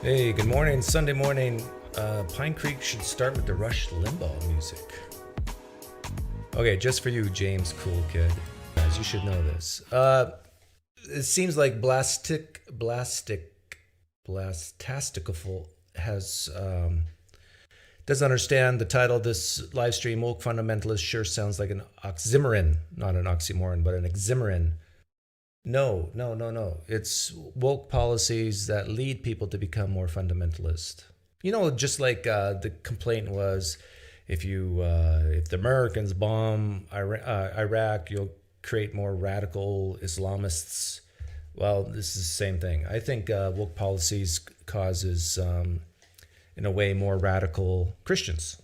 Hey, good morning. Sunday morning. Pine Creek should start with the Rush Limbaugh music. Okay, just for you, James Cool Kid. Guys, you should know this. It seems like Blastastical has doesn't understand the title of this live stream. Woke fundamentalist sure sounds like an oxymoron, not an oxymoron, but an oxymoron. No. It's woke policies that lead people to become more fundamentalist. You know, just like the complaint was, if the Americans bomb Iraq, you'll create more radical Islamists. Well, this is the same thing. I think woke policies causes, in a way, more radical Christians.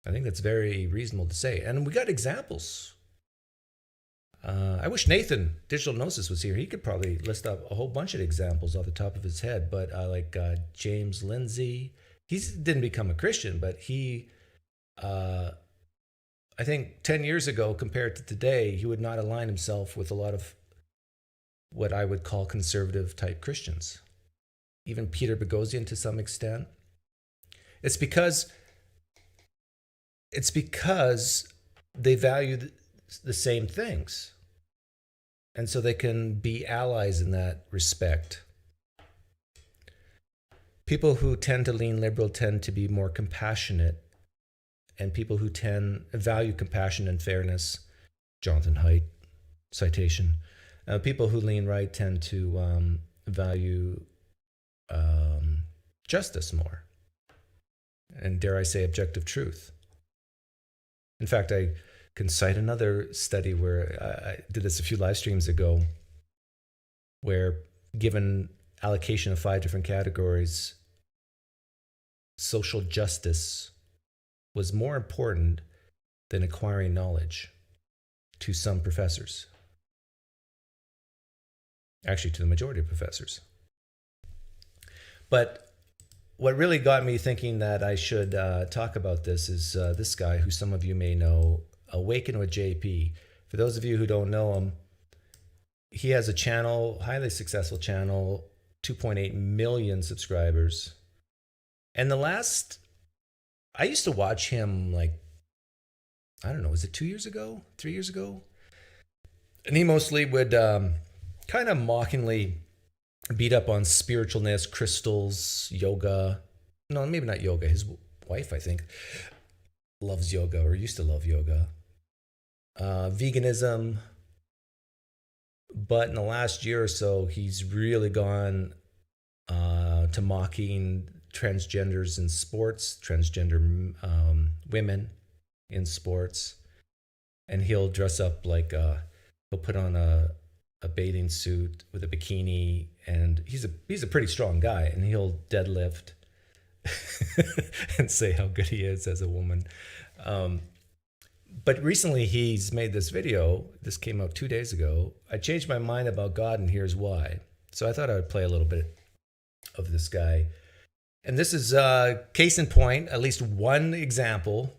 I think that's very reasonable to say, and we got examples. I wish Nathan, Digital Gnosis, was here. He could probably list up a whole bunch of examples off the top of his head. But like James Lindsay, he didn't become a Christian, but he, I think 10 years ago compared to today, he would not align himself with a lot of what I would call conservative type Christians. Even Peter Boghossian to some extent. It's because they value the same things. And so they can be allies in that respect. People who tend to lean liberal tend to be more compassionate, and people who value compassion and fairness, Jonathan Haidt citation. People who lean right tend to value justice more, and dare I say, objective truth. In fact, I can cite another study where I did this a few live streams ago, where given allocation of 5 different categories, social justice was more important than acquiring knowledge to some professors. Actually, to the majority of professors. But what really got me thinking that I should talk about this is this guy who some of you may know, Awaken with JP. For those of you who don't know him, he has a channel, highly successful channel, 2.8 million subscribers. And I used to watch him like, I don't know, was it 2 years ago, 3 years ago? And he mostly would kind of mockingly beat up on spiritualness, crystals, yoga. No, maybe not yoga. His wife, I think, loves yoga or used to love yoga. Veganism. But in the last year or so, he's really gone to mocking transgenders in sports, transgender women in sports. And he'll dress up like, he'll put on a bathing suit with a bikini, and he's a pretty strong guy, and he'll deadlift and say how good he is as a woman. But recently he's made this video. This came out 2 days ago. I changed my mind about God, and here's why. So I thought I would play a little bit of this guy. And this is case in point, at least one example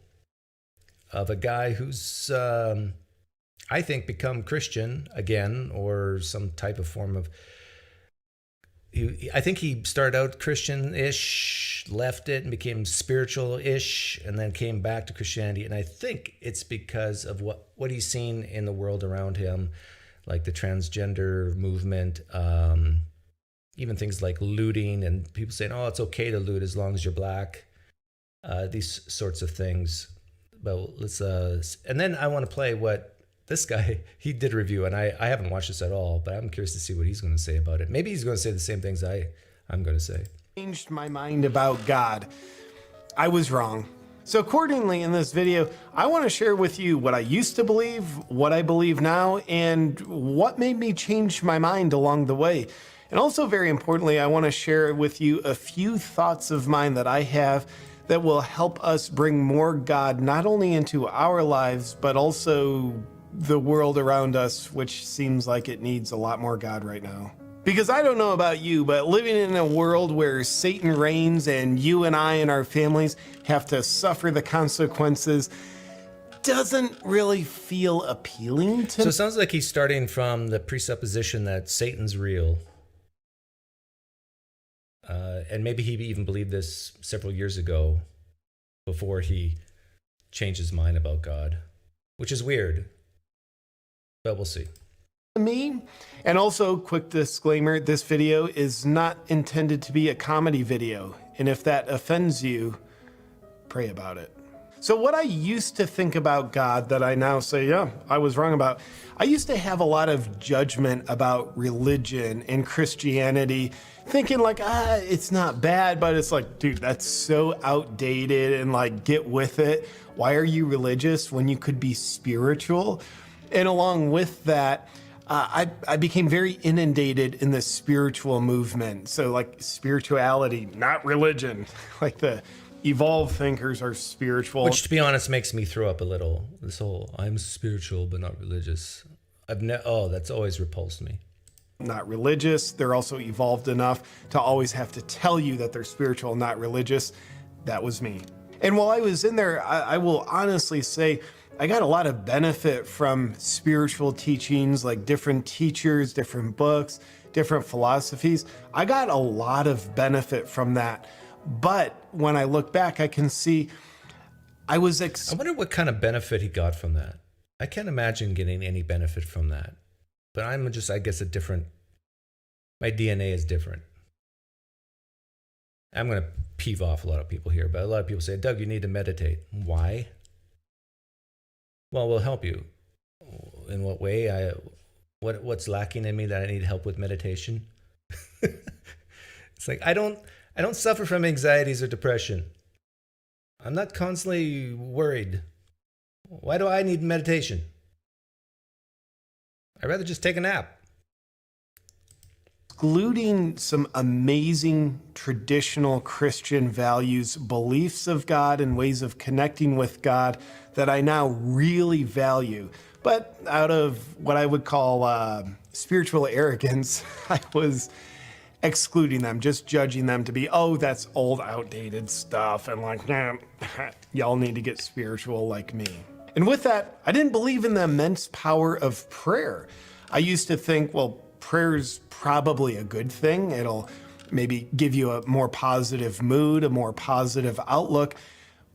of a guy who's, I think, become Christian again, or some type of form of, I think he started out Christian-ish, left it and became spiritual-ish, and then came back to Christianity. And I think it's because of what he's seen in the world around him, like the transgender movement, even things like looting and people saying, oh, it's okay to loot as long as you're black, these sorts of things. But let's, and then I want to play what this guy, he did a review, and I haven't watched this at all, but I'm curious to see what he's going to say about it. Maybe he's going to say the same things I'm going to say. Changed my mind about God. I was wrong. So accordingly, in this video, I want to share with you what I used to believe, what I believe now, and what made me change my mind along the way. And also, very importantly, I want to share with you a few thoughts of mine that I have that will help us bring more God not only into our lives, but also the world around us, which seems like it needs a lot more God right now. Because I don't know about you, but living in a world where Satan reigns and you and I and our families have to suffer the consequences doesn't really feel appealing to me. So it sounds like he's starting from the presupposition that Satan's real. And maybe he even believed this several years ago before he changed his mind about God, which is weird, but we'll see. Me. And also, quick disclaimer, this video is not intended to be a comedy video. And if that offends you, pray about it. So what I used to think about God that I now say, yeah, I was wrong about, I used to have a lot of judgment about religion and Christianity, thinking like, it's not bad, but it's like, dude, that's so outdated and like, get with it. Why are you religious when you could be spiritual? And along with that, I became very inundated in the spiritual movement. So like spirituality, not religion, like the evolved thinkers are spiritual. Which, to be honest, makes me throw up a little. This whole, I'm spiritual but not religious. That's always repulsed me. Not religious. They're also evolved enough to always have to tell you that they're spiritual, not religious. That was me. And while I was in there, I will honestly say, I got a lot of benefit from spiritual teachings, like different teachers, different books, different philosophies. I got a lot of benefit from that. But when I look back, I can see I wonder what kind of benefit he got from that. I can't imagine getting any benefit from that. But I'm just, I guess, my DNA is different. I'm going to peeve off a lot of people here, but a lot of people say, Doug, you need to meditate. Why? Well, we'll help you. In what way? What's lacking in me that I need help with meditation? It's like, I don't suffer from anxieties or depression. I'm not constantly worried. Why do I need meditation? I'd rather just take a nap. Excluding some amazing traditional Christian values, beliefs of God, and ways of connecting with God that I now really value. But out of what I would call spiritual arrogance, I was excluding them, just judging them to be, oh, that's old, outdated stuff. And like, nah, y'all need to get spiritual like me. And with that, I didn't believe in the immense power of prayer. I used to think, well, prayer's probably a good thing. It'll maybe give you a more positive mood, a more positive outlook.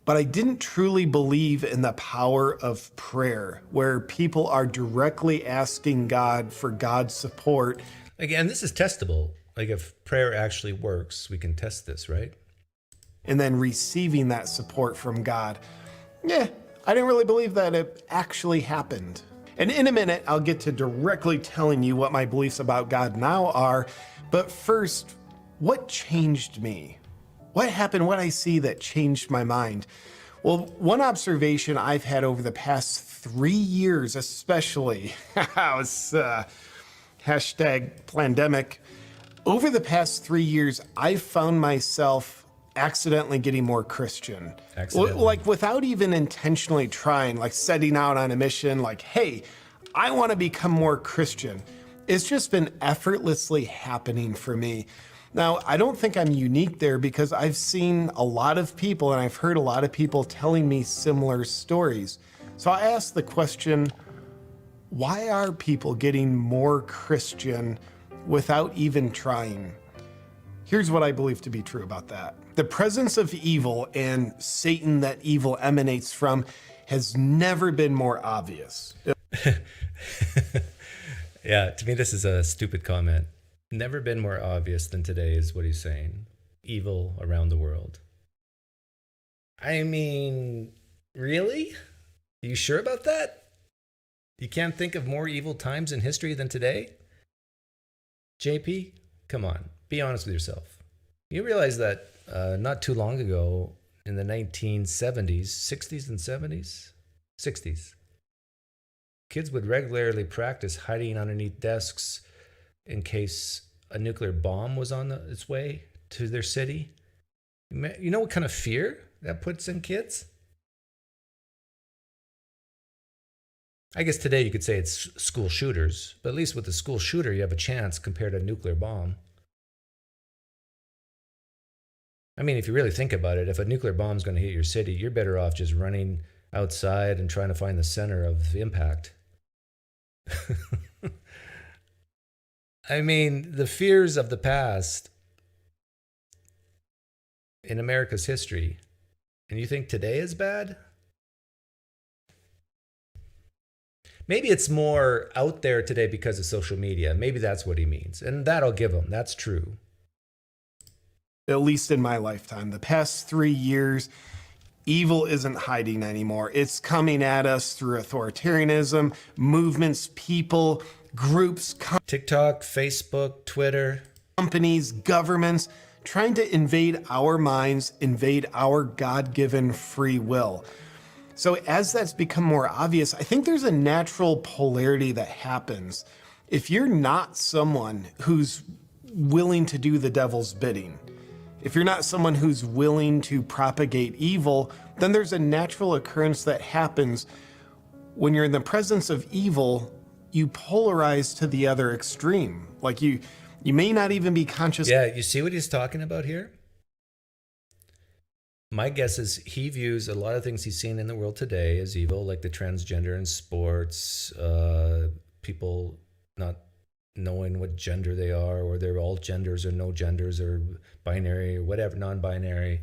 But I didn't truly believe in the power of prayer, where people are directly asking God for God's support. Again, this is testable. Like if prayer actually works, we can test this, right? And then receiving that support from God. Yeah, I didn't really believe that it actually happened. And in a minute, I'll get to directly telling you what my beliefs about God now are. But first, what changed me? What happened? What I see that changed my mind? Well, one observation I've had over the past 3 years, especially, was hashtag plandemic. Over the past 3 years, I've found myself accidentally getting more Christian. Like without even intentionally trying, like setting out on a mission, like, hey, I want to become more Christian. It's just been effortlessly happening for me. Now, I don't think I'm unique there because I've seen a lot of people and I've heard a lot of people telling me similar stories. So I asked the question, why are people getting more Christian without even trying? Here's what I believe to be true about that. The presence of evil and Satan that evil emanates from has never been more obvious. Yeah, to me, this is a stupid comment. Never been more obvious than today is what he's saying. Evil around the world. I mean, really? Are you sure about that? You can't think of more evil times in history than today? JP, come on, be honest with yourself. You realize that not too long ago, in the 1970s, 60s and 70s? 60s. Kids would regularly practice hiding underneath desks in case a nuclear bomb was on its way to their city. You know what kind of fear that puts in kids? I guess today you could say it's school shooters, but at least with a school shooter, you have a chance compared to a nuclear bomb. I mean, if you really think about it, if a nuclear bomb is going to hit your city, you're better off just running outside and trying to find the center of the impact. I mean, the fears of the past in America's history, and you think today is bad? Maybe it's more out there today because of social media. Maybe that's what he means. And that I'll give him. That's true. At least in my lifetime. The past 3 years, evil isn't hiding anymore. It's coming at us through authoritarianism, movements, people, groups, TikTok, Facebook, Twitter. Companies, governments, trying to invade our minds, invade our God-given free will. So as that's become more obvious, I think there's a natural polarity that happens. If you're not someone who's willing to do the devil's bidding, if you're not someone who's willing to propagate evil, then there's a natural occurrence that happens when you're in the presence of evil, you polarize to the other extreme. Like you may not even be conscious. Yeah, you see what he's talking about here? My guess is he views a lot of things he's seen in the world today as evil, like the transgender in sports, people not knowing what gender they are, or they're all genders or no genders or binary or whatever, non-binary.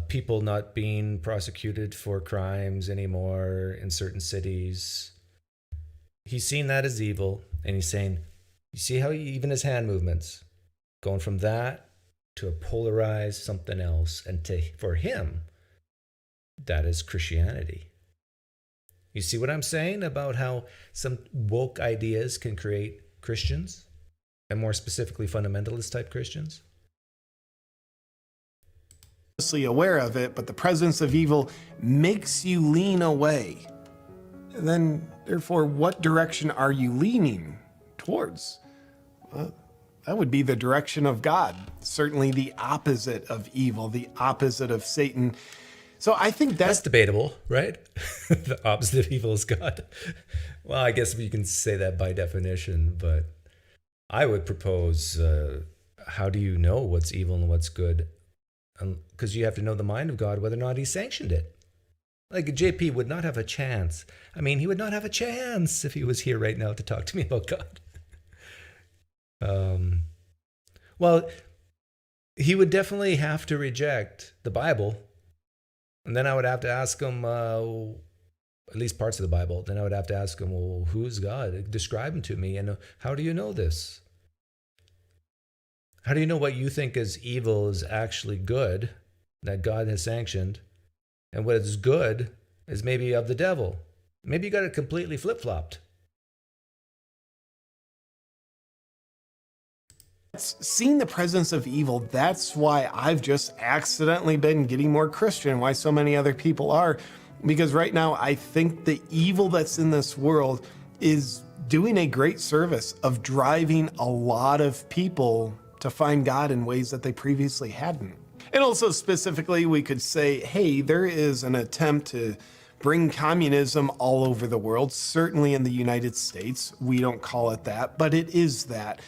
People not being prosecuted for crimes anymore in certain cities. He's seen that as evil, and he's saying, you see how even his hand movements, going from that to a polarized something else, and for him, that is Christianity. You see what I'm saying about how some woke ideas can create Christians, and more specifically fundamentalist type Christians? Aware of it, but the presence of evil makes you lean away. And then, therefore, what direction are you leaning towards? That would be the direction of God, certainly the opposite of evil, the opposite of Satan. So I think that's debatable, right? The opposite of evil is God. Well, I guess you can say that by definition, but I would propose, how do you know what's evil and what's good? Because you have to know the mind of God, whether or not he sanctioned it. Like JP would not have a chance. I mean, he would not have a chance if he was here right now to talk to me about God. Well, he would definitely have to reject the Bible. And then I would have to ask him, at least parts of the Bible, then I would have to ask him, well, who is God? Describe him to me. And how do you know this? How do you know what you think is evil is actually good, that God has sanctioned, and what is good is maybe of the devil? Maybe you got it completely flip-flopped. seeing the presence of evil. That's why I've just accidentally been getting more Christian, why so many other people are. Because right now, I think the evil that's in this world is doing a great service of driving a lot of people to find God in ways that they previously hadn't. And also specifically, we could say, hey, there is an attempt to bring communism all over the world, certainly in the United States. We don't call it that, but it is that.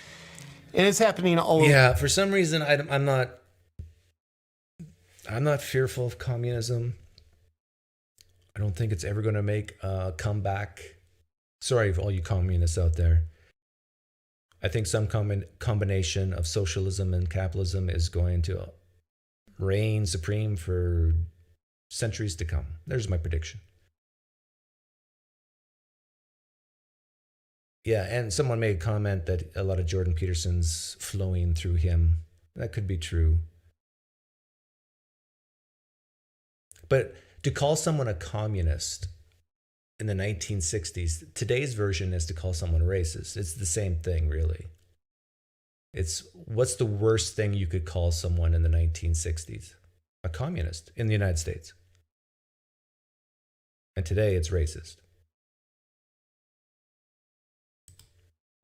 And it's happening all over. Yeah, for some reason, I'm not fearful of communism. I don't think it's ever going to make a comeback. Sorry for all you communists out there. I think some combination of socialism and capitalism is going to reign supreme for centuries to come. There's my prediction. Yeah, and someone made a comment that a lot of Jordan Peterson's flowing through him. That could be true. But to call someone a communist in the 1960s, today's version is to call someone racist. It's the same thing, really. It's what's the worst thing you could call someone in the 1960s? A communist in the United States. And today it's racist.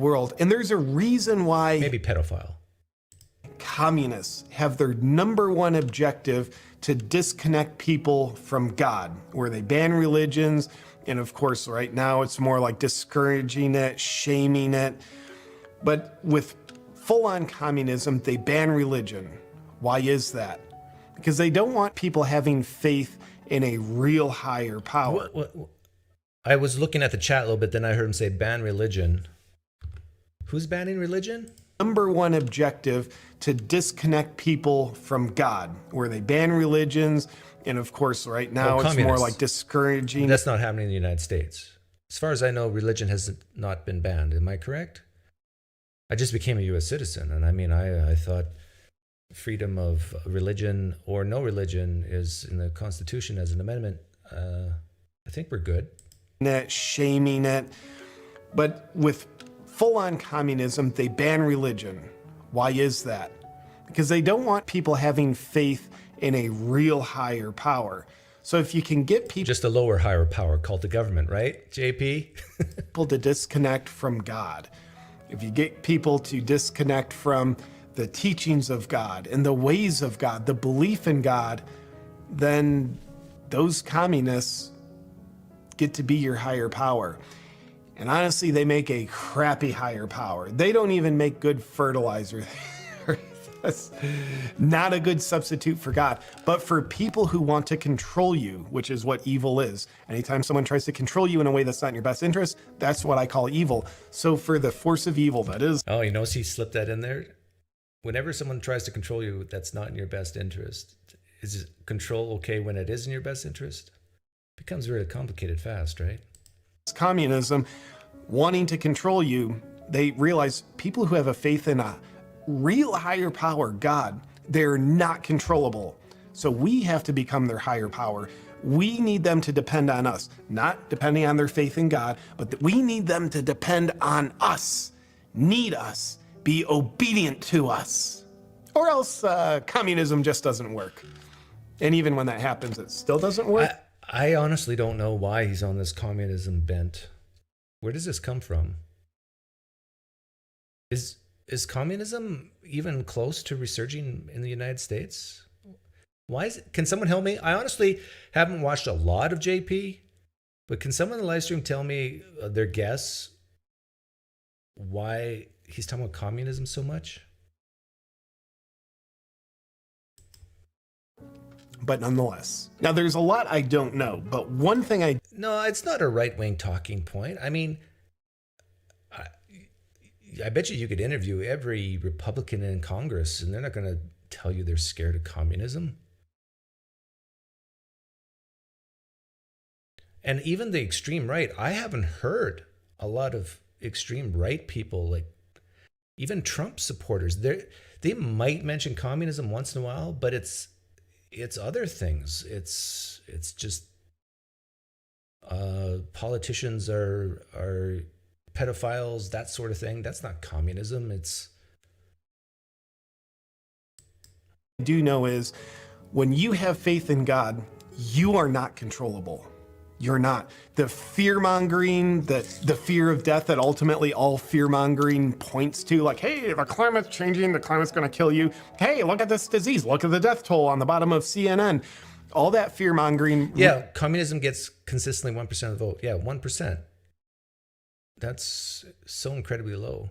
World. And there's a reason why maybe pedophile. Communists have their number one objective to disconnect people from God, where they ban religions. And of course, right now it's more like discouraging it, shaming it. But with full-on communism, they ban religion. Why is that? Because they don't want people having faith in a real higher power. What? I was looking at the chat a little bit, then I heard him say ban religion. Who's banning religion? number one objective to disconnect people from God, where they ban religions. And of course, right now it's more communists. like discouraging. That's not happening in the United States. As far as I know, religion has not been banned. Am I correct? I just became a U.S. citizen, and I mean, I thought freedom of religion or no religion is in the Constitution as an amendment. I think we're good. Shaming it. But with full-on communism, they ban religion. Why is that? Because they don't want people having faith in a real higher power. So if you can get people Just a lower, higher power called the government, right, JP? to disconnect from God, if you get people to disconnect from the teachings of God and the ways of God, the belief in God, then those communists get to be your higher power. And honestly, they make a crappy higher power. They don't even make good fertilizer. That's not a good substitute for God. But for people who want to control you, which is what evil is, anytime someone tries to control you in a way that's not in your best interest, that's what I call evil. So for the force of evil that is... Oh, you notice he slipped that in there? Whenever someone tries to control you, that's not in your best interest. Is control okay when it is in your best interest? It becomes very complicated fast, right? Communism, wanting to control you, they realize people who have a faith in a real higher power, God, they're not controllable. So we have to become their higher power. We need them to depend on us, not depending on their faith in God, but we need them to depend on us, need us, be obedient to us. Or else communism just doesn't work. And even when that happens, it still doesn't work. I honestly don't know why he's on this communism bent. Where does this come from? Is communism even close to resurging in the United States? Why is it? Can someone help me? I honestly haven't watched a lot of JP, but can someone in the live stream tell me their guess why he's talking about communism so much? But nonetheless. Now, there's a lot I don't know, but one thing No, it's not a right-wing talking point. I mean, I bet you could interview every Republican in Congress, and they're not going to tell you they're scared of communism. And even the extreme right, I haven't heard a lot of extreme right people, like even Trump supporters. They might mention communism once in a while, but it's other things. It's just politicians are pedophiles, that sort of thing. That's not communism. I do know is when you have faith in God, you are not controllable. You're not. The fear-mongering, the fear of death that ultimately all fear-mongering points to, like, hey, the climate's changing, the climate's gonna kill you. Hey, look at this disease, look at the death toll on the bottom of CNN. All that fear-mongering. Yeah, communism gets consistently 1% of the vote. Yeah, 1%. That's so incredibly low.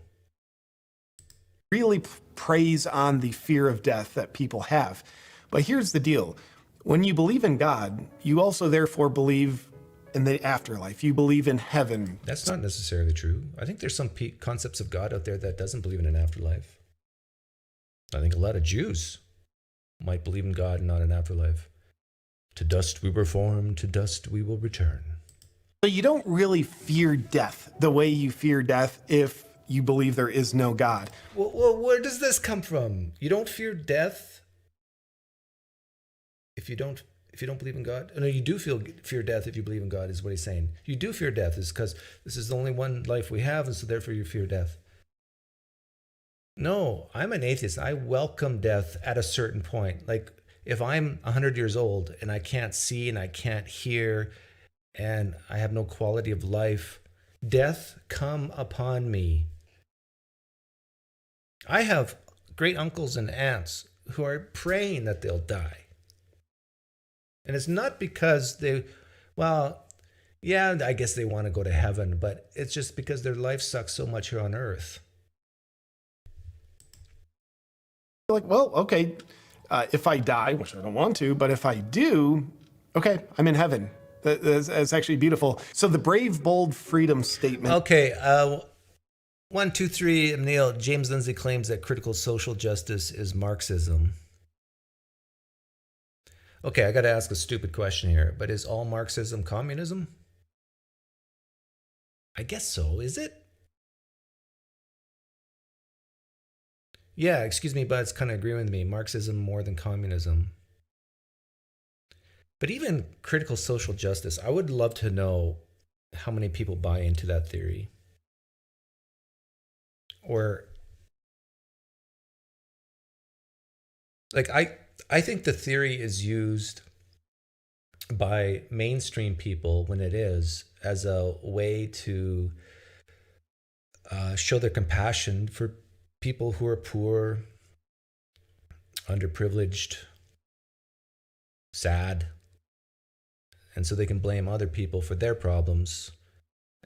Really preys on the fear of death that people have. But here's the deal. When you believe in God, you also therefore believe in the afterlife. You believe in heaven. That's not necessarily true. I think there's some concepts of God out there that doesn't believe in an afterlife. I think a lot of Jews might believe in God and not an afterlife. To dust we were formed, to dust we will return. So you don't really fear death the way you fear death if you believe there is no God. Well, where does this come from? You don't fear death if you don't believe in God? No, you do fear death if you believe in God, is what he's saying. You do fear death is because this is the only one life we have, and so therefore you fear death. No, I'm an atheist. I welcome death at a certain point. Like if I'm 100 years old and I can't see and I can't hear and I have no quality of life, death come upon me. I have great uncles and aunts who are praying that they'll die. And it's not because I guess they want to go to heaven, but it's just because their life sucks so much here on earth. You're like, well, okay, if I die, which I don't want to, but if I do, okay, I'm in heaven. That's actually beautiful. So the brave, bold freedom statement. Okay, One, two, three, Neil. James Lindsay claims that critical social justice is Marxism. Okay, I got to ask a stupid question here, but is all Marxism communism? I guess so. Is it? Yeah, excuse me, but it's kind of agreeing with me. Marxism more than communism. But even critical social justice, I would love to know how many people buy into that theory. Or like I think the theory is used by mainstream people when it is as a way to show their compassion for people who are poor, underprivileged, sad, and so they can blame other people for their problems,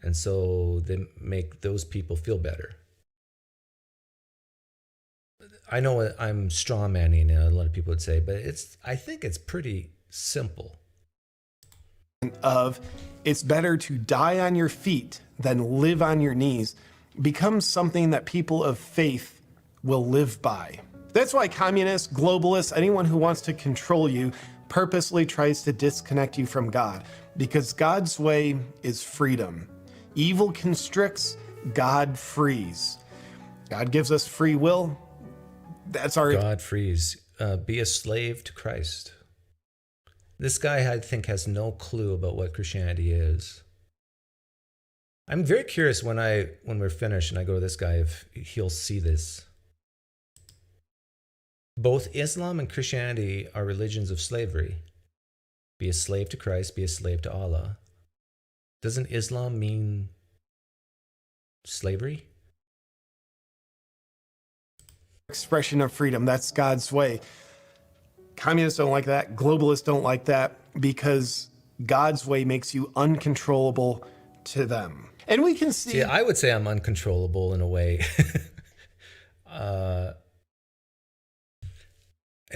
and so they make those people feel better. I know I'm straw manning, a lot of people would say, but I think it's pretty simple. Of it's better to die on your feet than live on your knees becomes something that people of faith will live by. That's why communists, globalists, anyone who wants to control you purposely tries to disconnect you from God, because God's way is freedom. Evil constricts, God frees. God gives us free will. That's our God frees. Be a slave to Christ. This guy, I think, has no clue about what Christianity is. I'm very curious when we're finished and I go to this guy if he'll see this. Both Islam and Christianity are religions of slavery. Be a slave to Christ, be a slave to Allah. Doesn't Islam mean slavery? expression of freedom. That's God's way. Communists don't like that. Globalists don't like that because God's way makes you uncontrollable to them. And we can see... I would say I'm uncontrollable in a way. And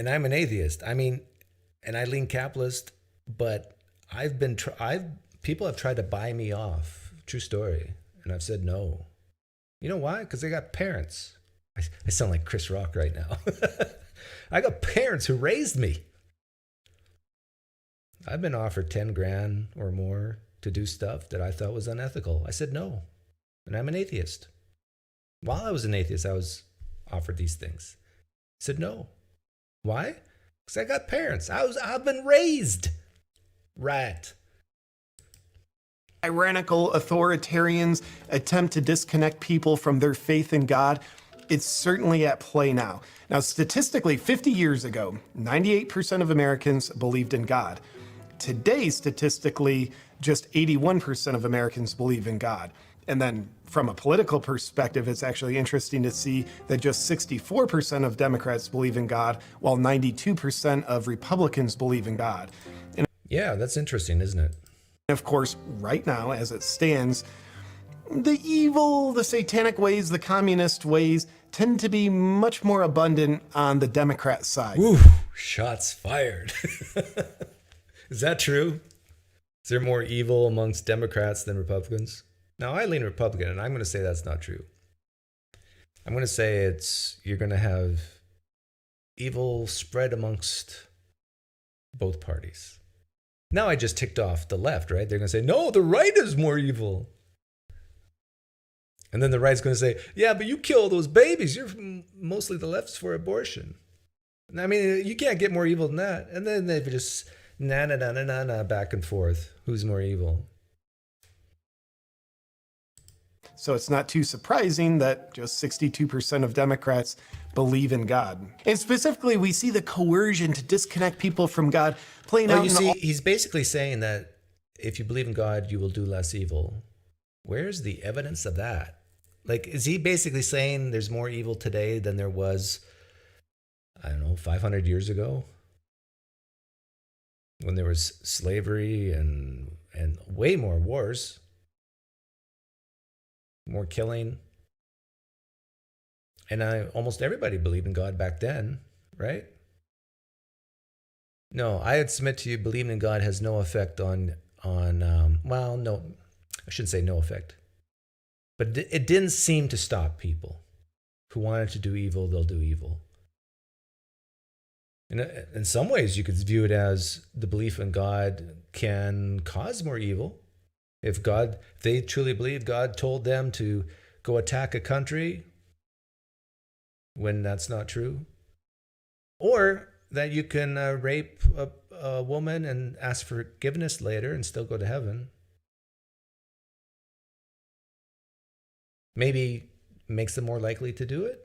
I'm an atheist. I mean, and I lean capitalist, but people have tried to buy me off. True story. And I've said no. You know why? Because I got parents. I sound like Chris Rock right now. I got parents who raised me. I've been offered 10 grand or more to do stuff that I thought was unethical. I said no. And I'm an atheist. While I was an atheist, I was offered these things. I said no. Why? Because I got parents. I've been raised right. Tyrannical authoritarians attempt to disconnect people from their faith in God. It's certainly at play now. Now, statistically, 50 years ago, 98% of Americans believed in God. Today, statistically, just 81% of Americans believe in God. And then from a political perspective, it's actually interesting to see that just 64% of Democrats believe in God, while 92% of Republicans believe in God. And yeah, that's interesting, isn't it? of course, right now, as it stands, the evil, the satanic ways, the communist ways tend to be much more abundant on the Democrat side. Ooh, shots fired. Is that true? Is there more evil amongst Democrats than Republicans? Now, I lean Republican, and I'm going to say that's not true. I'm going to say you're going to have evil spread amongst both parties. Now I just ticked off the left, right? They're going to say, no, the right is more evil. And then the right's going to say, yeah, but you kill those babies. You're mostly the left's for abortion. I mean, you can't get more evil than that. And then they just na back and forth. Who's more evil? So it's not too surprising that just 62% of Democrats believe in God. And specifically, we see the coercion to disconnect people from God playing out. You see, he's basically saying that if you believe in God, you will do less evil. Where's the evidence of that? Like, is he basically saying there's more evil today than there was, I don't know, 500 years ago? When there was slavery and way more wars, more killing. And almost everybody believed in God back then, right? No, I would submit to you, believing in God has no effect on no, I shouldn't say no effect. But it didn't seem to stop people who wanted to do evil, they'll do evil. In some ways, you could view it as the belief in God can cause more evil. If they truly believe God told them to go attack a country when that's not true. Or that you can rape a woman and ask for forgiveness later and still go to heaven. Maybe makes them more likely to do it.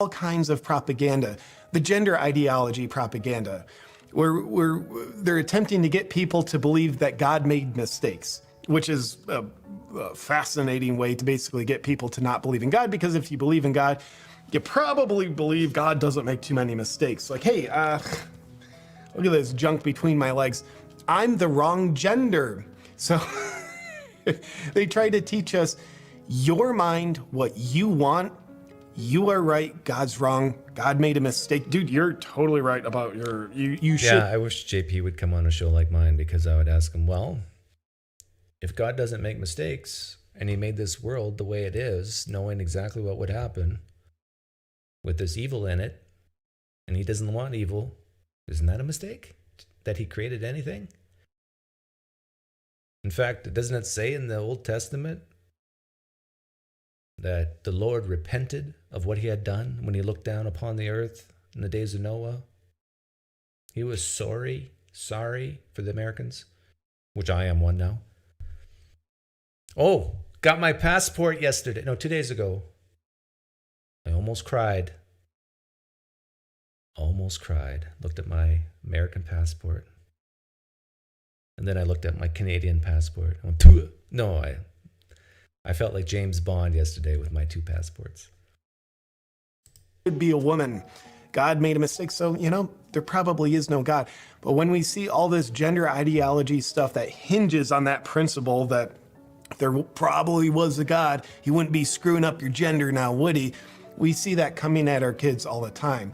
All kinds of propaganda, the gender ideology propaganda, where they're attempting to get people to believe that God made mistakes, which is a fascinating way to basically get people to not believe in God, because if you believe in God, you probably believe God doesn't make too many mistakes. Like, hey, look at this junk between my legs. I'm the wrong gender. So they try to teach us your mind, what you want. You are right, God's wrong. God made a mistake. Dude, you're totally right about you should. Yeah, I wish JP would come on a show like mine, because I would ask him, well, if God doesn't make mistakes and he made this world the way it is, knowing exactly what would happen with this evil in it, and he doesn't want evil, isn't that a mistake that he created anything? In fact, doesn't it say in the Old Testament that the Lord repented of what he had done when he looked down upon the earth in the days of Noah? He was sorry for the Americans, which I am one now. Oh, got my passport yesterday. No, 2 days ago. I almost cried. Looked at my American passport. And then I looked at my Canadian passport. I went, "Pugh." No, I felt like James Bond yesterday with my 2 passports. Could be a woman. God made a mistake, so, there probably is no God. But when we see all this gender ideology stuff that hinges on that principle that there probably was a God, he wouldn't be screwing up your gender now, would he? We see that coming at our kids all the time.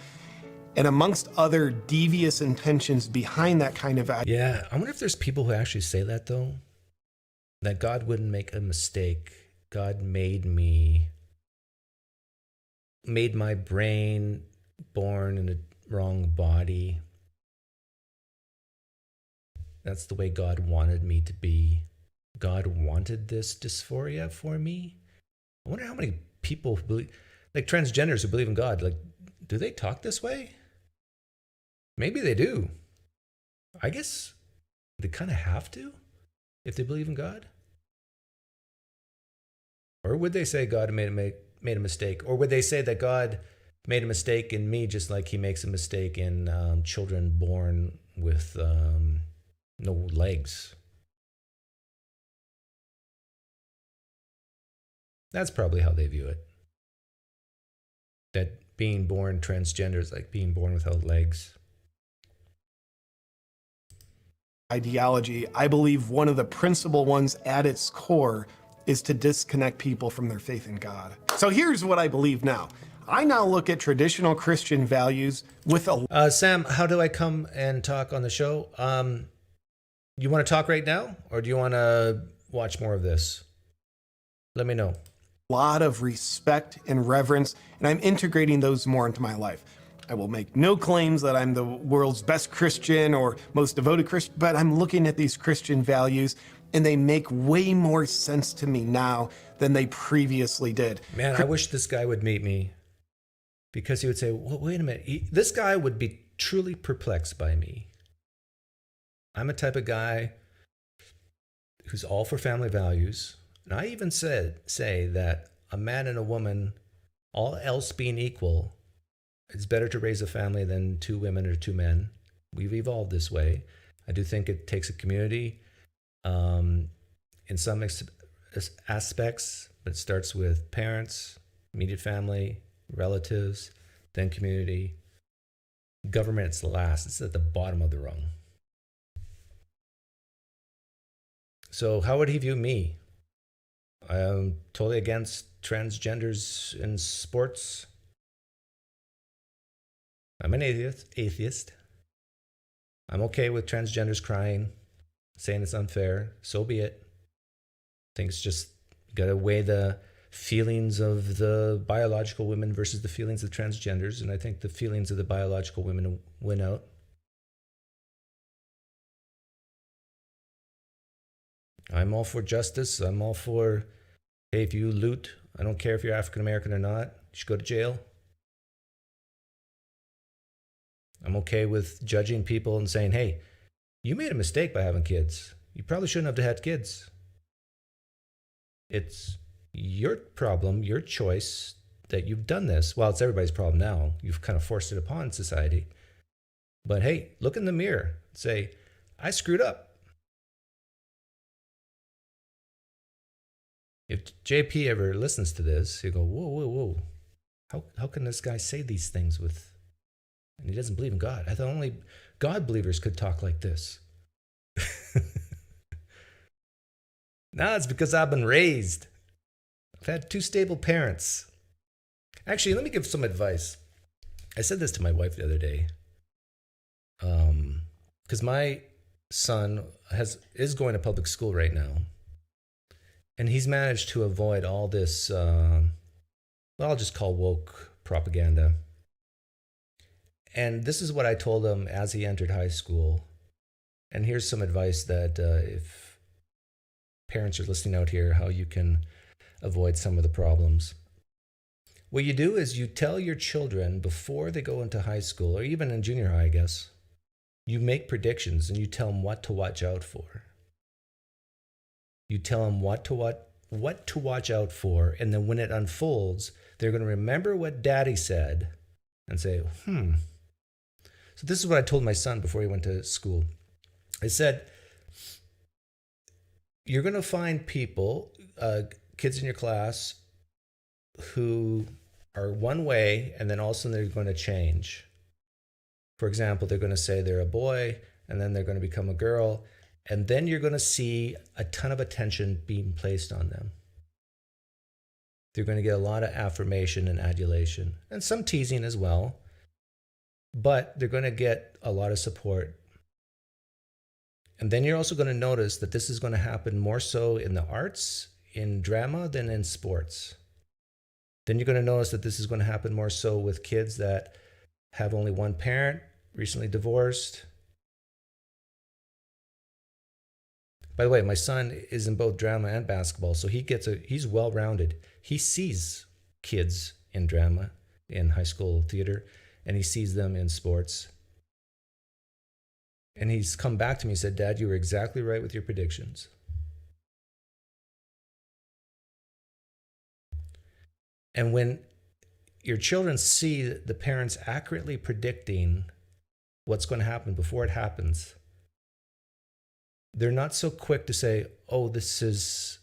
And amongst other devious intentions behind that kind of Yeah, I wonder if there's people who actually say that, though. That God wouldn't make a mistake. God made my brain born in a wrong body. That's the way God wanted me to be. God wanted this dysphoria for me. I wonder how many people believe, like transgenders who believe in God, like, do they talk this way? Maybe they do. I guess they kind of have to if they believe in God. Or would they say God made a mistake? Or would they say that God made a mistake in me just like he makes a mistake in children born with no legs? That's probably how they view it. That being born transgender is like being born without legs. ideology. I believe one of the principal ones at its core is to disconnect people from their faith in God. So here's what I believe now. I now look at traditional Christian values with a... Sam, how do I come and talk on the show? You want to talk right now, or do you want to watch more of this? Let me know. lot of respect and reverence, and I'm integrating those more into my life. I will make no claims that I'm the world's best Christian or most devoted Christian, but I'm looking at these Christian values and they make way more sense to me now than they previously did. Man, I wish this guy would meet me, because he would say, well, wait a minute. This guy would be truly perplexed by me. I'm a type of guy who's all for family values. And I even say that a man and a woman, all else being equal, it's better to raise a family than two women or two men. We've evolved this way. I do think it takes a community in some aspects, but it starts with parents, immediate family, relatives, then community. Government's last. It's at the bottom of the rung. So how would he view me? I'm totally against transgenders in sports. I'm an atheist. I'm okay with transgenders crying, saying it's unfair. So be it. think it's just got to weigh the feelings of the biological women versus the feelings of transgenders. And I think the feelings of the biological women win out. I'm all for justice. I'm all for, hey, if you loot, I don't care if you're African American or not, you should go to jail. I'm okay with judging people and saying, hey, you made a mistake by having kids. You probably shouldn't have had kids. It's your problem, your choice that you've done this. Well, it's everybody's problem now. You've kind of forced it upon society. But hey, look in the mirror and say, I screwed up. If JP ever listens to this, he'll go, whoa, whoa, whoa. How can this guy say these things with, and he doesn't believe in God? I thought only God believers could talk like this. No, it's because I've been raised. I've had 2 stable parents. Actually, let me give some advice. I said this to my wife the other day. Because my son is going to public school right now. And he's managed to avoid all this, what I'll just call woke propaganda. And this is what I told him as he entered high school. And here's some advice that if parents are listening out here, how you can avoid some of the problems. What you do is you tell your children before they go into high school, or even in junior high, I guess, you make predictions and you tell them what to watch out for. You tell them what to watch out for, and then when it unfolds, they're going to remember what daddy said and say, So this is what I told my son before he went to school. I said, you're going to find people, kids in your class, who are one way, and then all of a sudden they're going to change. For example, they're going to say they're a boy, and then they're going to become a girl, and then you're going to see a ton of attention being placed on them. They're going to get a lot of affirmation and adulation, and some teasing as well, but they're going to get a lot of support. And then you're also going to notice that this is going to happen more so in the arts, in drama, than in sports. Then you're going to notice that this is going to happen more so with kids that have only one parent, recently divorced. By the way, my son is in both drama and basketball, so he's well-rounded. He sees kids in drama, in high school theater, and he sees them in sports. And he's come back to me and said, Dad, you were exactly right with your predictions. And when your children see the parents accurately predicting what's going to happen before it happens, they're not so quick to say, oh, this is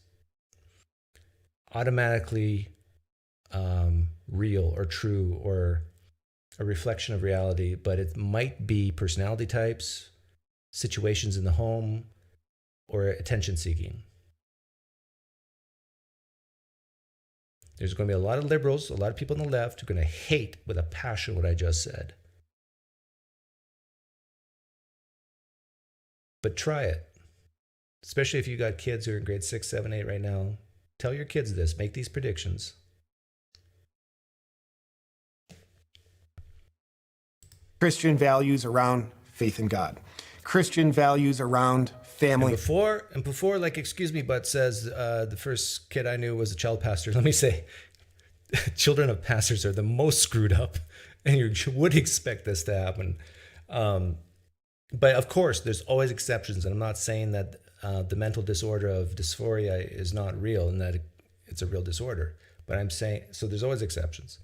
automatically real or true or a reflection of reality, but it might be personality types, situations in the home, or attention seeking. There's going to be a lot of liberals, a lot of people on the left who are going to hate with a passion what I just said. But try it. Especially if you got kids who are in grade 6, 7, 8 right now. Tell your kids this. Make these predictions. Christian values around faith in God. Christian values around family. And before, like, excuse me, but says the first kid I knew was a child pastor. Let me say, children of pastors are the most screwed up, and you would expect this to happen. But of course, there's always exceptions, and I'm not saying that the mental disorder of dysphoria is not real and that it's a real disorder. But I'm saying, so there's always exceptions.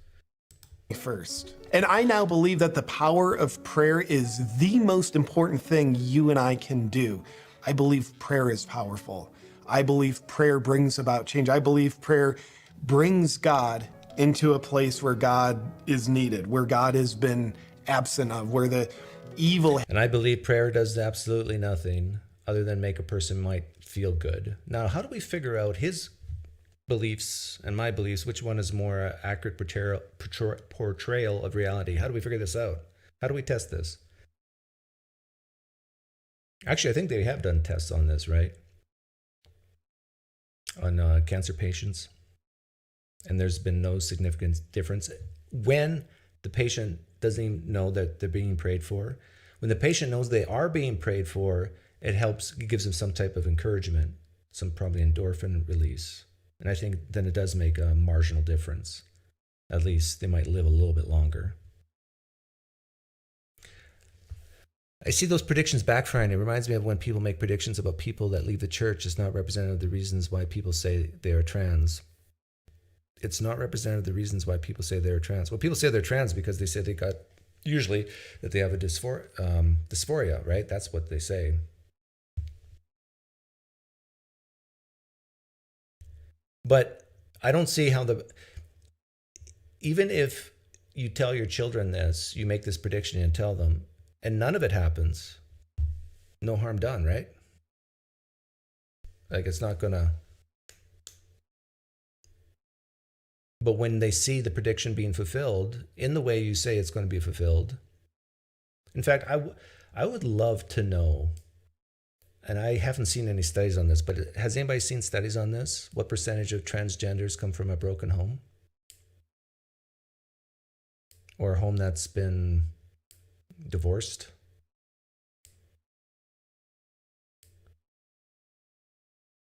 First. And I now believe that the power of prayer is the most important thing you and I can do. I believe prayer is powerful. I believe prayer brings about change. I believe prayer brings God into a place where God is needed, where God has been absent of, where the evil. And I believe prayer does absolutely nothing other than make a person might feel good. Now, how do we figure out his beliefs and my beliefs, which one is more accurate portrayal of reality? How do we figure this out? How do we test this? Actually, I think they have done tests on this, right? on cancer patients, and there's been no significant difference when the patient doesn't even know that they're being prayed for. When the patient knows they are being prayed for, it gives them some type of encouragement, some probably endorphin release. And I think then it does make a marginal difference. At least they might live a little bit longer. I see those predictions backfiring. It reminds me of when people make predictions about people that leave the church. It's not representative of the reasons why people say they are trans. It's not representative of the reasons why people say they're trans. Well, people say they're trans because they say they got, usually, that they have a dysphoria, right? That's what they say. But I don't see how even if you tell your children this, you make this prediction and tell them, and none of it happens, no harm done, right? Like, it's not gonna. But when they see the prediction being fulfilled in the way you say it's going to be fulfilled, in fact, I would love to know, and I haven't seen any studies on this, but has anybody seen studies on this? What percentage of transgenders come from a broken home? Or a home that's been divorced?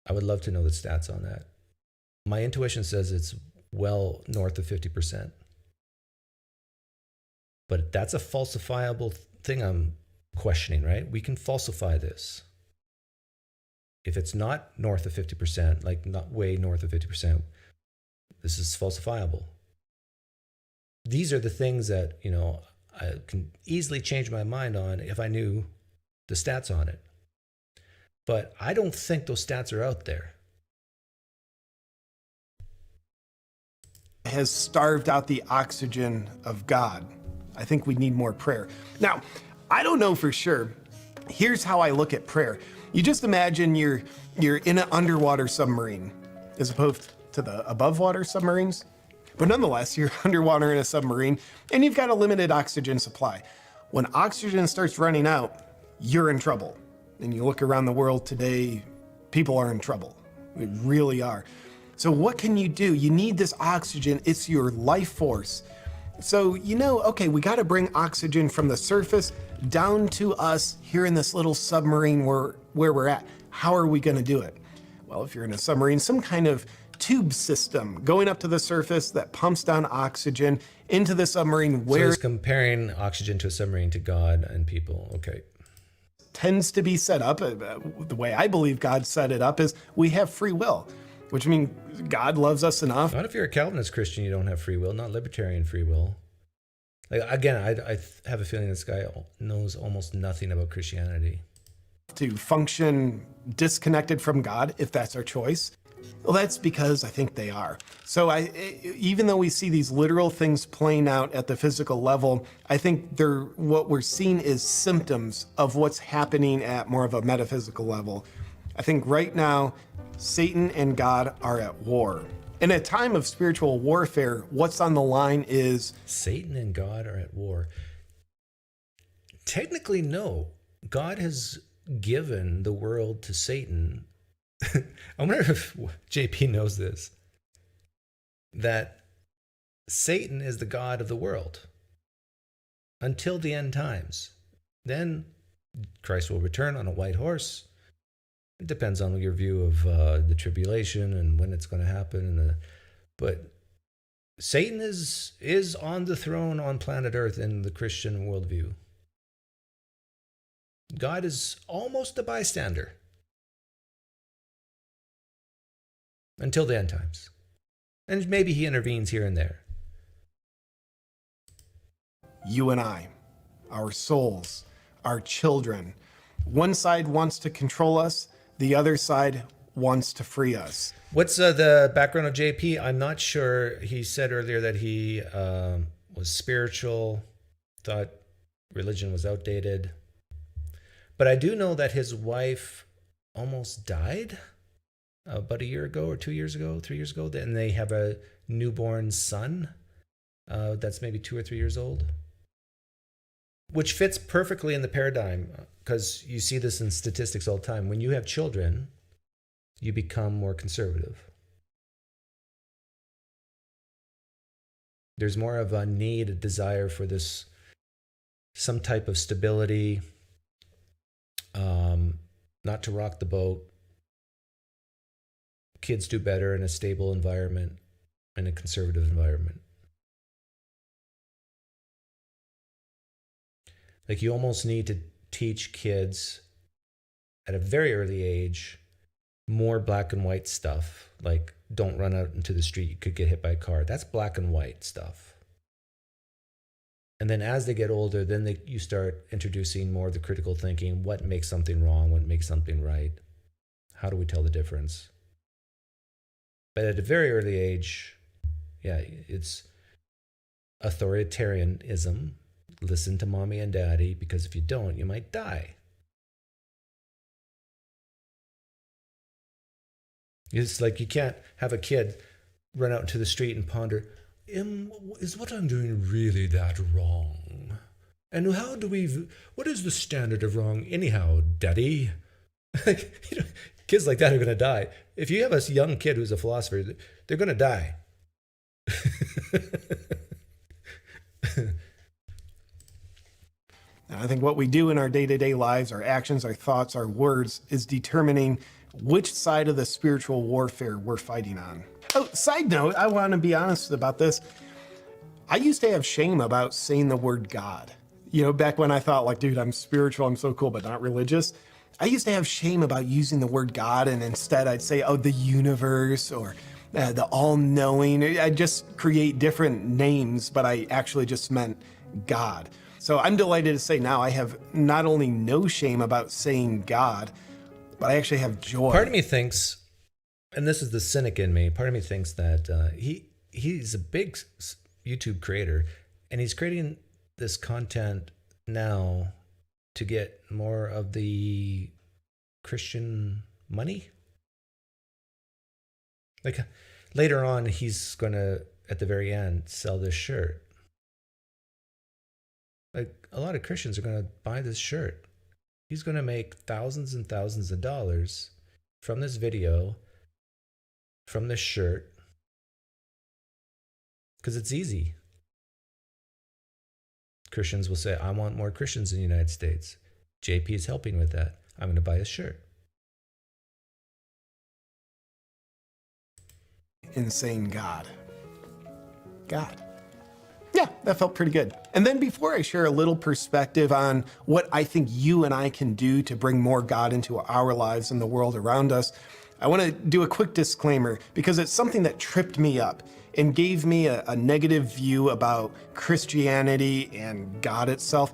I would love to know the stats on that. My intuition says it's well north of 50%. But that's a falsifiable thing I'm questioning, right? We can falsify this. If it's not north of 50%, like not way north of 50%, this is falsifiable. These are the things that, I can easily change my mind on if I knew the stats on it. But I don't think those stats are out there. Has starved out the oxygen of God. I think we need more prayer. Now, I don't know for sure. Here's how I look at prayer. You just imagine you're in an underwater submarine as opposed to the above water submarines. But nonetheless, you're underwater in a submarine and you've got a limited oxygen supply. When oxygen starts running out, you're in trouble. And you look around the world today, people are in trouble. We really are. So what can you do? You need this oxygen. It's your life force. So, okay, we got to bring oxygen from the surface down to us here in this little submarine where we're at. How are we going to do it? Well, if you're in a submarine, some kind of tube system going up to the surface that pumps down oxygen into the submarine where... So it's comparing oxygen to a submarine to God and people. Okay. Tends to be set up, the way I believe God set it up is we have free will, which means God loves us enough. Not if you're a Calvinist Christian, you don't have free will, not libertarian free will. Like, again, I have a feeling this guy knows almost nothing about Christianity. To function disconnected from God, if that's our choice. Well, that's because I think they are. So even though we see these literal things playing out at the physical level, I think what we're seeing is symptoms of what's happening at more of a metaphysical level. I think right now, Satan and God are at war. In a time of spiritual warfare, what's on the line is... Satan and God are at war. Technically, no. God has given the world to Satan. I wonder if JP knows this, that Satan is the god of the world until the end times. Then Christ will return on a white horse. It depends on your view of the tribulation and when it's going to happen. But Satan is on the throne on planet Earth in the Christian worldview. God is almost a bystander. Until the end times. And maybe he intervenes here and there. You and I, our souls, our children. One side wants to control us. The other side wants to free us. What's the background of JP? I'm not sure. He said earlier that he was spiritual, thought religion was outdated. But I do know that his wife almost died about a year ago or 2 years ago, 3 years ago. And they have a newborn son that's maybe 2 or 3 years old, which fits perfectly in the paradigm because you see this in statistics all the time. When you have children, you become more conservative. There's more of a need, a desire for this, some type of stability, not to rock the boat. Kids do better in a stable environment, in a conservative environment. Like, you almost need to teach kids at a very early age more black and white stuff. Like, don't run out into the street, you could get hit by a car. That's black and white stuff. And then as they get older, then you start introducing more of the critical thinking. What makes something wrong? What makes something right? How do we tell the difference? But at a very early age, yeah, it's authoritarianism. Listen to mommy and daddy, because if you don't, you might die. It's like you can't have a kid run out into the street and ponder, is what I'm doing really that wrong? And what is the standard of wrong anyhow, daddy? Kids like that are going to die. If you have a young kid who's a philosopher, they're going to die. I think what we do in our day-to-day lives, our actions, our thoughts, our words, is determining which side of the spiritual warfare we're fighting on. Oh, side note, I want to be honest about this. I used to have shame about saying the word God. You know, back when I thought, like, dude, I'm spiritual, I'm so cool, but not religious. I used to have shame about using the word God, and instead I'd say, oh, the universe, or the all-knowing. I'd just create different names, but I actually just meant God. So I'm delighted to say now I have not only no shame about saying God, but I actually have joy. Part of me thinks, and this is the cynic in me, part of me thinks that he's a big YouTube creator, and he's creating this content now to get more of the Christian money. Like, later on, he's going to, at the very end, sell this shirt. Like, a lot of Christians are going to buy this shirt. He's going to make thousands and thousands of dollars from this video, from this shirt, because it's easy. Christians will say, I want more Christians in the United States. JP is helping with that. I'm going to buy a shirt. Insane God. God. Yeah, that felt pretty good. And then before I share a little perspective on what I think you and I can do to bring more God into our lives and the world around us, I want to do a quick disclaimer, because it's something that tripped me up and gave me a negative view about Christianity and God itself.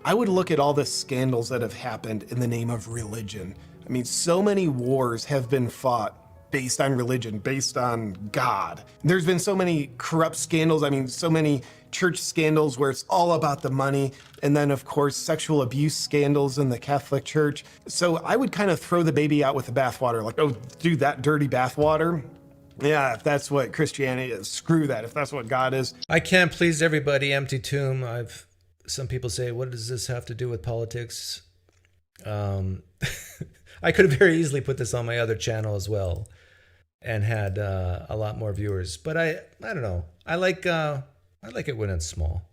I would look at all the scandals that have happened in the name of religion. I mean, so many wars have been fought based on religion, based on God. There's been so many corrupt scandals. I mean, so many church scandals where it's all about the money. And then, of course, sexual abuse scandals in the Catholic Church. So I would kind of throw the baby out with the bathwater, like, oh, dude, that dirty bathwater. Yeah, if that's what Christianity is, screw that. If that's what God is. I can't please everybody, empty tomb. Some people say, what does this have to do with politics? I could have very easily put this on my other channel as well and had a lot more viewers. But I don't know. I like it when it's small.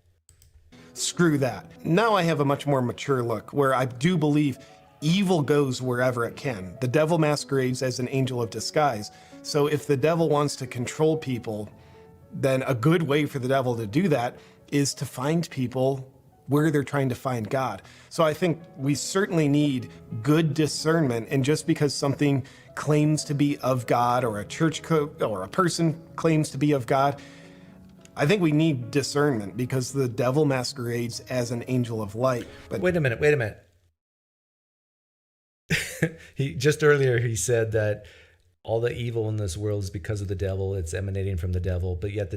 Screw that. Now I have a much more mature look where I do believe evil goes wherever it can. The devil masquerades as an angel of disguise. So if the devil wants to control people, then a good way for the devil to do that is to find people where they're trying to find God. So I think we certainly need good discernment, and just because something claims to be of God, or a church or a person claims to be of God, I think we need discernment, because the devil masquerades as an angel of light. But wait a minute. Earlier he said that all the evil in this world is because of the devil. It's emanating from the devil, but yet the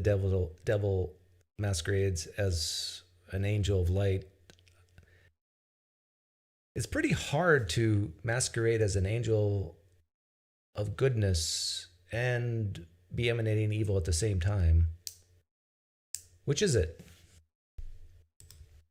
devil masquerades as an angel of light. It's pretty hard to masquerade as an angel of goodness and be emanating evil at the same time. Which is it?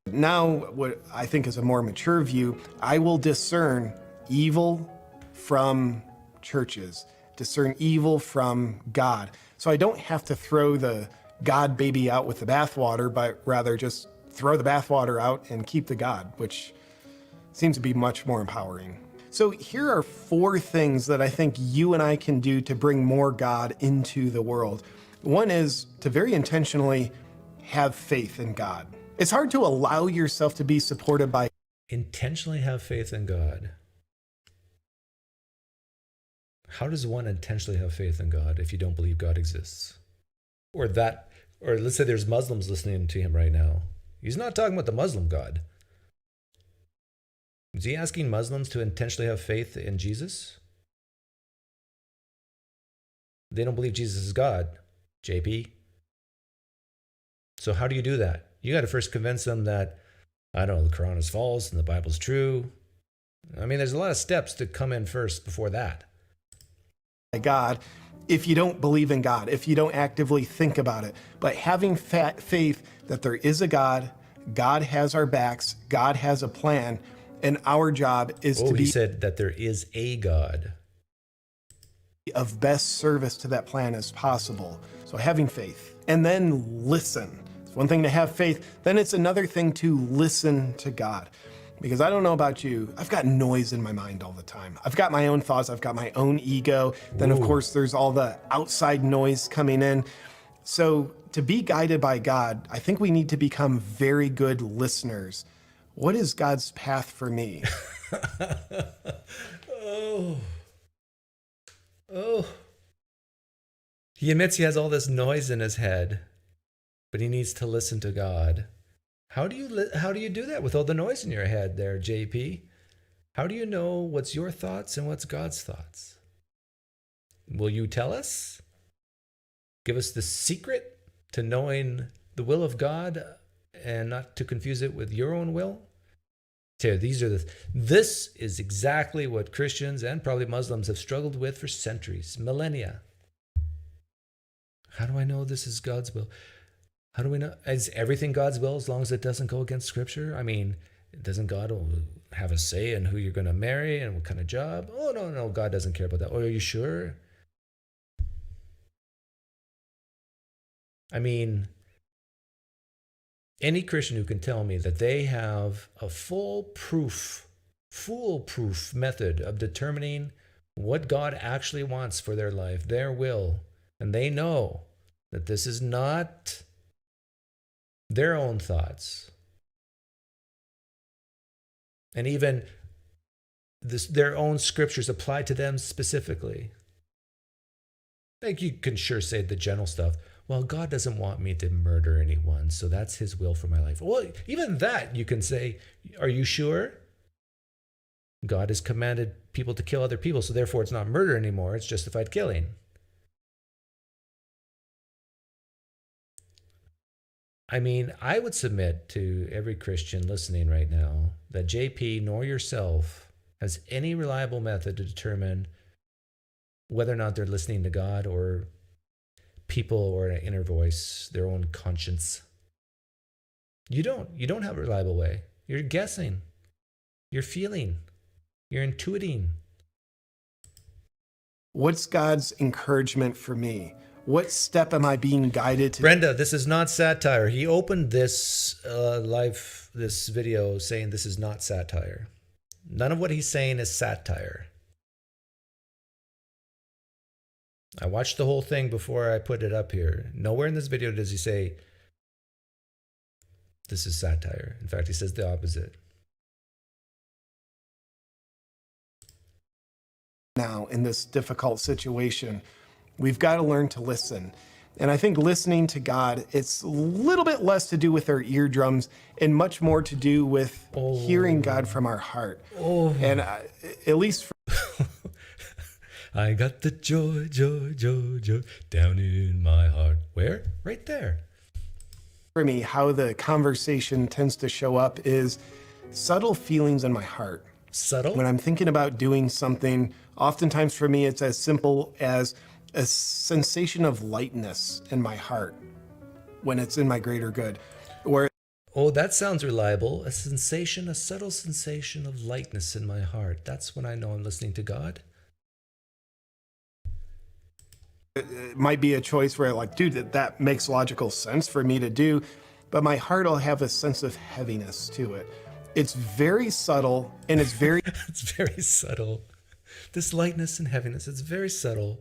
Now, what I think is a more mature view, I will discern evil from churches, discern evil from God. So I don't have to throw the God baby out with the bathwater, but rather just throw the bathwater out and keep the God, which seems to be much more empowering. So here are 4 things that I think you and I can do to bring more God into the world. One is to very intentionally have faith in God. It's hard to allow yourself to be supported by Intentionally have faith in God. How does one intentionally have faith in God if you don't believe God exists? Or let's say there's Muslims listening to him right now. He's not talking about the Muslim God. Is he asking Muslims to intentionally have faith in Jesus? They don't believe Jesus is God, JP. So how do you do that? You got to first convince them that, I don't know, the Quran is false and the Bible's true. I mean, there's a lot of steps to come in first before that. God if you don't believe in God, if you don't actively think about it. But having faith that there is a God, God has our backs, God has a plan, and our job is to be... He said that there is a God. ...of best service to that plan as possible. So having faith. And then listen. It's one thing to have faith, then it's another thing to listen to God. Because I don't know about you, I've got noise in my mind all the time. I've got my own thoughts, I've got my own ego. Then of course there's all the outside noise coming in. So to be guided by God, I think we need to become very good listeners. What is God's path for me? He admits he has all this noise in his head, but he needs to listen to God. How do you do that with all the noise in your head there, JP? How do you know what's your thoughts and what's God's thoughts? Will you tell us? Give us the secret to knowing the will of God and not to confuse it with your own will? This is exactly what Christians and probably Muslims have struggled with for centuries, millennia. How do I know this is God's will? How do we know? Is everything God's will as long as it doesn't go against Scripture? I mean, doesn't God have a say in who you're going to marry and what kind of job? Oh, no, God doesn't care about that. Oh, are you sure? I mean, any Christian who can tell me that they have a foolproof method of determining what God actually wants for their life, their will, and they know that this is not their own thoughts, and even their own scriptures apply to them specifically. Like, you can sure say the general stuff. Well, God doesn't want me to murder anyone, so that's his will for my life. Well, even that you can say, are you sure? God has commanded people to kill other people, so therefore it's not murder anymore, it's justified killing. I mean, I would submit to every Christian listening right now that JP nor yourself has any reliable method to determine whether or not they're listening to God or people or an inner voice, their own conscience. You don't have a reliable way. You're guessing. You're feeling. You're intuiting. What's God's encouragement for me? What step am I being guided to? Brenda, this is not satire. He opened this this video saying this is not satire. None of what he's saying is satire. I watched the whole thing before I put it up here. Nowhere in this video does he say this is satire. In fact, he says the opposite. Now, in this difficult situation, we've got to learn to listen. And I think listening to God, it's a little bit less to do with our eardrums and much more to do with hearing God from our heart. And at least for I got the joy down in my heart. Where? Right there. For me, how the conversation tends to show up is subtle feelings in my heart. Subtle? When I'm thinking about doing something, oftentimes for me, it's as simple as a sensation of lightness in my heart when it's in my greater good. Oh, that sounds reliable. A subtle sensation of lightness in my heart. That's when I know I'm listening to God. It might be a choice where like, dude, that makes logical sense for me to do, but my heart will have a sense of heaviness to it. It's very subtle and it's very It's very subtle. This lightness and heaviness, it's very subtle.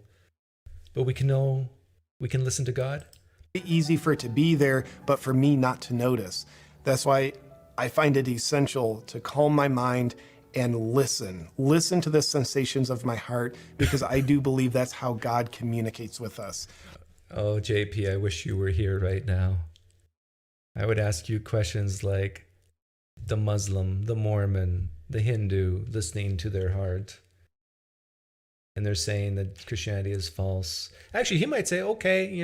But we can listen to God. easy for it to be there, but for me not to notice. That's why I find it essential to calm my mind and listen to the sensations of my heart, because I do believe that's how God communicates with us. Oh, JP, I wish you were here right now. I would ask you questions like the Muslim, the Mormon, the Hindu listening to their heart. And they're saying that Christianity is false. Actually, he might say, okay,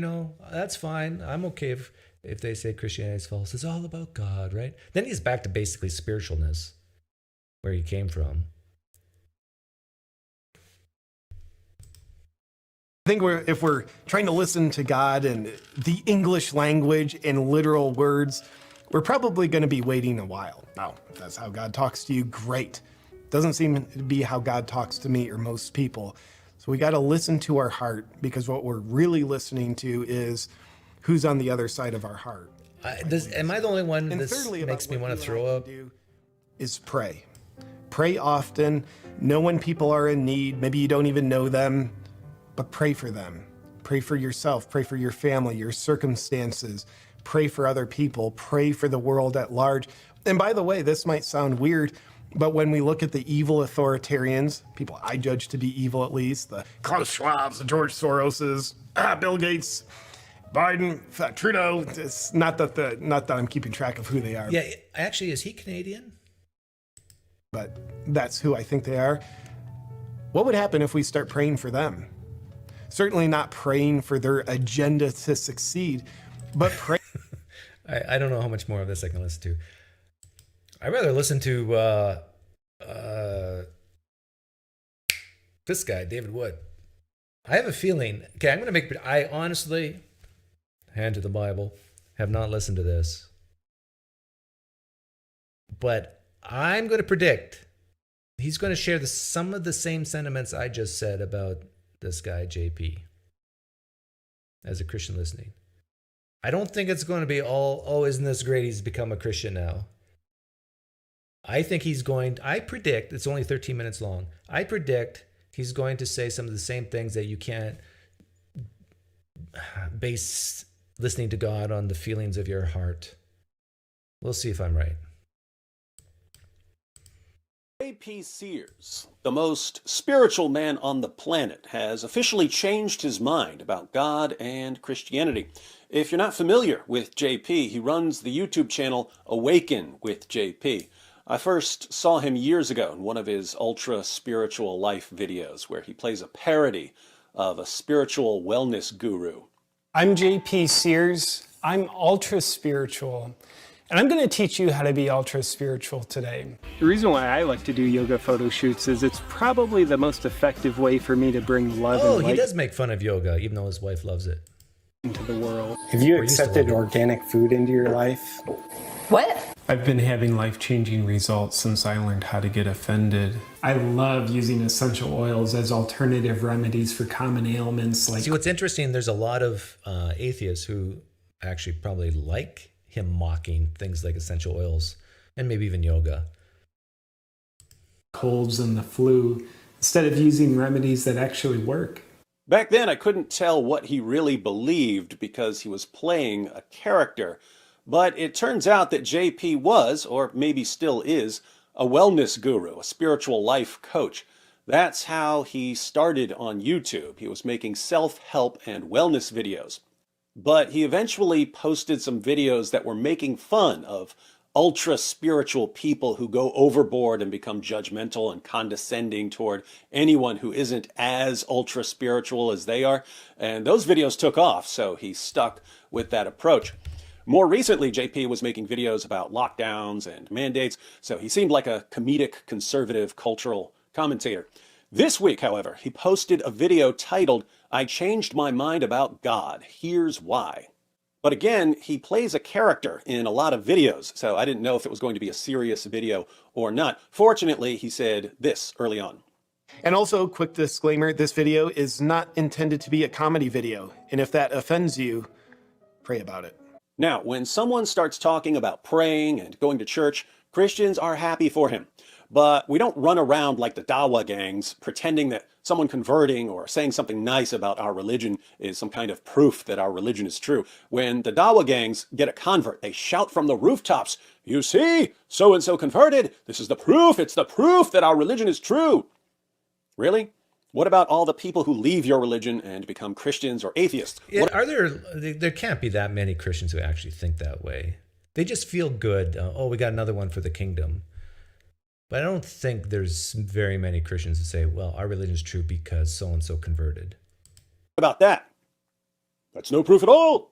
that's fine. I'm okay if they say Christianity is false. It's all about God, right? Then he's back to basically spiritualness, where he came from. I think if we're trying to listen to God and the English language and literal words, we're probably going to be waiting a while. Now, if that's how God talks to you, great. Doesn't seem to be how God talks to me or most people. So we got to listen to our heart, because what we're really listening to is who's on the other side of our heart. Am I the only one And this thirdly, makes me about want what to you throw and I up? can do is pray. Pray often. Know when people are in need. Maybe you don't even know them, but pray for them. Pray for yourself. Pray for your family, your circumstances. Pray for other people. Pray for the world at large. And by the way, this might sound weird, but when we look at the evil authoritarians, people I judge to be evil at least, the Klaus Schwabs, the George Soroses, Bill Gates, Biden, Trudeau. It's not that I'm keeping track of who they are. Yeah, actually, is he Canadian? But that's who I think they are. What would happen if we start praying for them? Certainly not praying for their agenda to succeed, but pray. I don't know how much more of this I can listen to. I'd rather listen to this guy, David Wood. I have a feeling, okay, I honestly, hand to the Bible, have not listened to this. But I'm going to predict he's going to share some of the same sentiments I just said about this guy, JP, as a Christian listening. I don't think it's going to be isn't this great? He's become a Christian now. I predict, it's only 13 minutes long. I predict he's going to say some of the same things that you can't base listening to God on the feelings of your heart. We'll see if I'm right. J.P. Sears, the most spiritual man on the planet, has officially changed his mind about God and Christianity. If you're not familiar with J.P., he runs the YouTube channel Awaken with J.P. I first saw him years ago in one of his ultra-spiritual life videos where he plays a parody of a spiritual wellness guru. I'm J.P. Sears. I'm ultra spiritual, and I'm going to teach you how to be ultra spiritual today. The reason why I like to do yoga photo shoots is it's probably the most effective way for me to bring love and light he does make fun of yoga, even though his wife loves it. into the world. Have you accepted organic food into your life? What? I've been having life-changing results since I learned how to get offended. I love using essential oils as alternative remedies for common ailments like... See, what's interesting, there's a lot of atheists who actually probably like him mocking things like essential oils and maybe even yoga. colds and the flu, instead of using remedies that actually work. Back then, I couldn't tell what he really believed because he was playing a character. But it turns out that JP was, or maybe still is, a wellness guru, a spiritual life coach. That's how he started on YouTube. He was making self-help and wellness videos. But he eventually posted some videos that were making fun of ultra-spiritual people who go overboard and become judgmental and condescending toward anyone who isn't as ultra-spiritual as they are. And those videos took off, so he stuck with that approach. More recently, JP was making videos about lockdowns and mandates, so he seemed like a comedic, conservative, cultural commentator. This week, however, he posted a video titled, "I Changed My Mind About God. Here's Why." But again, he plays a character in a lot of videos, so I didn't know if it was going to be a serious video or not. Fortunately, he said this early on. And also, quick disclaimer, this video is not intended to be a comedy video. And if that offends you, pray about it. Now, when someone starts talking about praying and going to church, Christians are happy for him. But we don't run around like the Dawa gangs pretending that someone converting or saying something nice about our religion is some kind of proof that our religion is true. When the Dawa gangs get a convert, they shout from the rooftops, "You see, so-and-so converted. This is the proof. It's the proof that our religion is true." Really? What about all the people who leave your religion and become Christians or atheists? Yeah, there can't be that many Christians who actually think that way. They just feel good. Oh, we got another one for the kingdom. But I don't think there's very many Christians who say, well, our religion is true because so-and-so converted. What about that? That's no proof at all.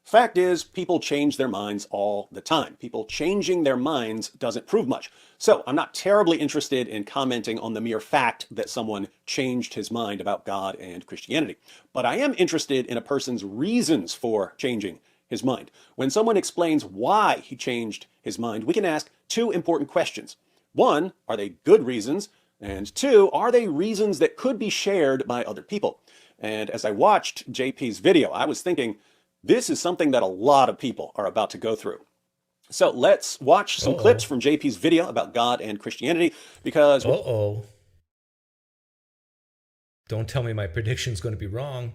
Fact is, people change their minds all the time. People changing their minds doesn't prove much. So I'm not terribly interested in commenting on the mere fact that someone changed his mind about God and Christianity. But I am interested in a person's reasons for changing his mind. When someone explains why he changed his mind, we can ask two important questions. One, are they good reasons? And two, are they reasons that could be shared by other people? And as I watched JP's video, I was thinking, this is something that a lot of people are about to go through. So let's watch some clips from JP's video about God and Christianity because... Don't tell me my prediction's going to be wrong.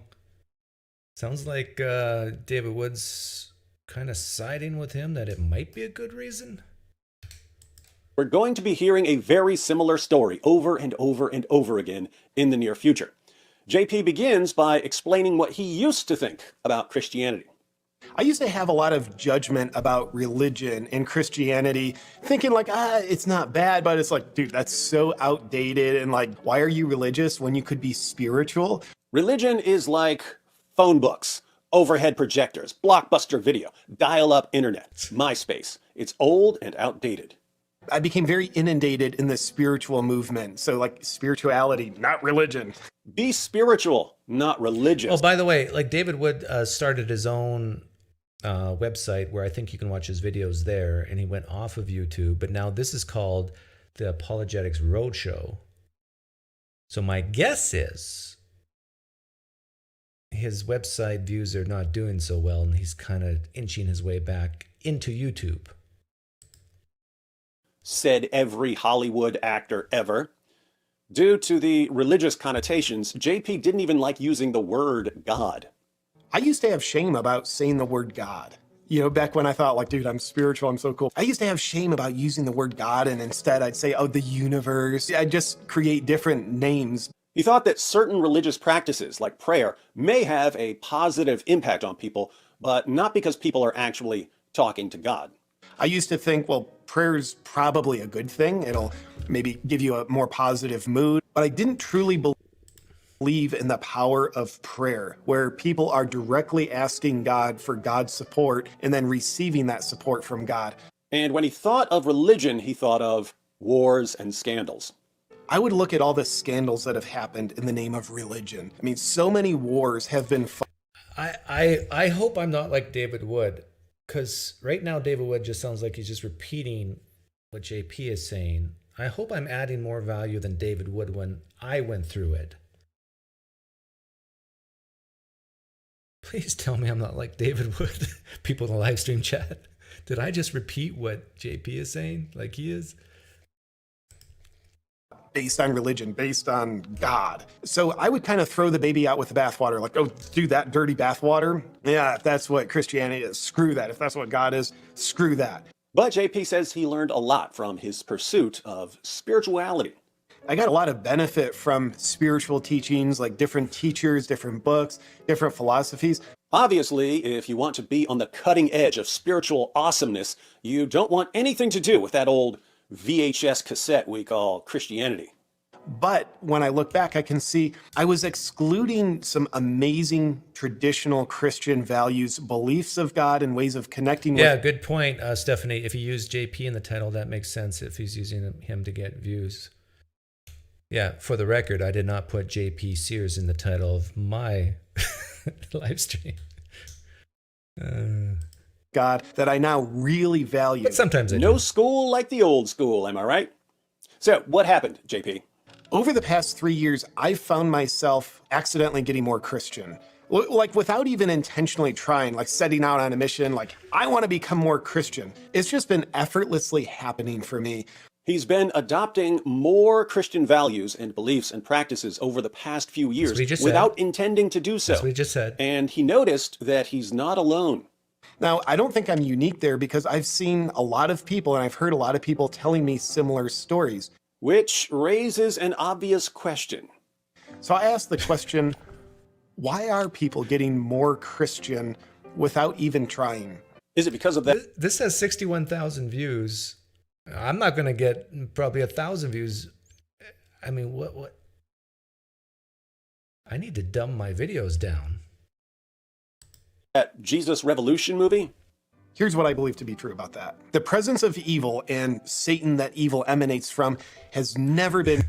Sounds like David Wood's kind of siding with him that it might be a good reason. We're going to be hearing a very similar story over and over and over again in the near future. JP begins by explaining what he used to think about Christianity. I used to have a lot of judgment about religion and Christianity, thinking like, it's not bad, but it's like, dude, that's so outdated. And like, why are you religious when you could be spiritual? Religion is like phone books, overhead projectors, Blockbuster video, dial-up internet, MySpace. It's old and outdated. I became very inundated in the spiritual movement. So like spirituality, not religion. Be spiritual, not religious. Oh, by the way, like David Wood started his own website where I think you can watch his videos there, and he went off of YouTube. But now this is called the Apologetics Roadshow. So my guess is his website views are not doing so well, and he's kind of inching his way back into YouTube. Said every Hollywood actor ever. Due to the religious connotations, JP didn't even like using the word God. I used to have shame about saying the word God. You know, back when I thought like, dude, I'm spiritual, I'm so cool. I used to have shame about using the word God, and instead I'd say, oh, the universe. I'd just create different names. He thought that certain religious practices, like prayer, may have a positive impact on people, but not because people are actually talking to God. I used to think, well, prayer's probably a good thing. It'll maybe give you a more positive mood. But I didn't truly believe in the power of prayer, where people are directly asking God for God's support and then receiving that support from God. And when he thought of religion, he thought of wars and scandals. I would look at all the scandals that have happened in the name of religion. I mean, so many wars have been fought. I hope I'm not like David Wood. Because right now, David Wood just sounds like he's just repeating what JP is saying. I hope I'm adding more value than David Wood when I went through it. Please tell me I'm not like David Wood. People in the live stream chat. Did I just repeat what JP is saying like he is? Based on religion, based on God. So I would kind of throw the baby out with the bathwater, like, oh, do that dirty bathwater. Yeah, if that's what Christianity is, screw that. If that's what God is, screw that. But JP says he learned a lot from his pursuit of spirituality. I got a lot of benefit from spiritual teachings, like different teachers, different books, different philosophies. Obviously, if you want to be on the cutting edge of spiritual awesomeness, you don't want anything to do with that old VHS cassette we call Christianity. But when I look back, I can see I was excluding some amazing traditional Christian values, beliefs of God, and ways of connecting with. Yeah, good point, Stephanie. If you use JP in the title, that makes sense if he's using him to get views. Yeah, for the record, I did not put JP Sears in the title of my live stream. God that I now really value. But sometimes I do. No school like the old school, am I right? So what happened, JP? Over the past 3 years, I've found myself accidentally getting more Christian. Like without even intentionally trying, like setting out on a mission, like I want to become more Christian. It's just been effortlessly happening for me. He's been adopting more Christian values and beliefs and practices over the past few years without intending to do so. That's what he just said. And he noticed that he's not alone. Now, I don't think I'm unique there because I've seen a lot of people and I've heard a lot of people telling me similar stories. Which raises an obvious question. So I asked the question, why are people getting more Christian without even trying? Is it because of that? This has 61,000 views. I'm not going to get probably 1,000 views. I mean, what? I need to dumb my videos down. That Jesus Revolution movie? Here's what I believe to be true about that. The presence of evil and Satan that evil emanates from has never been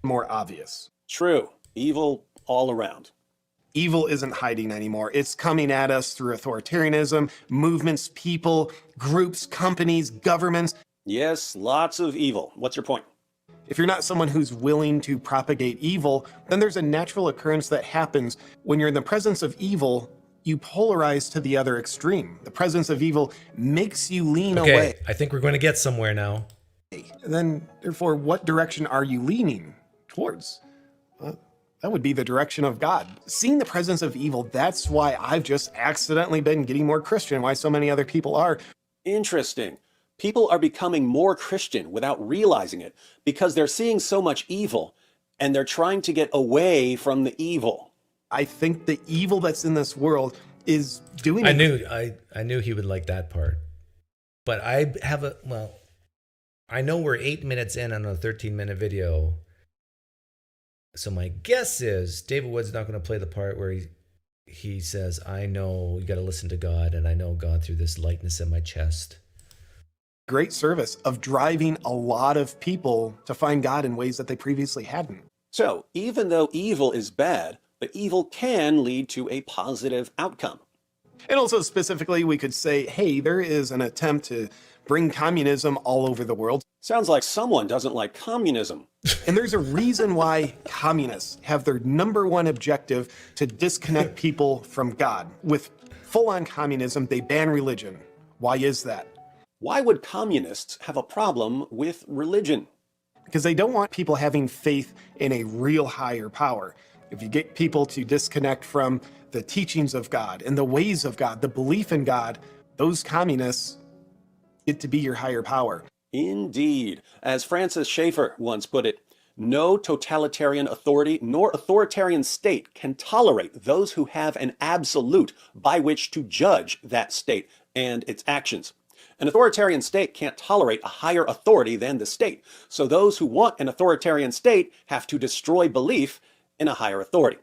more obvious. True. Evil all around. Evil isn't hiding anymore. It's coming at us through authoritarianism, movements, people, groups, companies, governments. Yes, lots of evil. What's your point? If you're not someone who's willing to propagate evil, then there's a natural occurrence that happens when you're in the presence of evil. You polarize to the other extreme. The presence of evil makes you lean away. I think we're going to get somewhere now. And then, therefore, what direction are you leaning towards? That would be the direction of God. Seeing the presence of evil, that's why I've just accidentally been getting more Christian, why so many other people are. Interesting. People are becoming more Christian without realizing it because they're seeing so much evil and they're trying to get away from the evil. I think the evil that's in this world is doing it. I knew he would like that part. But I know we're 8 minutes in on a 13-minute video. So my guess is David Wood's not going to play the part where he says, I know you got to listen to God, and I know God through this lightness in my chest. Great service of driving a lot of people to find God in ways that they previously hadn't. So even though evil is bad, the evil can lead to a positive outcome. And also specifically, we could say, hey, there is an attempt to bring communism all over the world. Sounds like someone doesn't like communism. And there's a reason why communists have their number one objective to disconnect people from God. With full-on communism, they ban religion. Why is that? Why would communists have a problem with religion? Because they don't want people having faith in a real higher power. If you get people to disconnect from the teachings of God and the ways of God, the belief in God, those communists get to be your higher power. Indeed. As Francis Schaeffer once put it, no totalitarian authority nor authoritarian state can tolerate those who have an absolute by which to judge that state and its actions. An authoritarian state can't tolerate a higher authority than the state. So those who want an authoritarian state have to destroy belief in a higher authority.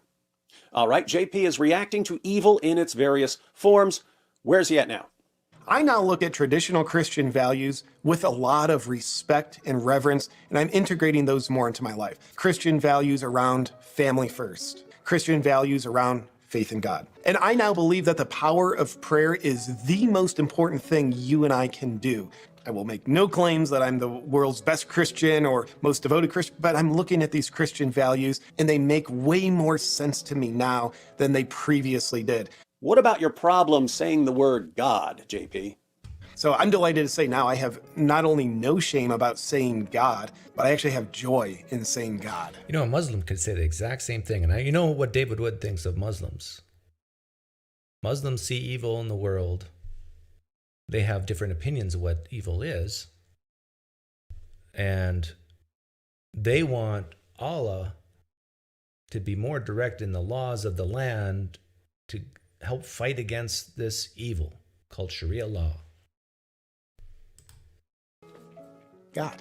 All right, JP is reacting to evil in its various forms. Where's he at now? I now look at traditional Christian values with a lot of respect and reverence, and I'm integrating those more into my life. Christian values around family first. Christian values around faith in God. And I now believe that the power of prayer is the most important thing you and I can do. I will make no claims that I'm the world's best Christian or most devoted Christian, but I'm looking at these Christian values and they make way more sense to me now than they previously did. What about your problem saying the word God, JP? So I'm delighted to say now I have not only no shame about saying God, but I actually have joy in saying God. You know, a Muslim could say the exact same thing. And you know what David Wood thinks of Muslims? Muslims see evil in the world. They have different opinions of what evil is. And they want Allah to be more direct in the laws of the land to help fight against this evil called Sharia law. God.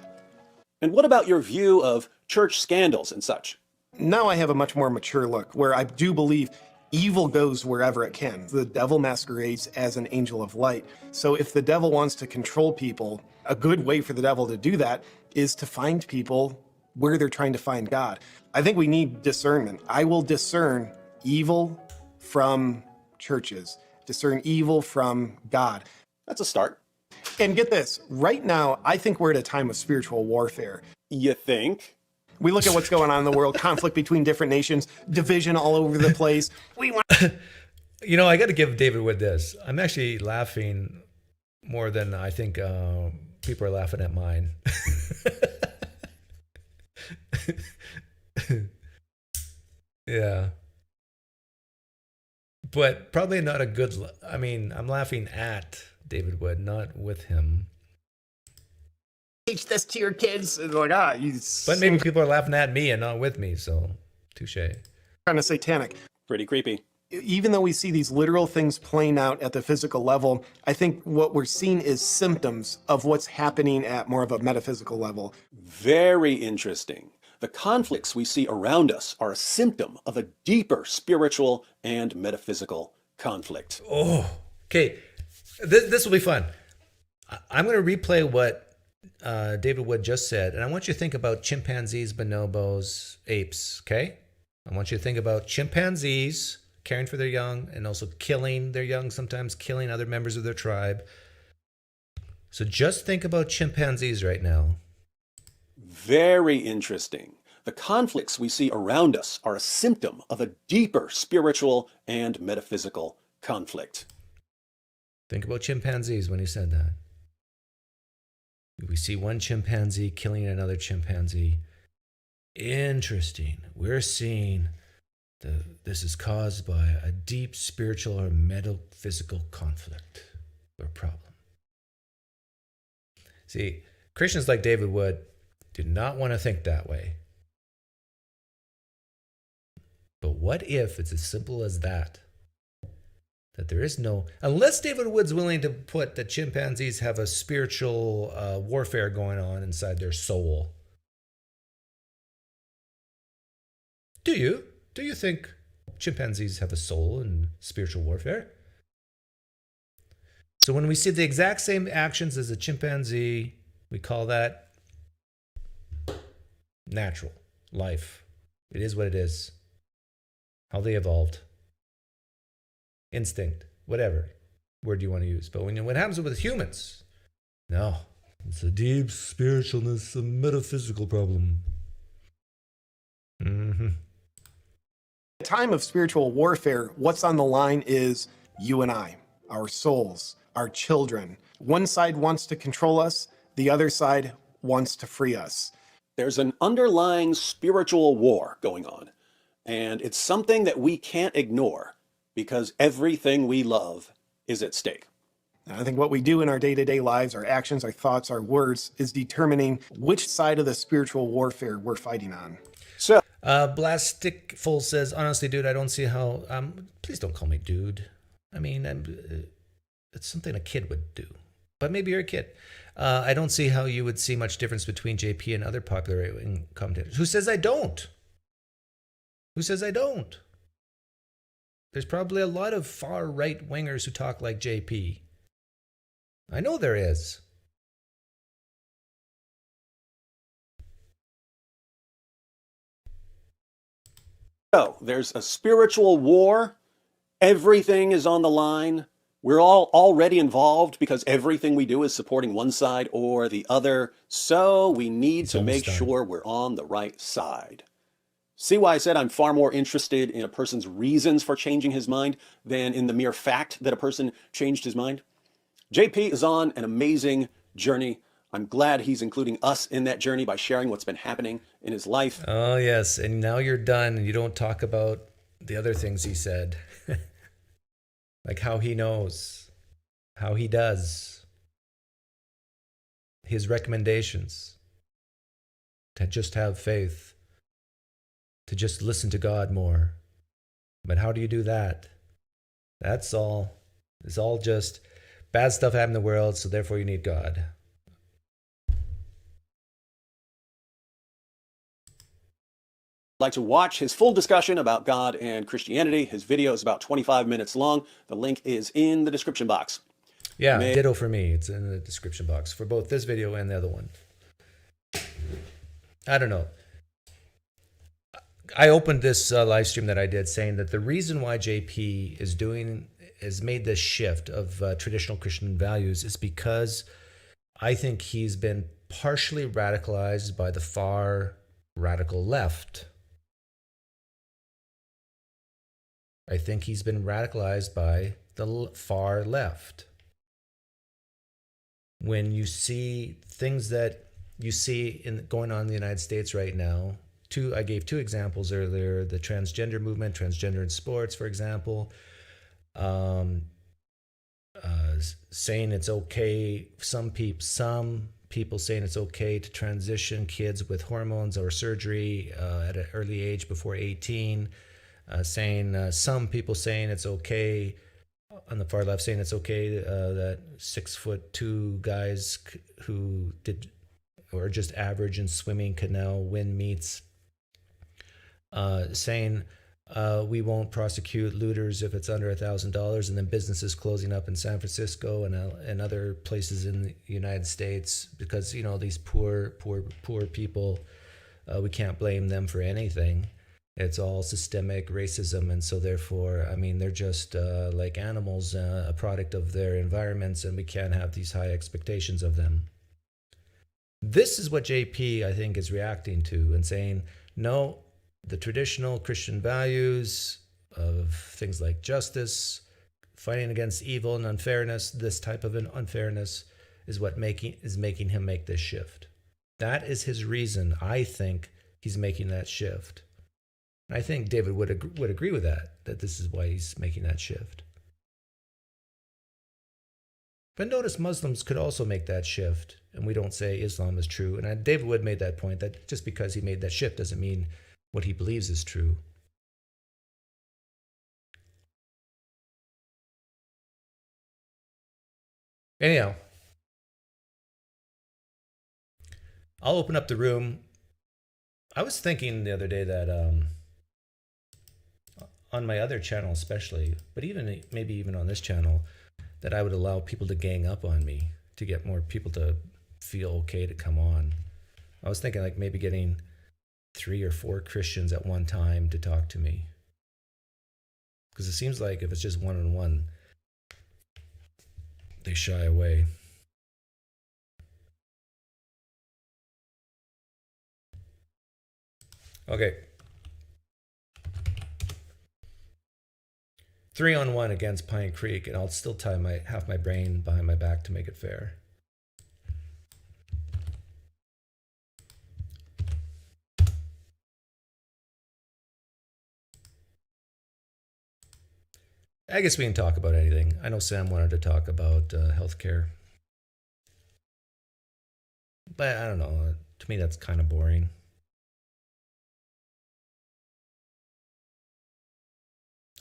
And what about your view of church scandals and such? Now I have a much more mature look where I do believe evil goes wherever it can. The devil masquerades as an angel of light. So if the devil wants to control people, a good way for the devil to do that is to find people where they're trying to find God. I think we need discernment. I will discern evil from churches, discern evil from God. That's a start. And get this, right now, I think we're at a time of spiritual warfare. You think? We look at what's going on in the world, conflict between different nations, division all over the place. We want You know, I got to give David Wood this. I'm actually laughing more than I think people are laughing at mine. Yeah. But probably not a good, I mean, I'm laughing at David Wood, not with him. teach this to your kids. And like, you But maybe people are laughing at me and not with me, so touche. kind of satanic. Pretty creepy. Even though we see these literal things playing out at the physical level, I think what we're seeing is symptoms of what's happening at more of a metaphysical level. Very interesting. The conflicts we see around us are a symptom of a deeper spiritual and metaphysical conflict. Oh, okay. This will be fun. I'm going to replay what David Wood just said, and I want you to think about chimpanzees, bonobos, apes, okay? I want you to think about chimpanzees caring for their young and also killing their young, sometimes killing other members of their tribe. So just think about chimpanzees right now. Very interesting. The conflicts we see around us are a symptom of a deeper spiritual and metaphysical conflict. Think about chimpanzees when he said that. We see one chimpanzee killing another chimpanzee. Interesting. We're seeing this is caused by a deep spiritual or metaphysical conflict or problem. See, Christians like David Wood do not want to think that way. But what if it's as simple as that? That there is no, unless David Wood's willing to put that chimpanzees have a spiritual warfare going on inside their soul. Do you? Do you think chimpanzees have a soul and spiritual warfare? So when we see the exact same actions as a chimpanzee, we call that natural life. It is what it is. How they evolved. Instinct, whatever word you want to use. But what happens with humans? No, it's a deep spiritualness, a metaphysical problem. At the time of spiritual warfare, what's on the line is you and I, our souls, our children. One side wants to control us, the other side wants to free us. There's an underlying spiritual war going on, and it's something that we can't ignore because everything we love is at stake. And I think what we do in our day-to-day lives, our actions, our thoughts, our words, is determining which side of the spiritual warfare we're fighting on. So, Blasticful says, honestly, dude, I don't see how, please don't call me dude. I mean, it's something a kid would do, but maybe you're a kid. I don't see how you would see much difference between JP and other popular commentators. Who says I don't? Who says I don't? There's probably a lot of far right wingers who talk like JP. I know there is. there's a spiritual war. Everything is on the line. We're all already involved because everything we do is supporting one side or the other. So we need to make sure we're on the right side. See why I said I'm far more interested in a person's reasons for changing his mind than in the mere fact that a person changed his mind? JP is on an amazing journey. I'm glad he's including us in that journey by sharing what's been happening in his life. Oh, yes. And now you're done and you don't talk about the other things he said. Like how he knows, how he does, his recommendations to just have faith, to just listen to God more. But how do you do that? That's all. It's all just bad stuff happening in the world, so therefore you need God. Like to watch his full discussion about God and Christianity. His video is about 25 minutes long. The link is in the description box. Yeah, ditto for me. It's in the description box for both this video and the other one. I don't know. I opened this live stream that I did saying that the reason why JP has made this shift of traditional Christian values is because I think he's been partially radicalized by the far radical left. I think he's been radicalized by the far left. When you see things that you see going on in the United States right now, I gave two examples earlier: the transgender movement, transgender in sports, for example, saying it's okay. Some people saying it's okay to transition kids with hormones or surgery at an early age before 18. Some people saying it's okay on the far left, saying it's okay that 6'2" guys who did or just average in swimming can now win meets. Saying we won't prosecute looters if it's under $1,000, and then businesses closing up in San Francisco and other places in the United States because these poor people, we can't blame them for anything. It's all systemic racism, and so therefore, they're just like animals, a product of their environments, and we can't have these high expectations of them. This is what JP, I think, is reacting to and saying, no, the traditional Christian values of things like justice, fighting against evil and unfairness, this type of an unfairness is what is making him make this shift. That is his reason. I think he's making that shift. I think David would agree with that this is why he's making that shift. But notice Muslims could also make that shift, and we don't say Islam is true. And David Wood made that point, that just because he made that shift doesn't mean what he believes is true. Anyhow, I'll open up the room. I was thinking the other day that on my other channel especially, but maybe even on this channel, that I would allow people to gang up on me to get more people to feel okay to come on. I was thinking like maybe getting 3 or 4 Christians at one time to talk to me. Because it seems like if it's just one-on-one, they shy away. Okay. 3-on-1 against Pine Creek, and I'll still tie half my brain behind my back to make it fair. I guess we can talk about anything. I know Sam wanted to talk about healthcare. But I don't know. To me, that's kind of boring.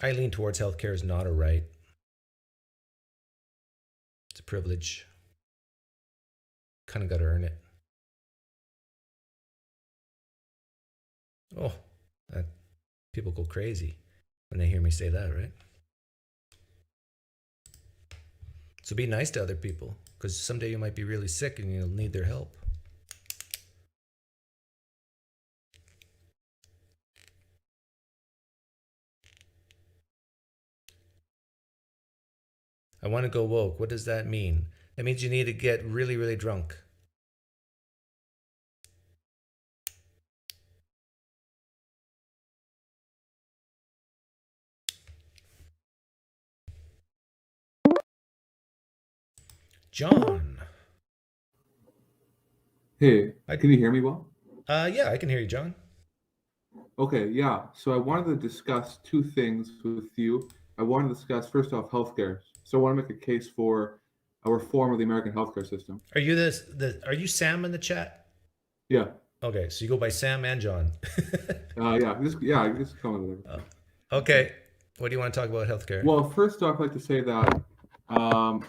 I lean towards healthcare is not a right. It's a privilege. Kind of got to earn it. Oh, people go crazy when they hear me say that, right? So be nice to other people, because someday you might be really sick and you'll need their help. I want to go woke. What does that mean? That means you need to get really, really drunk. John. Hey, can you hear me well? Yeah, I can hear you, John. Okay, yeah. So I wanted to discuss 2 things with you. I wanted to discuss, first off, healthcare. So I want to make a case for a reform of the American healthcare system. Are you are you Sam in the chat? Yeah. Okay, so you go by Sam and John. Just call me whatever. Okay. What do you want to talk about healthcare? Well, first off, I'd like to say that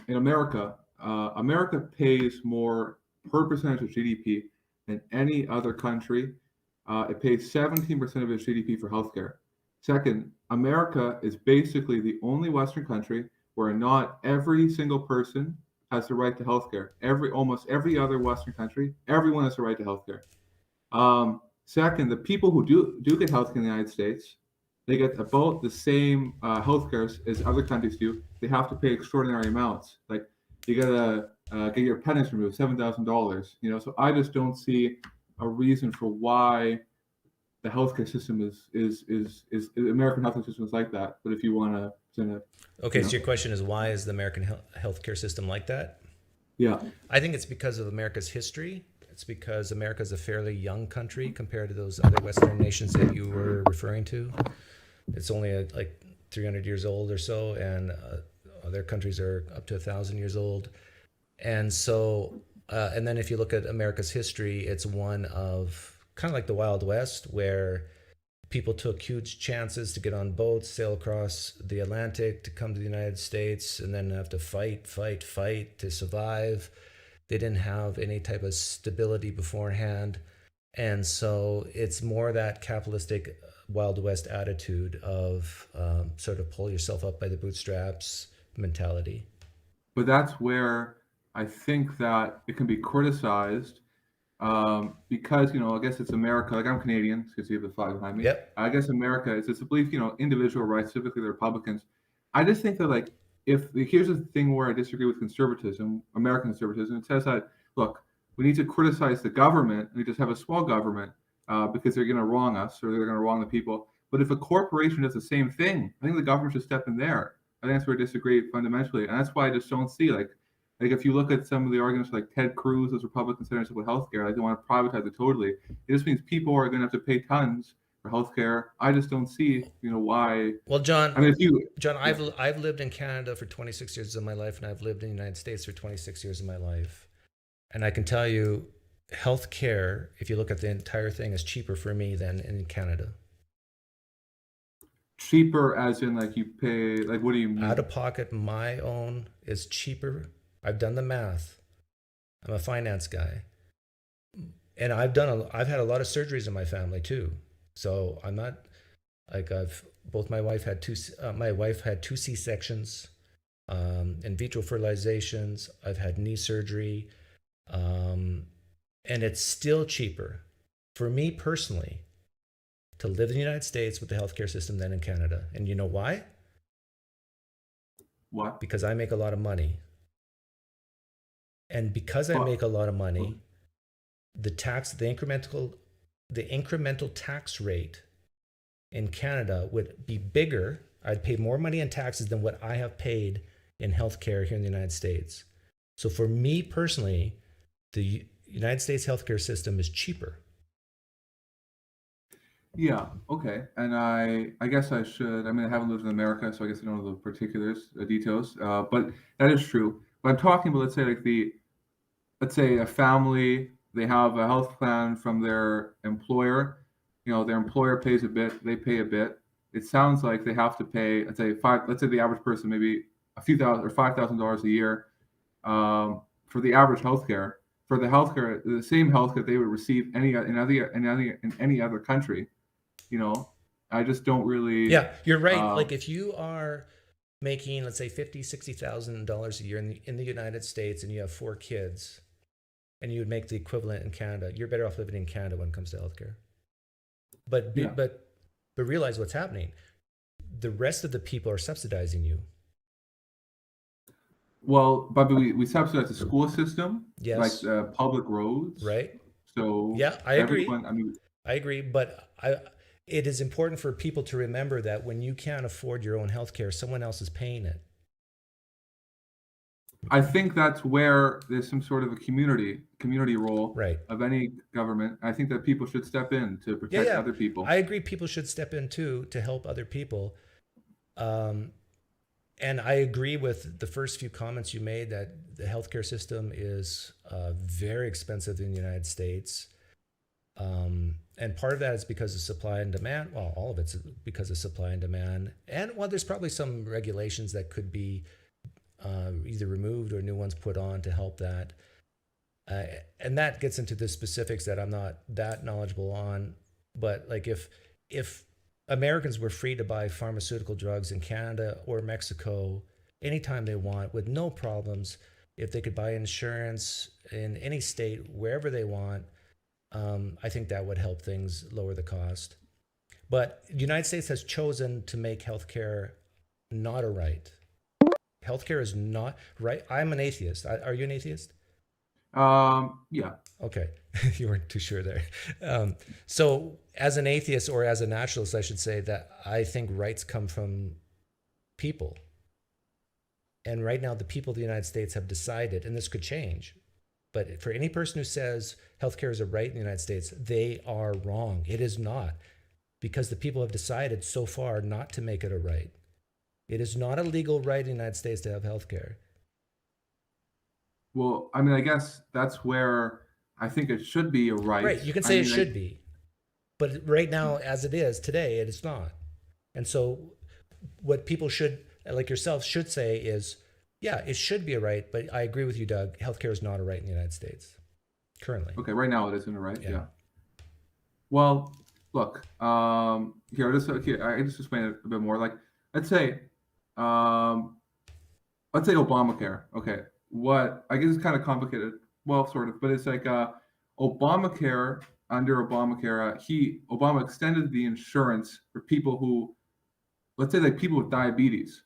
in America, America pays more per percentage of GDP than any other country. It pays 17% of its GDP for healthcare. Second, America is basically the only Western country where not every single person has the right to healthcare. Almost every other Western country, everyone has the right to healthcare. Second, the people who do get healthcare in the United States, they get about the same healthcare as other countries do. They have to pay extraordinary amounts. Like you gotta get your appendix removed, $7,000. So I just don't see a reason for why the healthcare system is the American healthcare system is like that. But if you want to present it, Okay, so your question is, why is the American healthcare system like that? yeah, I think it's because of America's history. It's because America's a fairly young country compared to those other Western nations that you were referring to. It's only like 300 years old or so, and other countries are up to 1,000 years old. And so, and then if you look at America's history, it's one of kind of like the Wild West, where people took huge chances to get on boats, sail across the Atlantic to come to the United States, and then have to fight to survive. They didn't have any type of stability beforehand. And so it's more that capitalistic Wild West attitude of sort of pull yourself up by the bootstraps mentality. but that's where I think that it can be criticized because I guess it's America. Like I'm Canadian, because you have the flag behind me. Yep. I guess America is it's a belief, individual rights, typically the Republicans. I just think that like here's the thing where I disagree with conservatism, American conservatism. It says that look, we need to criticize the government and we just have a small government because they're going to wrong us or they're going to wrong the people. But if a corporation does the same thing, I think the government should step in there. I think that's where I disagree fundamentally, and that's why I just don't see like if you look at some of the arguments like Ted Cruz, as Republican senators with healthcare, like they want to privatize it totally. It just means people are going to have to pay tons for healthcare. I just don't see, why. Well, John, I mean, if John, I've lived in Canada for 26 years of my life, and I've lived in the United States for 26 years of my life. And I can tell you, healthcare, if you look at the entire thing, is cheaper for me than in Canada. cheaper as in like you pay, like what do you mean? Out of pocket, my own is cheaper. I've done the math. I'm a finance guy. And I've had a lot of surgeries in my family too. So I'm not like my wife had two C-sections, in vitro fertilizations. I've had knee surgery. And it's still cheaper for me personally to live in the United States with the healthcare system than in Canada. And you know why? What? Because I make a lot of money. And because I make a lot of money, the incremental tax rate in Canada would be bigger. I'd pay more money in taxes than what I have paid in healthcare here in the United States. So for me personally, the United States healthcare system is cheaper. Yeah, okay. And I guess I should, I mean, I haven't lived in America, so I guess I don't know the particulars, details, but that is true. But I'm talking about, let's say a family, they have a health plan from their employer. Their employer pays a bit, they pay a bit. It sounds like they have to pay, let's say the average person, maybe a few thousand or $5,000 a year for the average healthcare. For the same healthcare they would receive in any other country. I just don't really. Yeah, you're right. Like if you are making, let's say, $50,000-$60,000 a year in the United States, and you have 4 kids, and you would make the equivalent in Canada, you're better off living in Canada when it comes to healthcare. But realize what's happening. The rest of the people are subsidizing you. Well, but we subsidize the school system, Yes. like public roads, Right? So Yeah, I agree. I agree, but it is important for people to remember that when you can't afford your own healthcare, someone else is paying it. I think that's where there's some sort of a community role Right. of any government. I think that people should step in to protect other people. I agree. People should step in too to help other people. And I agree with the first few comments you made that the healthcare system is very expensive in the United States. And part of that is because of supply and demand. Well, all of it's because of supply and demand. And there's probably some regulations that could be either removed or new ones put on to help that. And that gets into the specifics that I'm not that knowledgeable on. But like if Americans were free to buy pharmaceutical drugs in Canada or Mexico anytime they want with no problems, if they could buy insurance in any state, wherever they want, I think that would help things lower the cost. But the United States has chosen to make healthcare not a right. Healthcare is not right. I'm an atheist. Are you an atheist? Yeah. Okay. You weren't too sure there. So as an atheist or as a naturalist, I should say that I think rights come from people. And right now, the people of the United States have decided, and this could change, but for any person who says healthcare is a right in the United States, they are wrong. It is not, because the people have decided so far not to make it a right. It is not a legal right in the United States to have healthcare. Well, I mean, I guess that's where I think it should be a right. Right, you can say it should be, but right now, as it is today, it is not. And so what people should, like yourself, should say is, yeah, it should be a right, but I agree with you, Doug, healthcare is not a right in the United States currently. Okay, right now it isn't a right. Yeah. Yeah. Well, look, here, I just explain it a bit more. Like, let's say Obamacare. Okay, what I guess it's kind of complicated. Well, sort of, but it's like Obamacare. Under Obamacare, Obama extended the insurance for people who, let's say, like people with diabetes,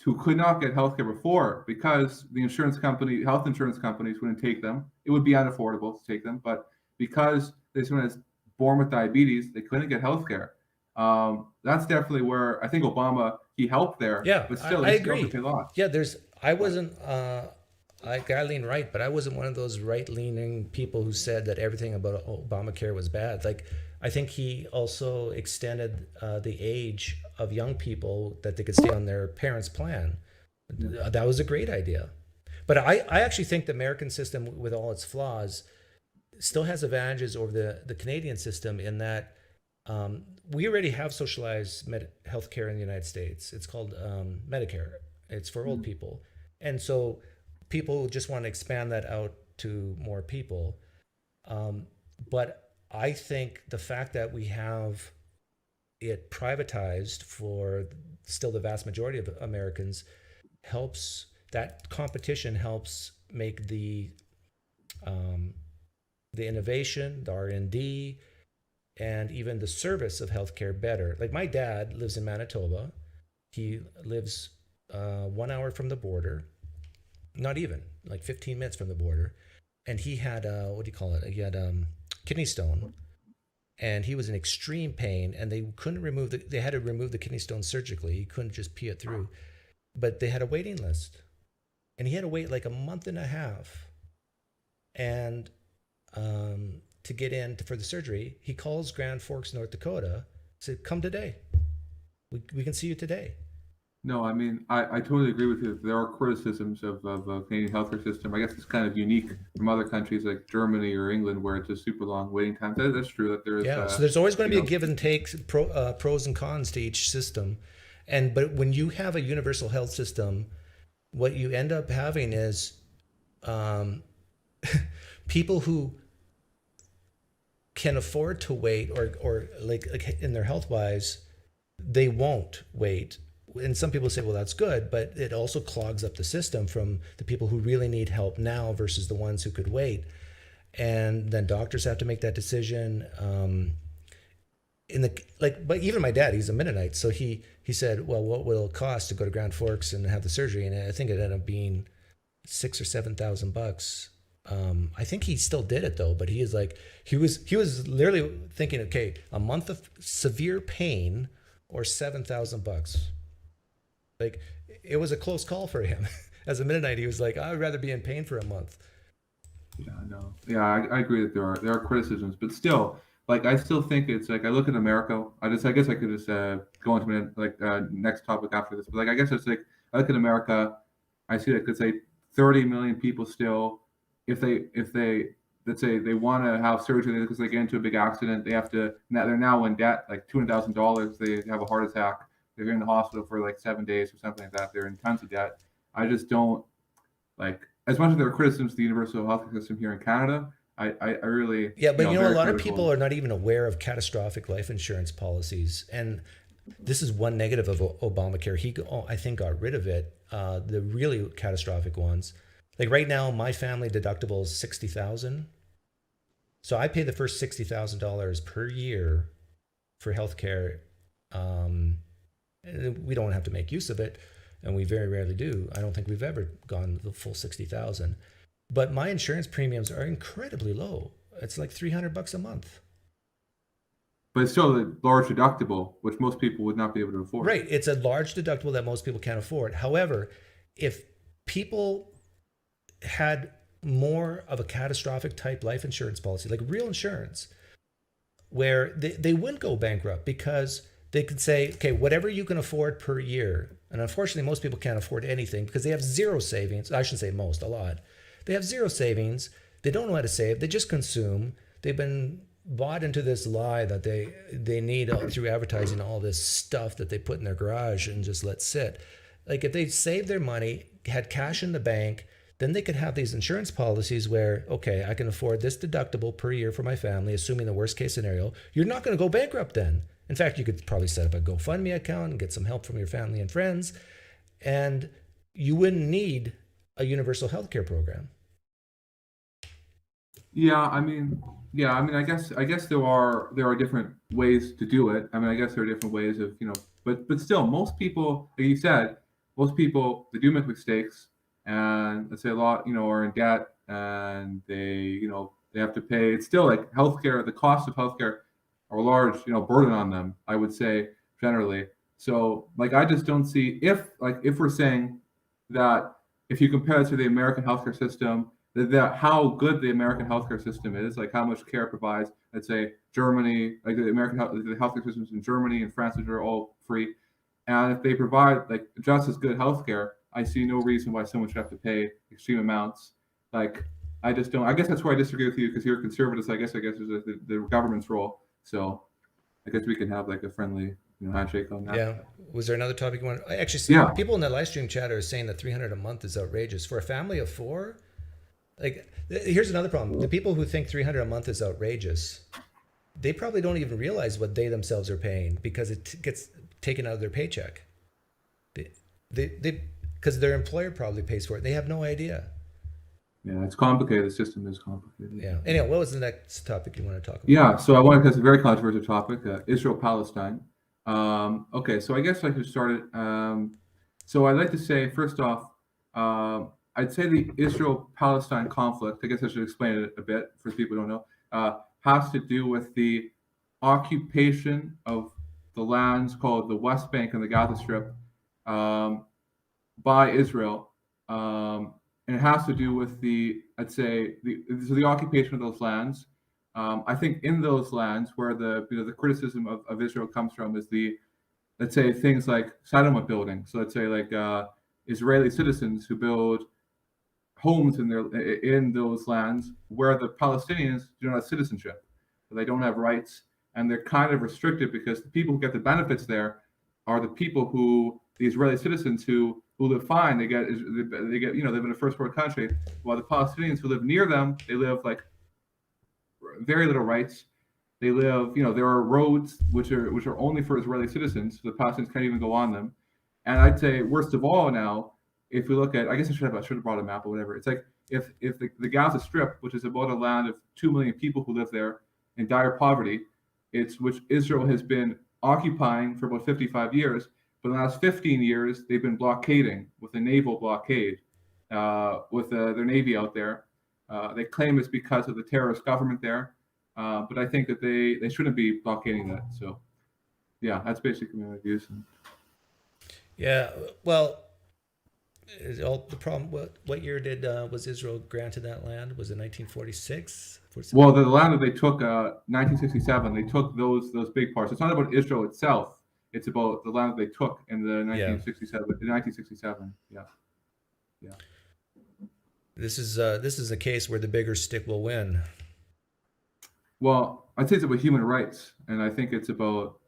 who could not get healthcare before because the health insurance companies wouldn't take them. It would be unaffordable to take them, but because someone is born with diabetes, they couldn't get healthcare. That's definitely where I think Obama, he helped there. Yeah, but still, I he still agree. has to pay loss. Yeah, I lean right, but I wasn't one of those right-leaning people who said that everything about Obamacare was bad. Like, I think he also extended the age of young people that they could stay on their parents' plan. That was a great idea. But I actually think the American system, with all its flaws, still has advantages over the Canadian system in that we already have socialized healthcare in the United States. It's called Medicare. It's for old people. And so people just want to expand that out to more people. But I think the fact that we have it privatized for still the vast majority of Americans helps, that competition helps make the innovation, the R&D, and even the service of healthcare better. Like, my dad lives in Manitoba. He lives 1 hour from the border, not even, like 15 minutes from the border. And he had, what do you call it? He had kidney stone, and he was in extreme pain, and they couldn't they had to remove the kidney stone surgically. He couldn't just pee it through, but they had a waiting list, and he had to wait like a month and a half. And to get in for the surgery, he calls Grand Forks, North Dakota, said, come today. We can see you today. No, I mean, I totally agree with you. There are criticisms of Canadian healthcare system. I guess it's kind of unique from other countries like Germany or England, where it's a super long waiting time. That's true. That there is. Yeah. So there's always going to be a give and take, pros and cons to each system. But when you have a universal health system, what you end up having is people who can afford to wait, or like in their health wise, they won't wait. And some people say, well, that's good, but it also clogs up the system from the people who really need help now versus the ones who could wait. And then doctors have to make that decision. But even my dad, he's a Mennonite, so he said, well, what will it cost to go to Grand Forks and have the surgery? And I think it ended up being $6,000 or $7,000. I think he still did it though, but he was literally thinking, okay, a month of severe pain or $7,000. Like, it was a close call for him. As a Mennonite, he was like, I'd rather be in pain for a month. Yeah, no. Yeah, I agree that there are criticisms, but still, like, I still think it's like, I look at America. I guess I could just go into my next topic after this. But like, I guess it's like, I look at America. I see that, let's say 30 million people still, if they let's say they want to have surgery because they get into a big accident, they're now in debt, like $200,000. They have a heart attack. They're in the hospital for like 7 days or something like that. They're in tons of debt. I just don't like, as much as there are criticisms to the universal health system here in Canada, I really... Yeah, but a lot of people are not even aware of catastrophic life insurance policies. And this is one negative of Obamacare. He, I think, got rid of it. The really catastrophic ones. Like right now, my family deductible is $60,000. So I pay the first $60,000 per year for healthcare. We don't have to make use of it, and we very rarely do. I don't think we've ever gone the full 60,000. But my insurance premiums are incredibly low. It's like $300 a month. but it's still a large deductible, which most people would not be able to afford. Right. It's a large deductible that most people can't afford. However, if people had more of a catastrophic type life insurance policy, like real insurance, where they wouldn't go bankrupt because they could say, okay, whatever you can afford per year. And unfortunately, most people can't afford anything because they have zero savings. I shouldn't say most, a lot. They have zero savings. They don't know how to save. They just consume. They've been bought into this lie that they need through advertising all this stuff that they put in their garage and just let sit. Like if they saved their money, had cash in the bank, then they could have these insurance policies where, okay, I can afford this deductible per year for my family, assuming the worst case scenario. You're not going to go bankrupt then. In fact, you could probably set up a GoFundMe account and get some help from your family and friends, and you wouldn't need a universal healthcare program. I guess there are different ways to do it. I mean, I guess there are different ways of, but still, most people, like you said, they do make mistakes, and let's say a lot, are in debt, and they have to pay. It's still like healthcare. The cost of healthcare are a large, burden on them, I would say, generally. So, like, I just don't see if we're saying that if you compare it to the American healthcare system, that how good the American healthcare system is, like how much care it provides. Let's say Germany, like the healthcare systems in Germany and France, which are all free, and if they provide like just as good healthcare, I see no reason why someone should have to pay extreme amounts. Like, I just don't. I guess that's where I disagree with you, because you're conservatives. I guess there's the government's role. So I guess we can have like a friendly handshake on that. Yeah. Was there another topic you wanted? I actually see people in the live stream chat are saying that $300 a month is outrageous for a family of four. Like, here's another problem. The people who think $300 a month is outrageous, they probably don't even realize what they themselves are paying because it gets taken out of their paycheck. Because their employer probably pays for it. They have no idea. Yeah, it's complicated. The system is complicated. Yeah. Anyway, what was the next topic you want to talk about? Yeah, so I want to, it's a very controversial topic, Israel-Palestine. Okay, so I guess I could start it. So I'd like to say, first off, I'd say the Israel-Palestine conflict, I guess I should explain it a bit for people who don't know, has to do with the occupation of the lands called the West Bank and the Gaza Strip by Israel. And it has to do with the occupation of those lands. I think in those lands where the criticism of Israel comes from is let's say things like settlement building. So let's say like Israeli citizens who build homes in those lands where the Palestinians do not have citizenship. They don't have rights, and they're kind of restricted because the people who get the benefits there are the people the Israeli citizens who live fine. They get live in a first world country, while the Palestinians who live near them, they live like very little rights. They live, there are roads which are only for Israeli citizens, so the Palestinians can't even go on them. And I'd say worst of all now, if we look at, I guess I should have brought a map or whatever. It's like if the Gaza Strip, which is about a land of 2 million people who live there in dire poverty, which Israel has been occupying for about 55 years. For the last 15 years, they've been blockading with a naval blockade, with their navy out there. They claim it's because of the terrorist government there, but I think that they shouldn't be blockading that. So, yeah, that's basically my views. Yeah, well, the problem. What year was Israel granted that land? Was it 1946? Well, the land that they took, 1967, they took those big parts. It's not about Israel itself. It's about the land that they took in the 1967. Yeah. This is a case where the bigger stick will win. Well, I'd say it's about human rights, and I think it's about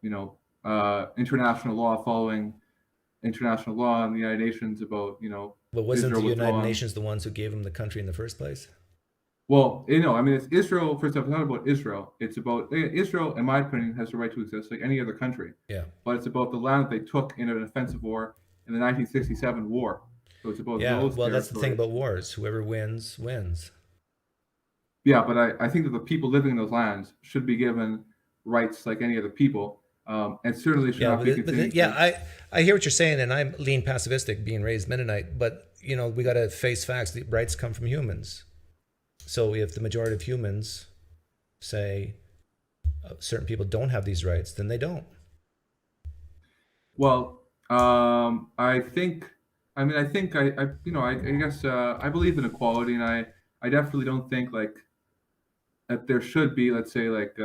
international law, following international law and the United Nations about But wasn't Israel the United withdrawing. Nations the ones who gave them the country in the first place? Well, it's Israel. First off, it's not about Israel. It's about Israel, in my opinion, has the right to exist like any other country. Yeah. But it's about the land that they took in an offensive war in the 1967 war. So it's about those. Well, that's the thing about wars. Whoever wins, wins. Yeah, but I think that the people living in those lands should be given rights like any other people, and certainly should not be continued. I hear what you're saying, and I'm lean pacifistic, being raised Mennonite. But we got to face facts. The rights come from humans. So if the majority of humans say, certain people don't have these rights, then they don't. Well, I think, I guess I believe in equality, and I definitely don't think like that there should be, let's say, like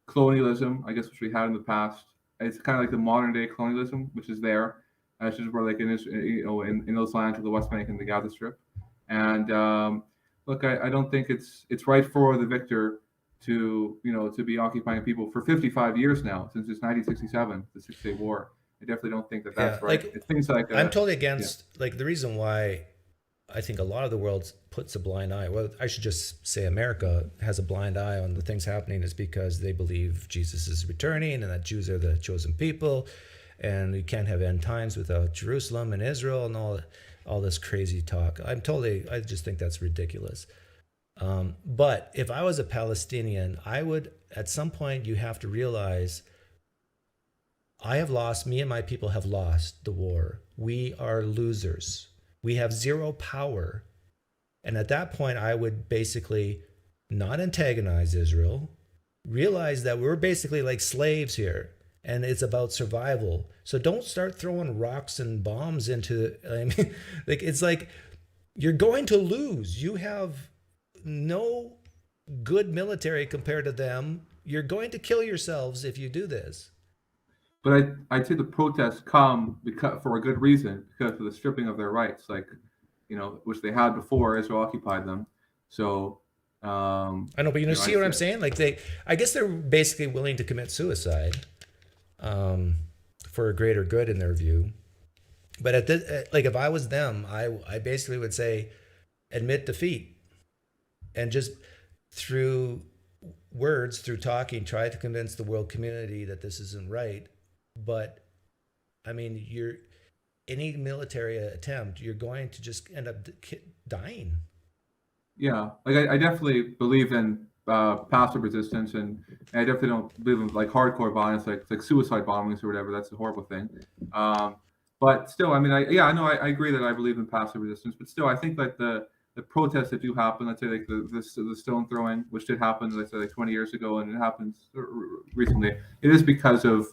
colonialism, I guess, which we had in the past. It's kind of like the modern day colonialism, which is there. It's just where, like, in those lands of the West Bank and the Gaza Strip. And look, I don't think it's right for the victor to be occupying people for 55 years now, since it's 1967, the Six Day War. I definitely don't think that Yeah, that's right. like It's things like I'm totally yeah, against, like, the reason why I think a lot of the world puts a blind eye. Well, I should just say America has a blind eye on the things happening is because they believe Jesus is returning and that Jews are the chosen people, and you can't have end times without Jerusalem and Israel and all this crazy talk. I just think that's ridiculous. But if I was a Palestinian, I would, at some point, you have to realize me and my people have lost the war. We are losers. We have zero power. And at that point, I would basically not antagonize Israel, realize that we're basically like slaves here and it's about survival. So don't start throwing rocks and bombs into, I mean, like, it's like you're going to lose. You have no good military compared to them. You're going to kill yourselves if you do this. but I'd say the protests come because for a good reason, because of the stripping of their rights, like, which they had before Israel occupied them. So I know, but you know, I see what I'm say, saying? Like I guess they're basically willing to commit suicide for a greater good in their view. But at this, like, if I was them, I basically would say, admit defeat, and just through words, through talking, try to convince the world community that this isn't right. But I mean, any military attempt, you're going to just end up dying. yeah, like I definitely believe in passive resistance, and I definitely don't believe in like hardcore violence, like suicide bombings or whatever. That's a horrible thing. Um, but still, I mean, I know I agree that I believe in passive resistance, but still, I think like the protests that do happen, let's say like the stone throwing, which did happen, let's say like 20 years ago, and it happens recently. It is because of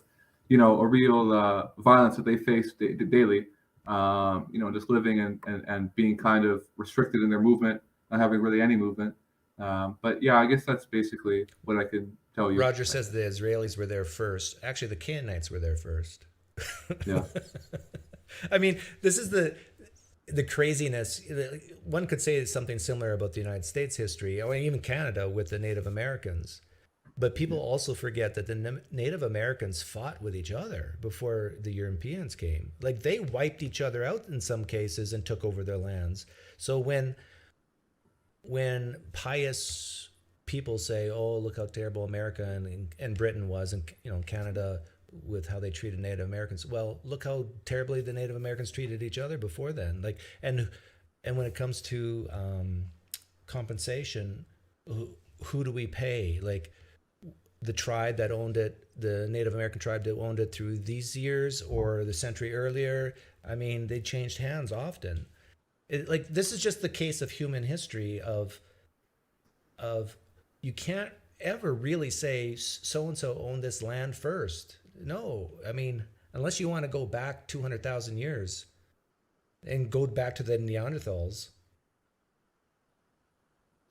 a real violence that they face daily. Just living and being kind of restricted in their movement, not having really any movement. But yeah, I guess that's basically what I can tell you. Roger says the Israelis were there first. Actually, the Canaanites were there first. Yeah. I mean, this is the craziness. One could say something similar about the United States history, or even Canada with the Native Americans. But people also forget that the Native Americans fought with each other before the Europeans came. Like, they wiped each other out in some cases and took over their lands. So when pious people say, "Oh, look how terrible America and Britain was, and Canada with how they treated Native Americans," well, look how terribly the Native Americans treated each other before then. Like, and when it comes to compensation, who do we pay? Like, the tribe that owned it, the Native American tribe that owned it through these years or the century earlier, I mean, they changed hands often. Like, this is just the case of human history of you can't ever really say so and so owned this land first. No, I mean, unless you want to go back 200,000 years and go back to the Neanderthals.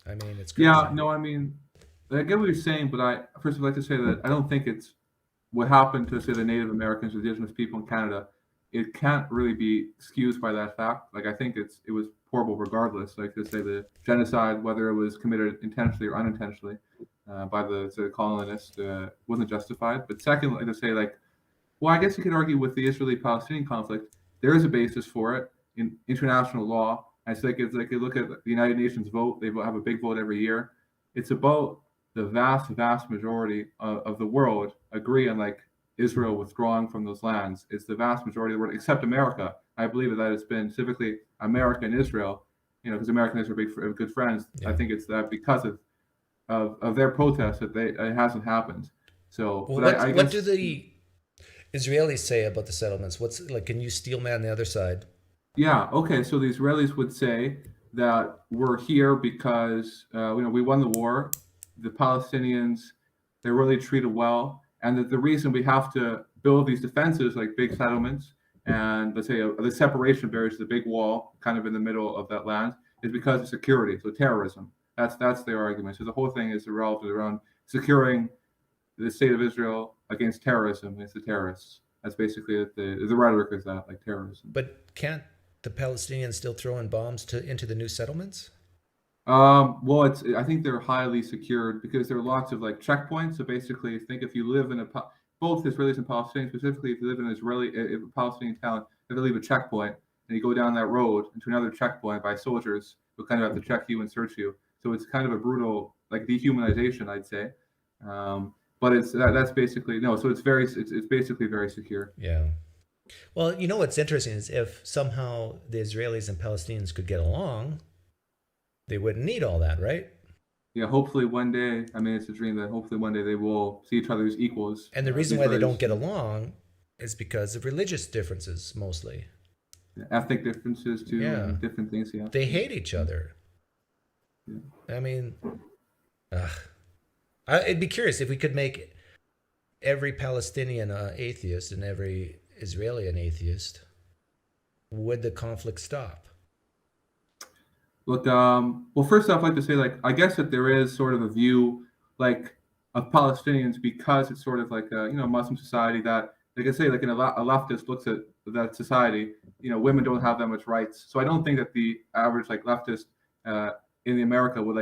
I mean, it's crazy. Yeah, no, I mean, I get what you're saying, but I first would like to say that I don't think it's what happened to, say, the Native Americans or indigenous people in Canada. It can't really be excused by that fact. Like, I think it was horrible regardless. Like, to say the genocide, whether it was committed intentionally or unintentionally by the colonists, wasn't justified. But secondly, to say, like, well, I guess you could argue with the Israeli-Palestinian conflict, there is a basis for it in international law. I think it's like, you look at the United Nations vote; they have a big vote every year. It's about the vast majority of the world agree on, like, Israel withdrawing from those lands. It's the vast majority of the world, except America. I believe that it's been specifically America and Israel, because America and Israel are good friends. Yeah. I think it's that because of their protests that it hasn't happened. So, Well, but I what guess, do the Israelis say about the settlements? What's like? Can you steel man the other side? yeah, okay. So the Israelis would say that we're here because we won the war. The Palestinians They're really treated well, and that the reason we have to build these defenses like big settlements and let's say the separation barriers, the big wall kind of in the middle of that land, is because of security. So terrorism. That's their argument. So the whole thing is revolved around securing the state of Israel against terrorism, against the terrorists. That's basically the rhetoric is that, like terrorism. But can't the Palestinians still throw in bombs into the new settlements? Well, I think they're highly secured because there are lots of like checkpoints. So basically, think if you live in both Israelis and Palestinians, specifically if you live in a Palestinian town, if they leave a checkpoint and you go down that road into another checkpoint by soldiers who kind of have to check you and search you. So it's kind of a brutal like dehumanization, I'd say. But that's basically no. So it's basically very secure. Yeah. Well, you know what's interesting is if somehow the Israelis and Palestinians could get along, they wouldn't need all that, right? Yeah, hopefully one day, I mean, it's a dream that hopefully one day they will see each other as equals. And the reason why they don't get along is because of religious differences, mostly. Ethnic differences, too, Yeah. and different things, yeah. They hate each other. Yeah. I mean, I'd be curious if we could make every Palestinian atheist and every Israeli an atheist, would the conflict stop? Look, well, first off, I'd like to say, like, I guess that there is sort of a view, like, of Palestinians because it's sort of like a, Muslim society that, like I say, like, a leftist looks at that society, women don't have that much rights. So I don't think that the average, like, leftist in America would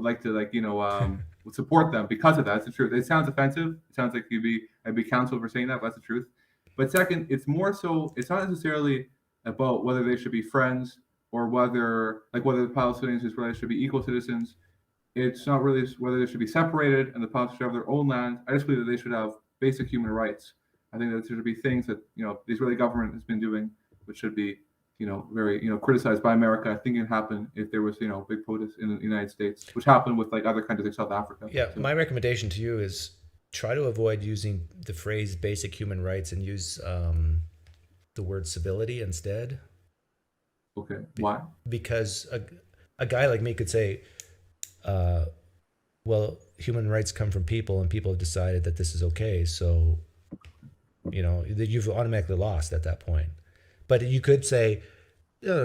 like to, like, would support them because of that. It's the truth. It sounds offensive. It sounds like I'd be counseled for saying that, but that's the truth. But second, it's more so, it's not necessarily about whether they should be friends or whether the Palestinians and Israelis should be equal citizens. It's not really whether they should be separated and the Palestinians should have their own land. I just believe that they should have basic human rights. I think that there should be things that, the Israeli government has been doing, which should be, very, criticized by America. I think it happened if there was, big protests in the United States, which happened with like other countries like South Africa. Yeah, my recommendation to you is try to avoid using the phrase basic human rights and use the word civility instead. Okay, why? Because a guy like me could say, well, human rights come from people and people have decided that this is okay. So, that you've automatically lost at that point. But you could say,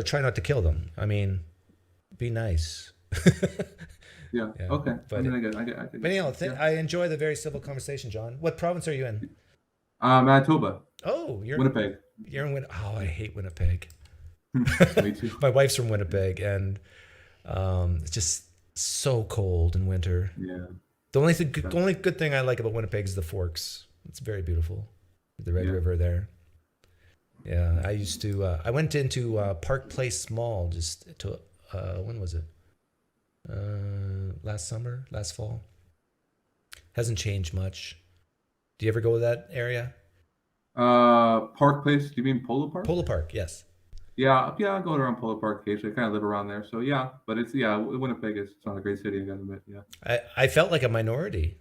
try not to kill them. I mean, be nice. Yeah. Okay. But, I get it. But anyhow, I enjoy the very civil conversation, John. What province are you in? Manitoba. Oh, you're Winnipeg. You're in Oh, I hate Winnipeg. Me too. My wife's from Winnipeg, and it's just so cold in winter. Yeah. The only good thing I like about Winnipeg is the Forks. It's very beautiful. The Red River there. Yeah, I went into Park Place Mall just to when was it? Last fall. Hasn't changed much. Do you ever go to that area? Park Place. Do you mean Polo Park? Polo Park, yes. Yeah, I go around Polo Park occasionally. I kind of live around there, so yeah. But Winnipeg is not a great city. I gotta admit, yeah. I felt like a minority.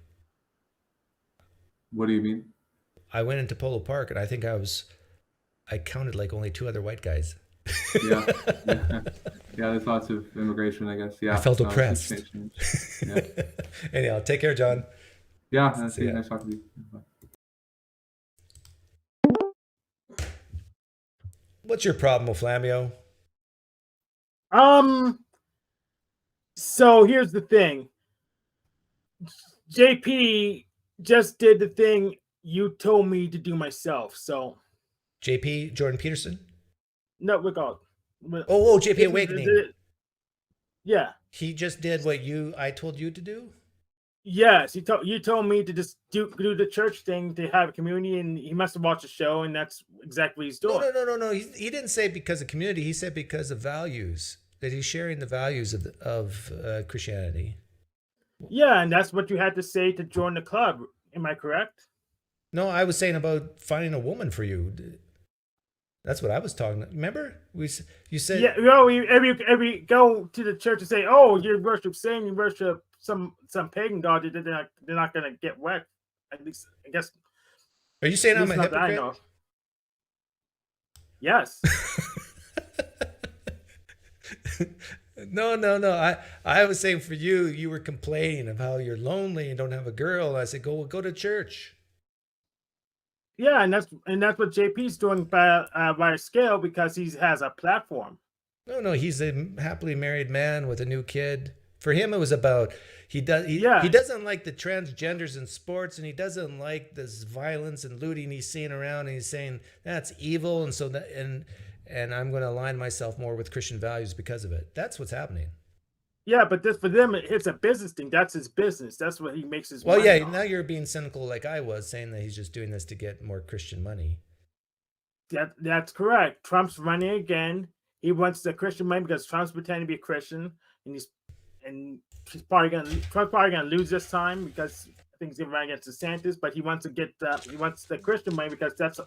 What do you mean? I went into Polo Park and I think I counted like only 2 other white guys. Yeah. There's lots of immigration, I guess. Yeah, I felt oppressed. Yeah. Anyhow, take care, John. Yeah, nice talking to you. Bye. What's your problem, Flamio? So here's the thing. JP just did the thing you told me to do myself. So JP, Jordan Peterson? no, we're going. JP Awakening. Yeah. He just did what I told you to do? Yes, you told me to just do the church thing to have a community, and he must have watched the show, and that's exactly what he's doing. No. He didn't say because of community. He said because of values. That he's sharing the values of Christianity. Yeah, and that's what you had to say to join the club. Am I correct? No, I was saying about finding a woman for you. That's what I was talking. Remember, you said every go to the church and say, "Oh, you worship Satan, you worship some pagan god." They're not gonna get wet. At least, I guess. Are you saying I'm a hypocrite? I know. Yes. No, no, no. I was saying for you, you were complaining of how you're lonely and don't have a girl. I said, go to church. Yeah, and that's what JP's doing by scale because he has a platform. No, no, he's a happily married man with a new kid. For him, it was about he Yeah, doesn't like the transgenders in sports, and he doesn't like this violence and looting he's seeing around, and he's saying that's evil, and so that and I'm going to align myself more with Christian values because of it. That's what's happening. yeah, but this for them, it's a business thing. That's his business. That's what he makes his Well, money yeah, on. now you're being cynical like I was, saying that he's just doing this to get more Christian money. That's correct. Trump's running again. He wants the Christian money because Trump's pretending to be a Christian, and he's Trump's probably gonna lose this time because I think he's gonna run against DeSantis. But he wants to get he wants the Christian money because that's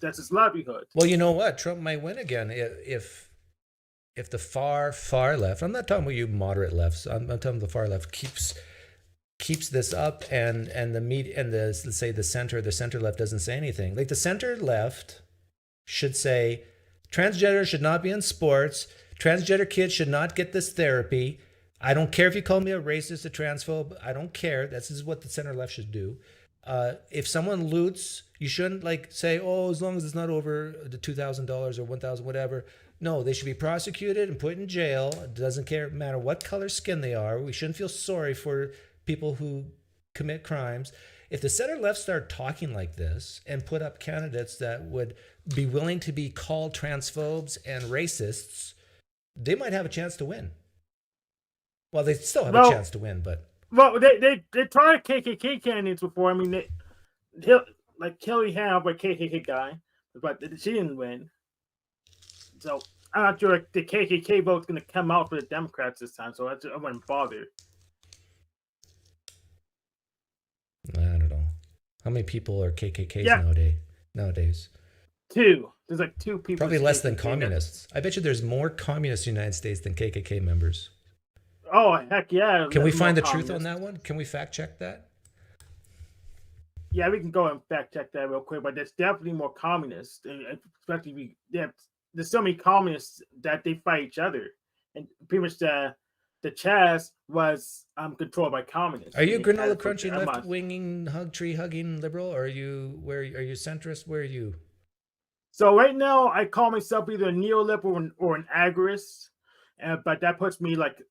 his livelihood. Well, you know what? Trump might win again if the far left. I'm not talking about you moderate lefts. I'm talking the far left keeps this up, and the media and the, let's say the center left doesn't say anything. Like the center left should say transgender should not be in sports. Transgender kids should not get this therapy. I don't care if you call me a racist, a transphobe. I don't care. This is what the center left should do. If someone loots, you shouldn't like say, oh, as long as it's not over the $2,000 or $1,000, whatever. No, they should be prosecuted and put in jail. It doesn't matter what color skin they are. We shouldn't feel sorry for people who commit crimes. If the center left start talking like this and put up candidates that would be willing to be called transphobes and racists, they might have a chance to win. Well, they still have a chance to win, but they tried KKK candidates before. I mean, like Kelly Howe, a KKK guy, but she didn't win. So I'm not sure the KKK vote's going to come out for the Democrats this time. So I wouldn't bother. I don't know. How many people are KKKs nowadays? Two. There's like two people. Probably less than communists. I bet you there's more communists in the United States than KKK members. Oh, heck yeah. Can we find the truth on that one? Can we fact check that? Yeah, we can go and fact check that real quick, but there's definitely more communists. Especially, there's so many communists that they fight each other. And pretty much the Chaz was controlled by communists. Are you a granola crunchy left-winging hug tree hugging liberal, or are you centrist? Where are you? So right now I call myself either a neoliberal or an agorist, but that puts me like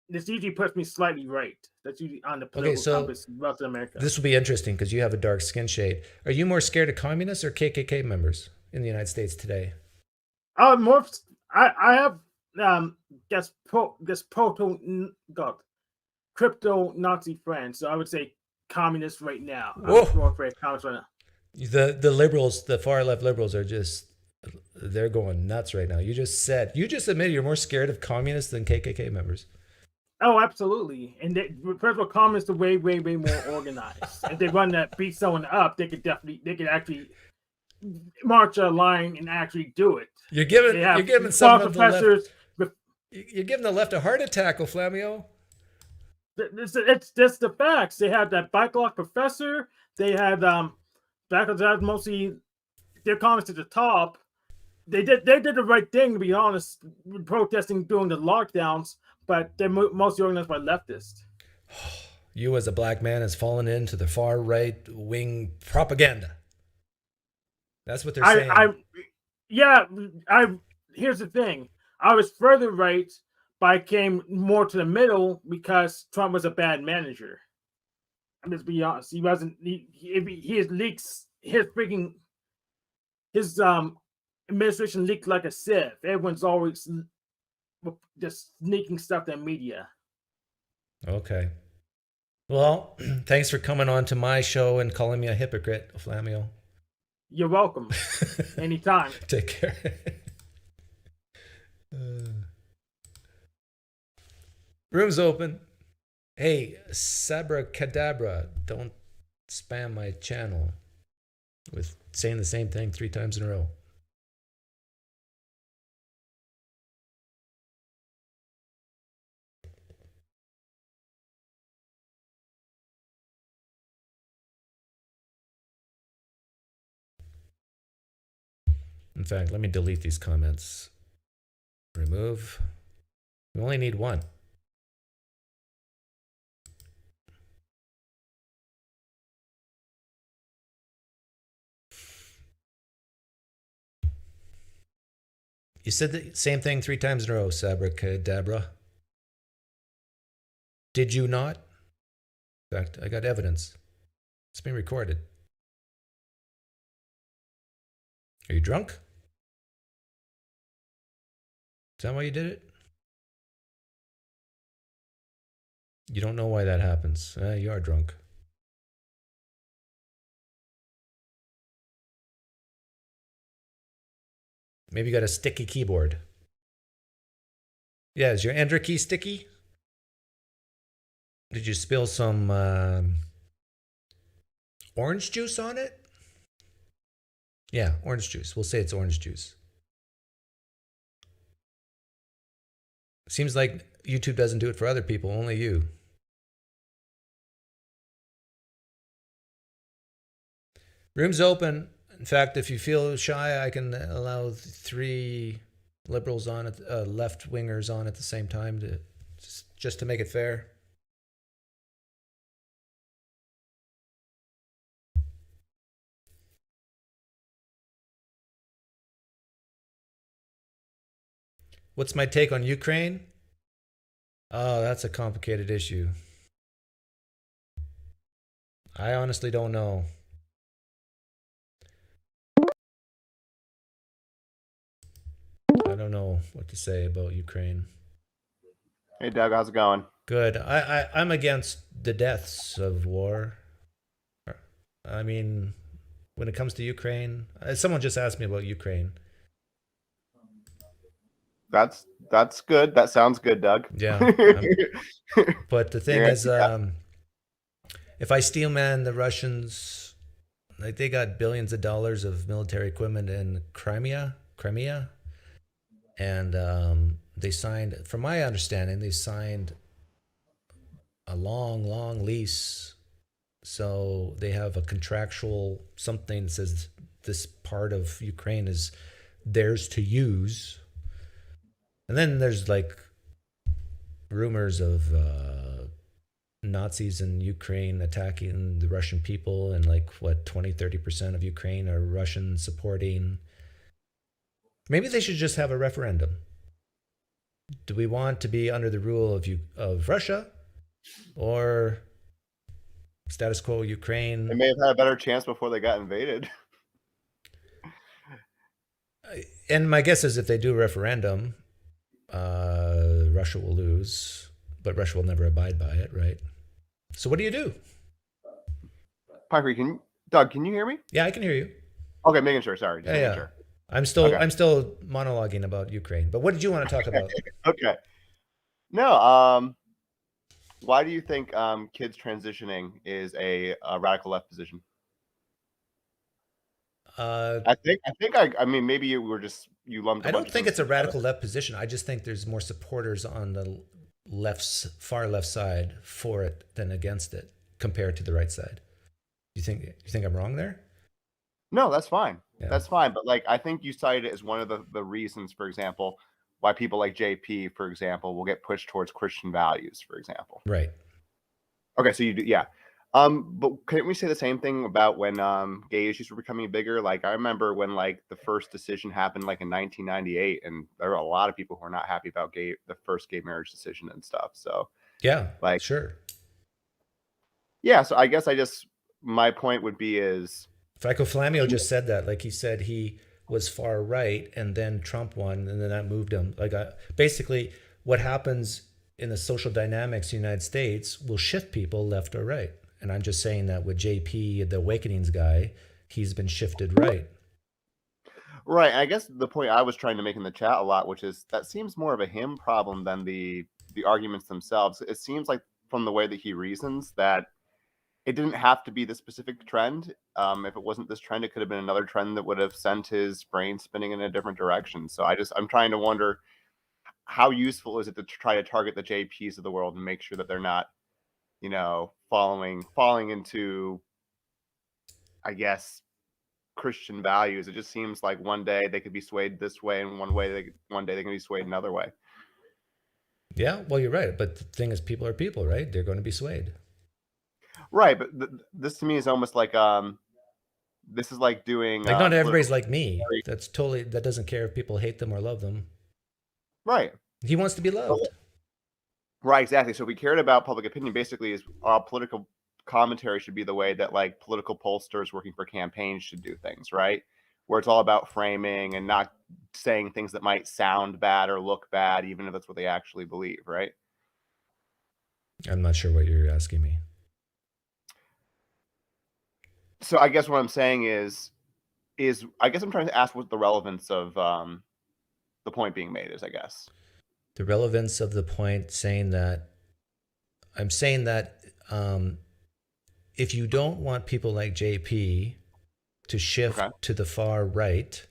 this usually puts me slightly right. That's usually on the political compass of America. This will be interesting because you have a dark skin shade. Are you more scared of communists or KKK members in the United States today? I have crypto Nazi friends, so I would say communists right now. I'm more afraid of communists right now. The liberals, the far left liberals, they're going nuts right now. You just admitted you're more scared of communists than KKK members. Oh, absolutely. And first of all, communists are way more organized. If they run that beat someone up, they could actually march a line and actually do it. You're giving some professors. You're giving the left a heart attack, Oflamio. It's just the facts. They had that backlog professor. They had faculty mostly they're communists at the top. They did the right thing, to be honest, protesting during the lockdowns, but they're mostly organized by leftists. You as a black man has fallen into the far right wing propaganda. That's what they're saying. Here's the thing. I was further right, but I came more to the middle because Trump was a bad manager. I'm just being honest. He wasn't. His leaks. His administration leaked like a sieve. Everyone's always just sneaking stuff to the media. Okay. Well, thanks for coming on to my show and calling me a hypocrite, Flamio. You're welcome. Anytime. Take care. Room's open. Hey, Sabra Cadabra, don't spam my channel with saying the same thing 3 times in a row. In fact, let me delete these comments. Remove. We only need one. You said the same thing 3 times in a row, Sabracadabra. Did you not? In fact, I got evidence. It's been recorded. Are you drunk? Is that why you did it? You don't know why that happens. You are drunk. Maybe you got a sticky keyboard. Yeah, is your enter key sticky? Did you spill some orange juice on it? Yeah, orange juice. We'll say it's orange juice. Seems like YouTube doesn't do it for other people, only you. Room's open. In fact, if you feel shy, I can allow 3 liberals on it, left wingers on at the same time, to just to make it fair. What's my take on Ukraine? Oh, that's a complicated issue. I honestly don't know. I don't know what to say about Ukraine. Hey, Doug, how's it going? Good. I'm against the deaths of war. I mean, when it comes to Ukraine, someone just asked me about Ukraine. That's good. That sounds good, Doug. Yeah. But the thing is, if I steelman the Russians, like they got billions of dollars of military equipment in Crimea, and they signed, from my understanding, they signed a long lease. So they have a contractual something that says this part of Ukraine is theirs to use. And then there's like rumors of Nazis in Ukraine attacking the Russian people, and like what, 20-30% of Ukraine are Russian supporting. Maybe they should just have a referendum. Do we want to be under the rule of Russia, or status quo Ukraine? They may have had a better chance before they got invaded. And my guess is if they do a referendum, Russia will lose, but Russia will never abide by it, right? So what do you do? Piper, Doug, can you hear me? Yeah, I can hear you. Okay, making sure. Sorry, just making sure. I'm still monologuing about Ukraine. But what did you want to talk about? Okay. No. Why do you think kids transitioning is a radical left position? I mean, maybe you lumped. I don't think it's a radical left position. I just think there's more supporters on the far left side for it than against it compared to the right side. You think I'm wrong there? No, that's fine. Yeah. That's fine. But like, I think you cited it as one of the reasons, for example, why people like JP, for example, will get pushed towards Christian values, for example. Right. Okay, so you do, yeah. But couldn't we say the same thing about when gay issues were becoming bigger? Like, I remember when like the first decision happened like in 1998, and there were a lot of people who were not happy about the first gay marriage decision and stuff. So yeah, like, sure. Yeah, so I guess my point would be is Franco Flammio just said that. Like, he said he was far right, and then Trump won, and then that moved him. Like, basically, what happens in the social dynamics in the United States will shift people left or right. And I'm just saying that with JP, the Awakenings guy, he's been shifted right. Right. I guess the point I was trying to make in the chat a lot, which is that seems more of a him problem than the arguments themselves. It seems like from the way that he reasons that it didn't have to be the specific trend. If it wasn't this trend, it could have been another trend that would have sent his brain spinning in a different direction. So I'm trying to wonder, how useful is it to try to target the JPs of the world and make sure that they're not, falling into, I guess, Christian values. It just seems like one day they could be swayed this way, and one day they can be swayed another way. Yeah, well, you're right. But the thing is, people are people, right? They're going to be swayed. Right, but this to me is almost like this is like doing Like, not political everybody's like me. theory. That doesn't care if people hate them or love them. Right. He wants to be loved. Right, exactly. So if we cared about public opinion, basically, is political commentary should be the way that like political pollsters working for campaigns should do things, right? Where it's all about framing and not saying things that might sound bad or look bad, even if that's what they actually believe, right? I'm not sure what you're asking me. So I guess what I'm saying is I guess I'm trying to ask what the relevance of the point being made is, I guess. The relevance of the point I'm saying that if you don't want people like JP to shift to the far right,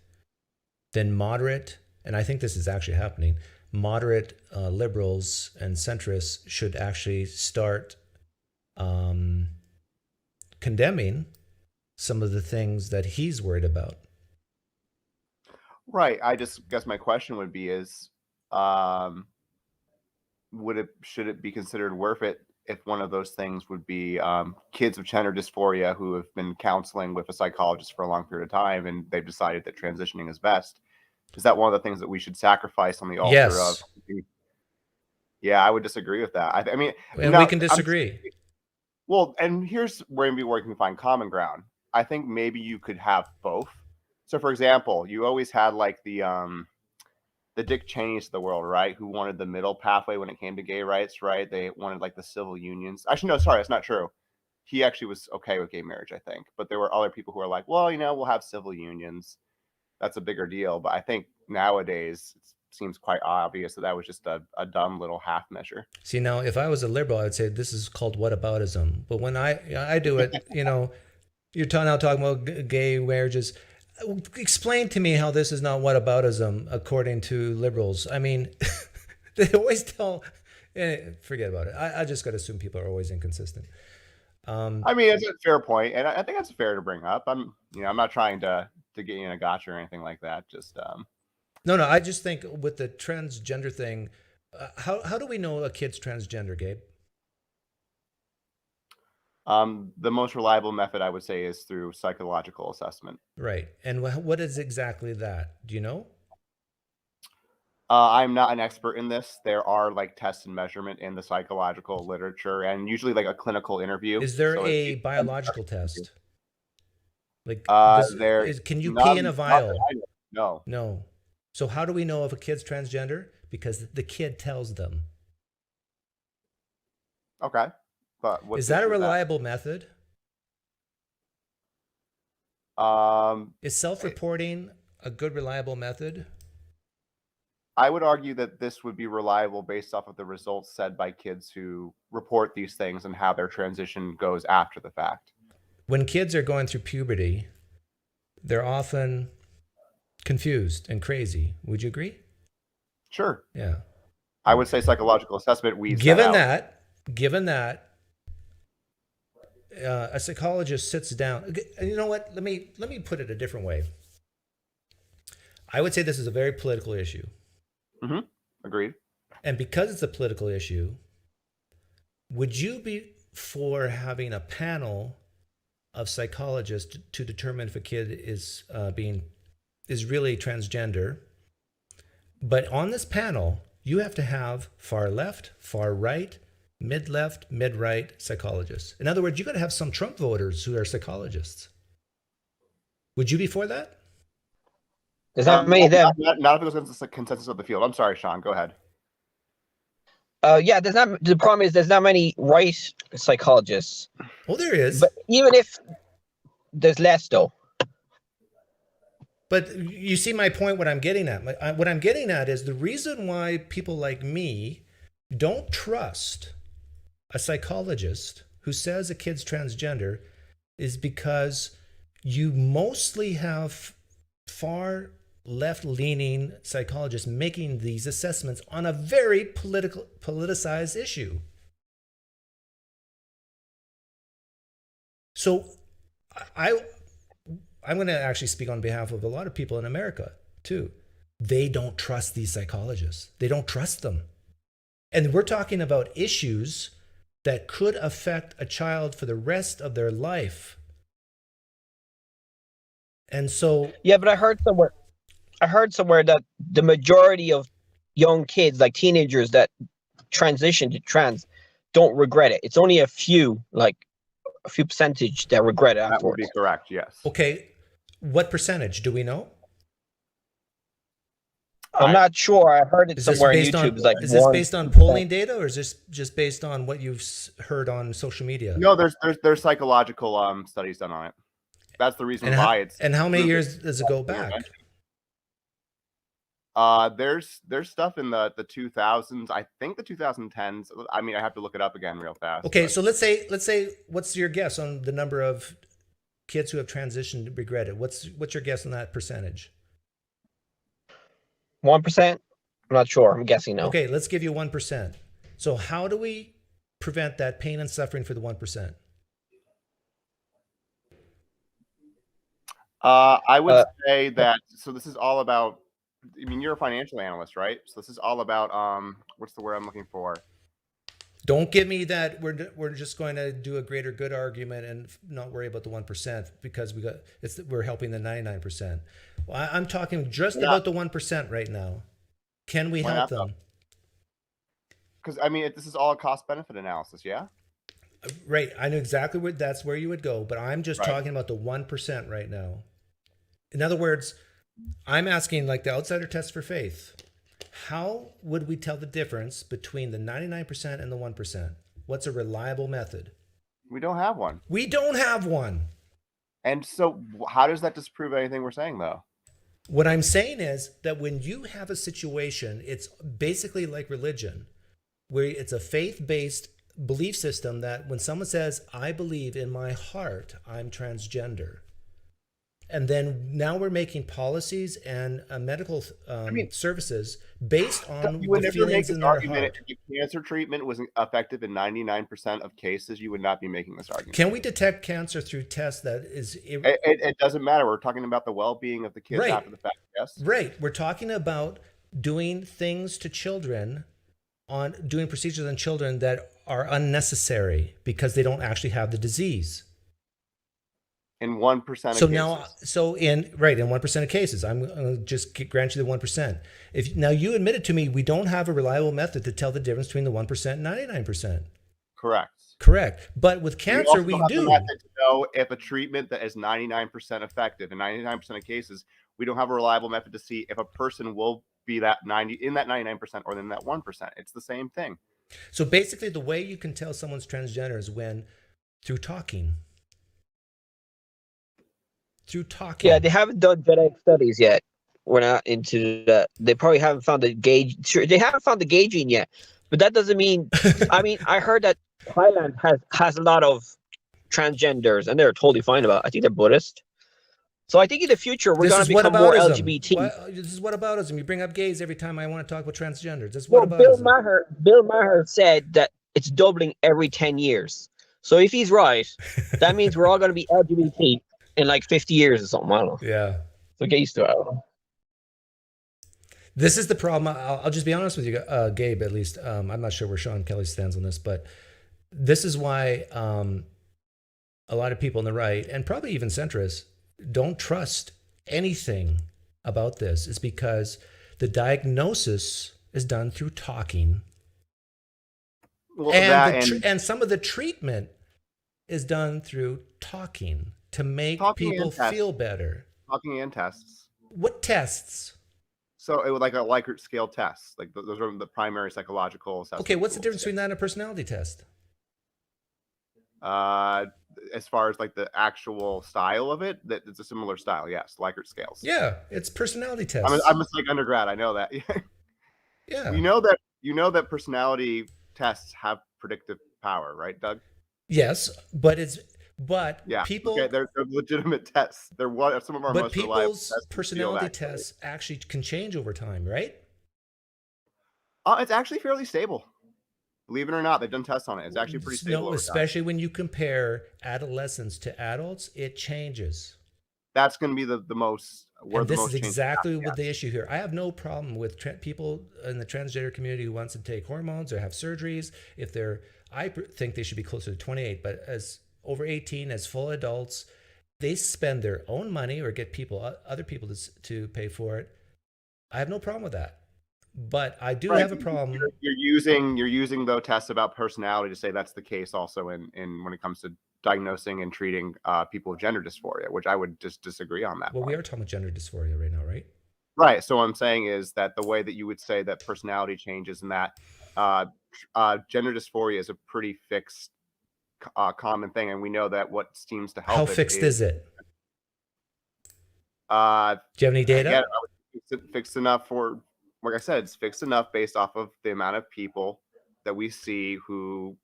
then moderate, and I think this is actually happening, moderate liberals and centrists should actually start condemning some of the things that he's worried about. Right. I just guess my question would be is should it be considered worth it if one of those things would be kids with gender dysphoria who have been counseling with a psychologist for a long period of time and they've decided that transitioning is best? Is that one of the things that we should sacrifice on the altar Yes. of? Yeah, I would disagree with that. I mean, And we can disagree. Well, and here's where maybe we can find common ground. I think maybe you could have both. So, for example, you always had like the Dick Cheneys of the world, right? Who wanted the middle pathway when it came to gay rights, right? They wanted like the civil unions. Actually, no, sorry, that's not true. He actually was okay with gay marriage, I think. But there were other people who were like, well, we'll have civil unions. That's a bigger deal. But I think nowadays it seems quite obvious that was just a dumb little half measure. See, now, if I was a liberal, I would say this is called whataboutism. But when I do it, you're now talking about gay marriages. Explain to me how this is not whataboutism according to liberals. I mean, they always tell. Forget about it. I just got to assume people are always inconsistent. I mean, it's a fair point, and I think that's fair to bring up. I'm not trying to get you in a gotcha or anything like that. Just No. I just think with the transgender thing, how do we know a kid's transgender, Gabe? The most reliable method I would say is through psychological assessment. Right. And what is exactly that? Do you know? I'm not an expert in this. There are like tests and measurement in the psychological literature, and usually like a clinical interview. Is there a biological test? Like, can you pee in a vial? No. No. So how do we know if a kid's transgender? Because the kid tells them. Okay. But is that a reliable method? Is self-reporting a good, reliable method? I would argue that this would be reliable based off of the results said by kids who report these things and how their transition goes after the fact. When kids are going through puberty, they're often confused and crazy. Would you agree? Sure. Yeah. I would say psychological assessment weeds Given that, a psychologist sits down. You know what? Let me put it a different way. I would say this is a very political issue. Mm-hmm. Agreed. And because it's a political issue, would you be for having a panel of psychologists to determine if a kid is really transgender? But on this panel, you have to have far left, far right, mid-left, mid-right psychologists. In other words, you got to have some Trump voters who are psychologists. Would you be for that? Does that mean that? Not if it was the consensus of the field. I'm sorry, Sean. Go ahead. Yeah, the problem is there's not many right psychologists. Well, there is. But even if there's less, though. But you see my point, what I'm getting at. What I'm getting at is the reason why people like me don't trust a psychologist who says a kid's transgender is because you mostly have far left-leaning psychologists making these assessments on a very politicized issue. So I'm going to actually speak on behalf of a lot of people in America too. They don't trust these psychologists. They don't trust them. And we're talking about issues that could affect a child for the rest of their life. And so, Yeah, but I heard somewhere that the majority of young kids, like teenagers that transition to trans, don't regret it. It's only a few percentage that regret it That would afterwards. be correct. Yes. okay, what percentage do we know? I'm not sure. I heard it Is this somewhere on based YouTube. on It's like is this 1%. based on polling data, or is this just based on what you've heard on social media? No, there's psychological studies done on it. That's the reason why it's. And how many years does it go back? There's stuff in the 2000s. I think the 2010s. I mean, I have to look it up again real fast. Okay, but- so let's say, what's your guess on the number of kids who have transitioned and regret it? What's your guess on that percentage? 1%? I'm not sure. I'm guessing no. Okay, let's give you 1%. So how do we prevent that pain and suffering for the 1%? I would say that. So this is all about. I mean, you're a financial analyst, right? So this is all about what's the word I'm looking for? Don't give me that we're just going to do a greater good argument and not worry about the 1% because we're helping the 99%. Well, I'm talking just about the 1% right now. Can we help them? Because I mean, this is all a cost benefit analysis, yeah. Right. I know exactly where you would go, but I'm just Right. talking about the 1% right now. In other words, I'm asking, like the outsider test for faith, how would we tell the difference between the 99% and the 1%? What's a reliable method? We don't have one. We don't have one. And so how does that disprove anything we're saying, though? What I'm saying is that when you have a situation, it's basically like religion, where it's a faith-based belief system that when someone says, I believe in my heart, I'm transgender. And then now we're making policies and medical services based on You would the never make feelings this in their argument heart. if cancer treatment was effective in 99% of cases. You would not be making this argument. Can we detect cancer through tests that is... It doesn't matter. We're talking about the well-being of the kids Right. after the fact. Yes. Right. We're talking about doing things to children, doing procedures on children that are unnecessary because they don't actually have the disease. In 1% of cases. In 1% of cases, I'm going to just grant you the 1%. Now you admitted to me we don't have a reliable method to tell the difference between the 1% and 99%. Correct. But with cancer, we do. The method to know if a treatment that is 99% effective in 99% of cases, we don't have a reliable method to see if a person will be in that 99% or in that 1%. It's the same thing. So basically, the way you can tell someone's transgender is through talking. Yeah, they haven't done genetic studies yet. We're not into that. They probably haven't found the gauge. Sure, they haven't found the gay gene yet, but that doesn't mean. I mean, I heard that Thailand has a lot of transgenders, and they're totally fine about it. I think they're Buddhist. So I think in the future we're going to become more LGBT. This is whataboutism. You bring up gays every time I want to talk about transgenders. This is Well, whataboutism. Bill Maher said that it's doubling every 10 years. So if he's right, that means we're all going to be LGBT in like 50 years or something. I don't know. Yeah. So get used to it. I don't know. This is the problem. I'll just be honest with you, Gabe, at least. I'm not sure where Sean Kelly stands on this, but this is why a lot of people on the right, and probably even centrists, don't trust anything about this. Is because the diagnosis is done through talking. Well, and some of the treatment is done through talking to make people feel better. Talking and tests. What tests? So it would like a Likert scale test. Like those are the primary psychological assessments. Okay, what's the difference between that and a personality test? As far as like the actual style of it, that it's a similar style. Yes, Likert scales. Yeah, it's personality tests. I'm a psych undergrad. I know that. Yeah. You know that personality tests have predictive power, right, Doug? Yes, but people. Okay, they're legitimate tests. They're some of our most reliable tests. But people's personality tests actually can change over time, right? It's actually fairly stable. Believe it or not, they've done tests on it. It's actually pretty stable. No, especially when you compare adolescents to adults, it changes. that's going to be the most where And the this most is change exactly happens. what the issue here. I have no problem with people in the transgender community who wants to take hormones or have surgeries. If they're, think they should be closer to 28, but as over 18, as full adults, they spend their own money or get other people to pay for it. I have no problem with that. But I do have a problem. You're using though tests about personality to say that's the case also in when it comes to diagnosing and treating people with gender dysphoria, which I would just disagree on that. Well, part. we are talking about gender dysphoria right now, right? Right. So what I'm saying is that the way that you would say that personality changes and that gender dysphoria is a pretty fixed common thing, and we know that what seems to help. How fixed is it? Do you have any data? Again, it's fixed enough for, like I said, it's fixed enough based off of the amount of people that we see who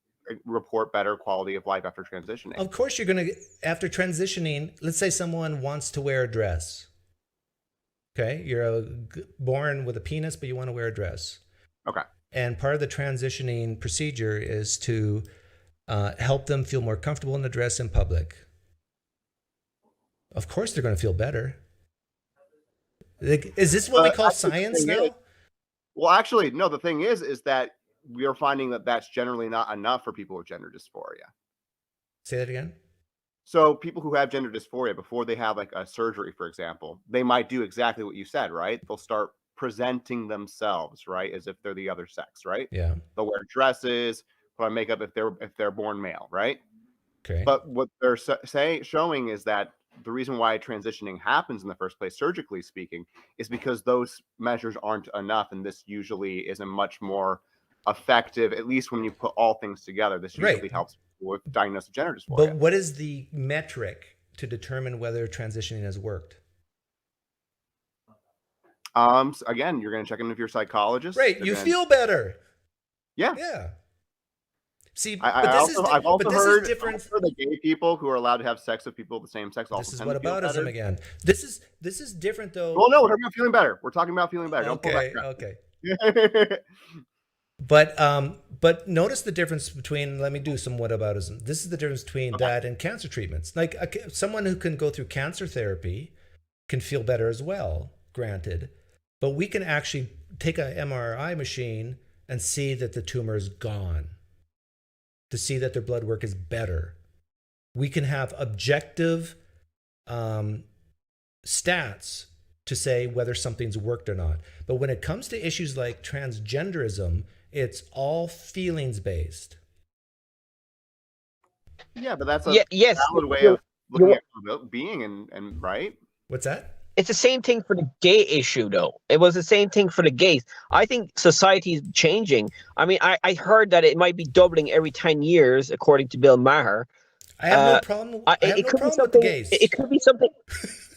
report better quality of life after transitioning. Of course, you're going to, after transitioning, let's say someone wants to wear a dress. Okay, you're born with a penis, but you want to wear a dress. Okay. And part of the transitioning procedure is to help them feel more comfortable in the dress in public. Of course, they're going to feel better. Is this what we call science now? Well, actually, no. The thing is that we are finding that that's generally not enough for people with gender dysphoria. Say that again. So people who have gender dysphoria, before they have like a surgery, for example, they might do exactly what you said, right? They'll start presenting themselves, right, as if they're the other sex, right? Yeah. They'll wear dresses, put on makeup if they're born male, right? Okay. But what they're showing is that the reason why transitioning happens in the first place, surgically speaking, is because those measures aren't enough, and this usually is a much more effective, at least when you put all things together. This usually helps with diagnosis of gender dysphoria. But what is the metric to determine whether transitioning has worked? Again, you're going to check in with your psychologist. Right. You feel better. Yeah. Yeah. See, I've also heard the gay people who are allowed to have sex with people of the same sex. This is what aboutism again. This is different though. Well, no, we're talking about feeling better. We're talking about feeling better. Okay. But notice the difference between, let me do some whataboutism. This is the difference between that and cancer treatments. Like someone who can go through cancer therapy can feel better as well, granted. But we can actually take an MRI machine and see that the tumor is gone, to see that their blood work is better. We can have objective stats to say whether something's worked or not. But when it comes to issues like transgenderism, it's all feelings based. Yeah, but that's a valid way of looking at being and right. What's that? It's the same thing for the gay issue, though. It was the same thing for the gays. I think society is changing. I mean, I heard that it might be doubling every 10 years, according to Bill Maher. I have no problem. I have no problem with the gays. It could be something.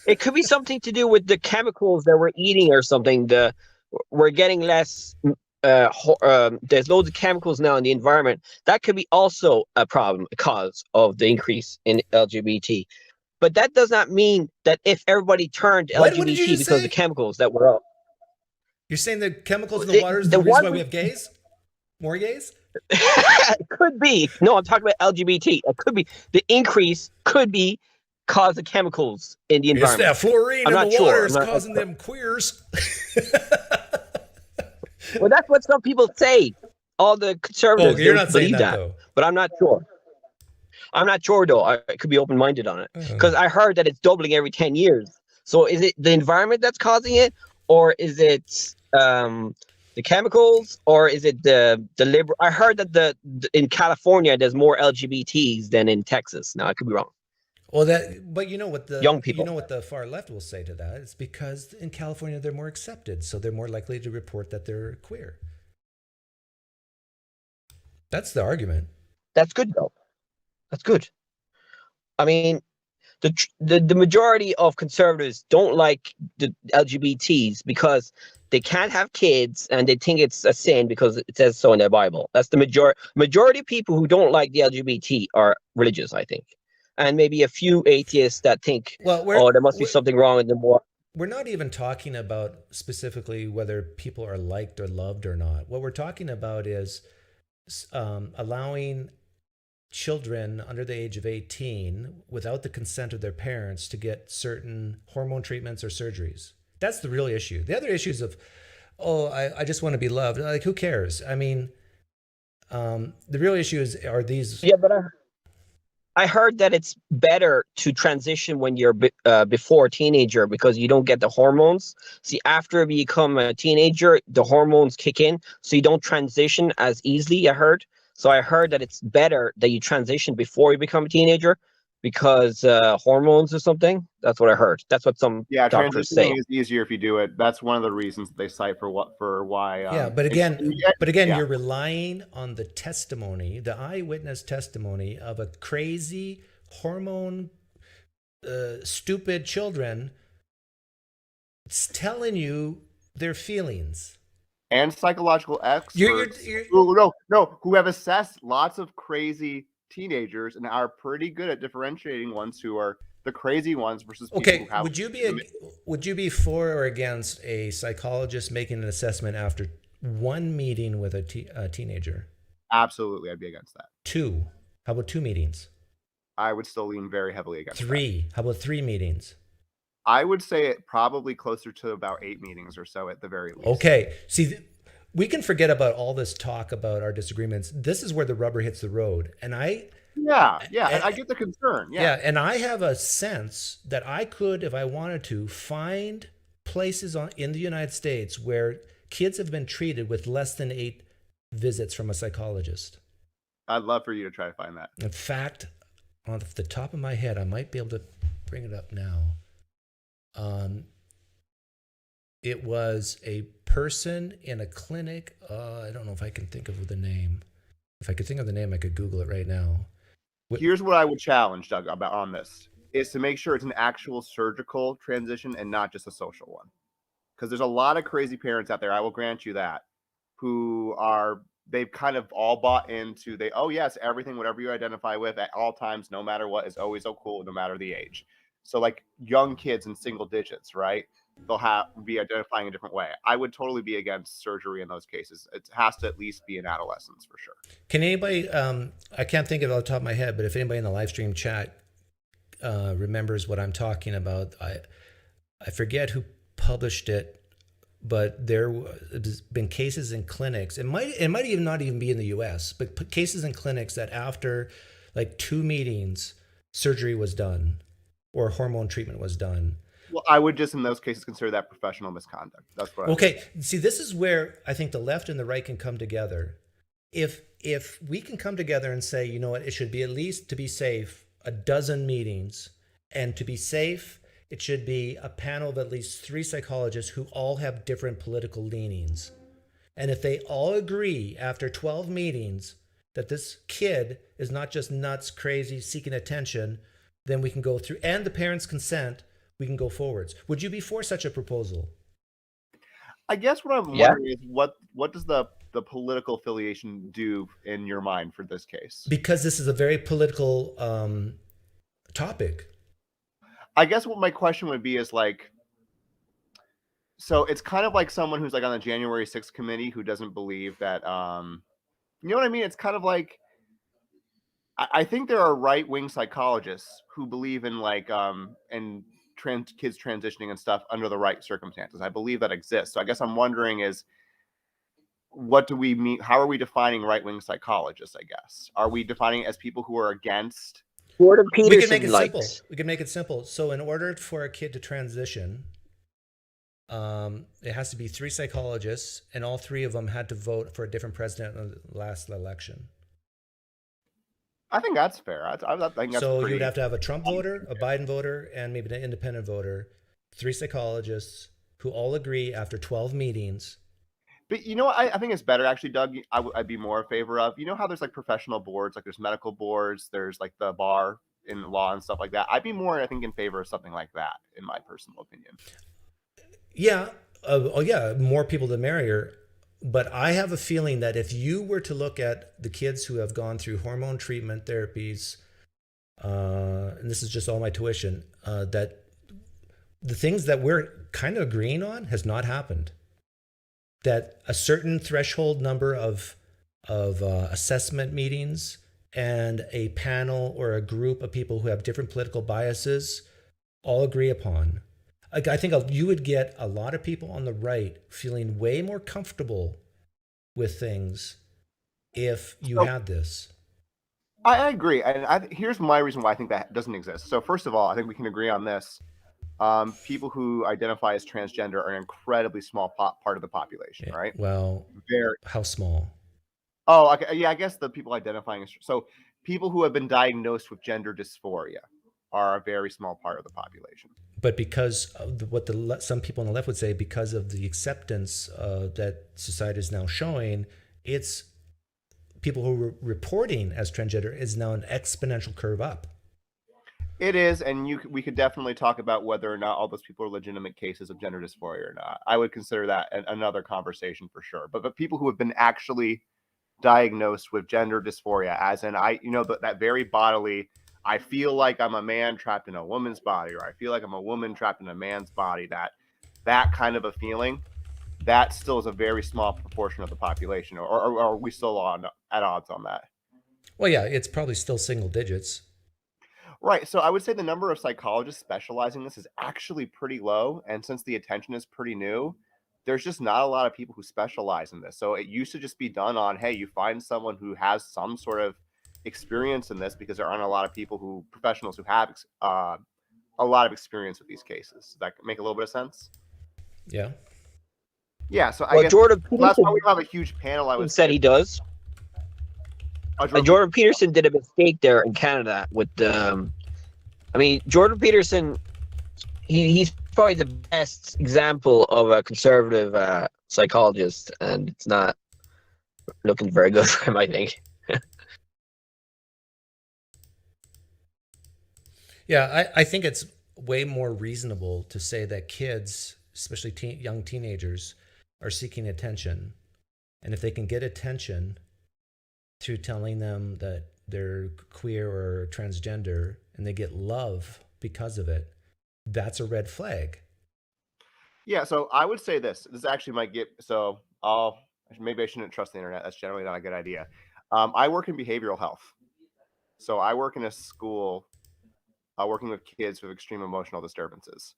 It could be something to do with the chemicals that we're eating or something. We're getting less. There's loads of chemicals now in the environment. That could be also a problem, a cause of the increase in LGBT. But that does not mean that if everybody turned LGBT because of the chemicals that were out. You're saying the chemicals in the water is the reason why we have gays? More gays? It could be. No, I'm talking about LGBT. It could be. The increase could be cause of chemicals in the environment. It's that fluorine in the water is causing them queers. Well, that's what some people say. All the conservatives don't believe that. But I'm not sure. I'm not sure, though. I could be open-minded on it. Because I heard that it's doubling every 10 years. So is it the environment that's causing it? Or is it the chemicals? Or is it the liberal? I heard that in California, there's more LGBTs than in Texas. Now, I could be wrong. Well, but you know what the young people, you know what the far left will say to that? It's because in California they're more accepted, so they're more likely to report that they're queer. That's the argument. That's good, though. That's good. I mean, the majority of conservatives don't like the LGBTs because they can't have kids and they think it's a sin because it says so in their Bible. That's the majority of people who don't like the LGBT are religious, I think. And maybe a few atheists that think, there must be something wrong in them. We're not even talking about specifically whether people are liked or loved or not. What we're talking about is allowing children under the age of 18 without the consent of their parents to get certain hormone treatments or surgeries. That's the real issue. The other issues of, I just want to be loved. Like, who cares? I mean, the real issue are these. Yeah, but I heard that it's better to transition when you're before a teenager because you don't get the hormones. See, after you become a teenager, the hormones kick in, so you don't transition as easily, I heard. So I heard that it's better that you transition before you become a teenager because hormones or something. That's what I heard. That's what some doctors say. Transitioning is easier if you do it. That's one of the reasons that they cite for why. But again, you're relying on the testimony, the eyewitness testimony of a crazy hormone, stupid children telling you their feelings. And psychological experts who have assessed lots of crazy teenagers and are pretty good at differentiating ones who are the crazy ones versus people who have. Would you be for or against a psychologist making an assessment after one meeting with a teenager? Absolutely, I'd be against that. 2. How about 2 meetings? I would still lean very heavily against 3. How about 3 meetings? I would say it probably closer to about 8 meetings or so at the very least. Okay. See, we can forget about all this talk about our disagreements. This is where the rubber hits the road. And I get the concern. Yeah. And I have a sense that I could, if I wanted to, find places in the United States where kids have been treated with less than 8 visits from a psychologist. I'd love for you to try to find that. In fact, off the top of my head, I might be able to bring it up now. It was a person in a clinic. I don't know if I can think of the name. If I could think of the name, I could Google it right now. Here's what I would challenge Doug about on this is to make sure it's an actual surgical transition and not just a social one. Because there's a lot of crazy parents out there, I will grant you that, they've kind of all bought into yes, everything, whatever you identify with at all times, no matter what, is always so cool, no matter the age. So like young kids in single digits, right? They'll be identifying a different way. I would totally be against surgery in those cases. It has to at least be in adolescence for sure. Can anybody, I can't think of it off the top of my head, but if anybody in the live stream chat remembers what I'm talking about, I forget who published it, but there's been cases in clinics. It might even not even be in the US, but cases in clinics that after like 2 meetings, surgery was done or hormone treatment was done. Well, I would just in those cases consider that professional misconduct. That's what. Okay. See, this is where I think the left and the right can come together. If we can come together and say, you know what, it should be at least, to be safe, 12 meetings, and to be safe, it should be a panel of at least 3 psychologists who all have different political leanings. And if they all agree after 12 meetings that this kid is not just nuts, crazy, seeking attention, then we can go through, and the parents' consent, we can go forwards. Would you be for such a proposal? I guess what I'm wondering is what does the political affiliation do in your mind for this case? Because this is a very political topic. I guess what my question would be is like, so it's kind of like someone who's like on the January 6th committee who doesn't believe that, you know what I mean? It's kind of like, I think there are right-wing psychologists who believe in like, kids transitioning and stuff under the right circumstances. I believe that exists. So I guess I'm wondering is, what do we mean? How are we defining right-wing psychologists, I guess? Are we defining it as people who are against? Jordan Peterson we can make it simple. We can make it simple. So in order for a kid to transition, it has to be 3 psychologists, and all 3 of them had to vote for a different president in the last election. I think that's fair. I think that's so you'd have to have a Trump voter, a Biden voter, and maybe an independent voter, 3 psychologists who all agree after 12 meetings. But you know what I think it's better, actually, Doug, I'd be more in favor of, you know how there's like professional boards, like there's medical boards, there's like the bar in law and stuff like that. I'd be more, I think, in favor of something like that, in my personal opinion. Yeah. More people the merrier. But I have a feeling that if you were to look at the kids who have gone through hormone treatment therapies, and this is just all my tuition, that the things that we're kind of agreeing on has not happened. That a certain threshold number of assessment meetings and a panel or a group of people who have different political biases all agree upon. Like, I think you would get a lot of people on the right feeling way more comfortable with things if you had this. I agree. And here's my reason why I think that doesn't exist. So first of all, I think we can agree on this. People who identify as transgender are an incredibly small part of the population, right? Well, Very. how small? Oh, okay. Yeah, I guess the people identifying as so people who have been diagnosed with gender dysphoria are a very small part of the population. But because of what some people on the left would say, because of the acceptance that society is now showing, it's people who are reporting as transgender is now an exponential curve up. It is, and we could definitely talk about whether or not all those people are legitimate cases of gender dysphoria or not. I would consider that another conversation for sure. But people who have been actually diagnosed with gender dysphoria, as in that very bodily, I feel like I'm a man trapped in a woman's body, or I feel like I'm a woman trapped in a man's body, that kind of a feeling, that still is a very small proportion of the population, or are we still at odds on that? Well, yeah, it's probably still single digits. Right. So I would say the number of psychologists specializing in this is actually pretty low. And since the attention is pretty new, there's just not a lot of people who specialize in this. So it used to just be done on, hey, you find someone who has some sort of experience in this, because there aren't a lot of professionals who have a lot of experience with these cases. Does that make a little bit of sense? Yeah. Yeah. So Well, I guess Jordan that's why Peterson we have a huge panel. I would said he does. Jordan Peterson did a mistake there in Canada with the. I mean, Jordan Peterson, he's probably the best example of a conservative psychologist, and it's not looking very good for him, I think. Yeah, I think it's way more reasonable to say that kids, especially young teenagers, are seeking attention. And if they can get attention through telling them that they're queer or transgender, and they get love because of it, that's a red flag. Yeah, so I would say this actually might get, maybe I shouldn't trust the internet. That's generally not a good idea. I work in behavioral health. So I work in a school working with kids with extreme emotional disturbances.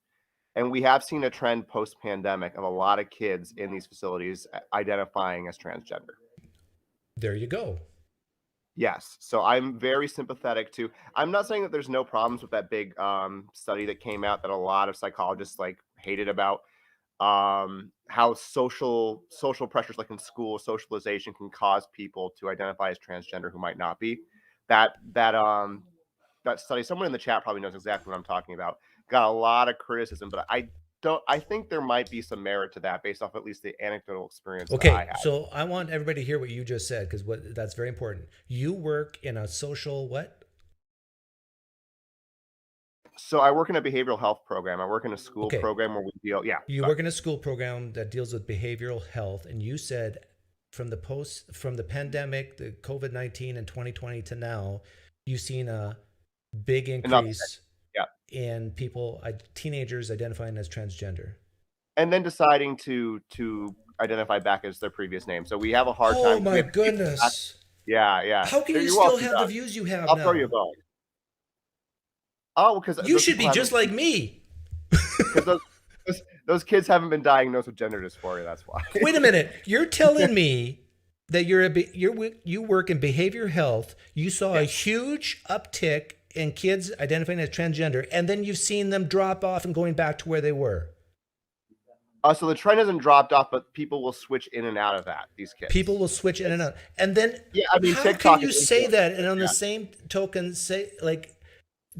And we have seen a trend post-pandemic of a lot of kids in these facilities identifying as transgender. There you go. Yes. So I'm very sympathetic to, I'm not saying that there's no problems with that big study that came out that a lot of psychologists hated about how social pressures like in school socialization can cause people to identify as transgender who might not be. That study, someone in the chat probably knows exactly what I'm talking about, got a lot of criticism, but I think there might be some merit to that based off at least the anecdotal experience. Okay, so I want everybody to hear what you just said, because that's very important. You work in a social what? So I work in a behavioral health program. I work in a school program where we deal. Yeah. You work in a school program that deals with behavioral health, and you said from the pandemic, the COVID-19 and 2020 to now, you've seen a big increase. In people, teenagers identifying as transgender, and then deciding to identify back as their previous name. So we have a hard time. Oh my goodness! Yeah. How can you still have the views you have now? I'll throw you a bone. Oh, because you should be just like me. Because those kids haven't been diagnosed with gender dysphoria. That's why. Wait a minute. You're telling me that you work in behavioral health. You saw a huge uptick in kids identifying as transgender, and then you've seen them drop off and going back to where they were. So the trend hasn't dropped off, but people will switch in and out of that. These kids. People will switch in and out, and then how TikTok can you say that, and on the same token say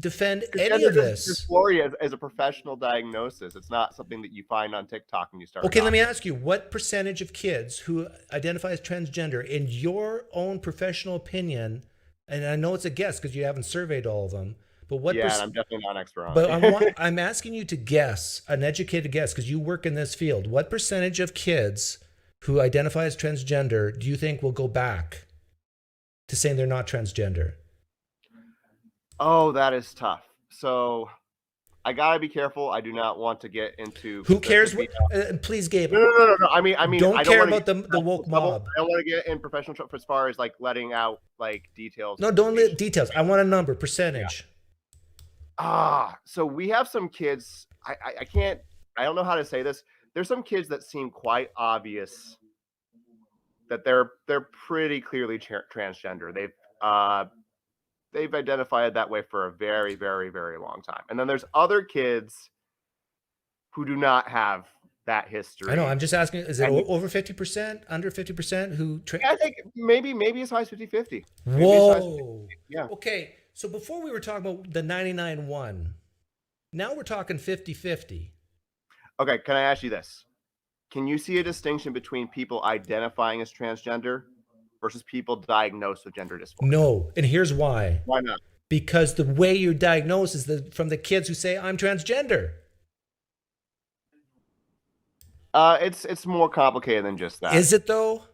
defend any of this? Dysphoria is a professional diagnosis. It's not something that you find on TikTok and you start. Okay, let me ask you: what percentage of kids who identify as transgender, in your own professional opinion? And I know it's a guess because you haven't surveyed all of them, but what? Yeah, I'm definitely not an expert on but it. I'm asking you to guess, an educated guess, because you work in this field. What percentage of kids who identify as transgender do you think will go back to saying they're not transgender? Oh, that is tough. So I gotta be careful. I do not want to get into. Who cares what? Please, Gabe. No. I mean, don't I care don't about the woke mob. I don't want to get in professional trouble as far as like letting out like details. No, don't let details. I want a number, percentage. So we have some kids. I can't. I don't know how to say this. There's some kids that seem quite obvious that they're pretty clearly transgender. They've identified that way for a very, very, very long time. And then there's other kids who do not have that history. I know. I'm just asking, is it over 50%, under 50% who... I think maybe as high as 50-50. Whoa. Yeah. Okay. So before we were talking about the 99-1, now we're talking 50-50. Okay. Can I ask you this? Can you see a distinction between people identifying as transgender versus people diagnosed with gender dysphoria? No. And here's why. Why not? Because the way you diagnose is from the kids who say, I'm transgender. It's more complicated than just that. Is it though?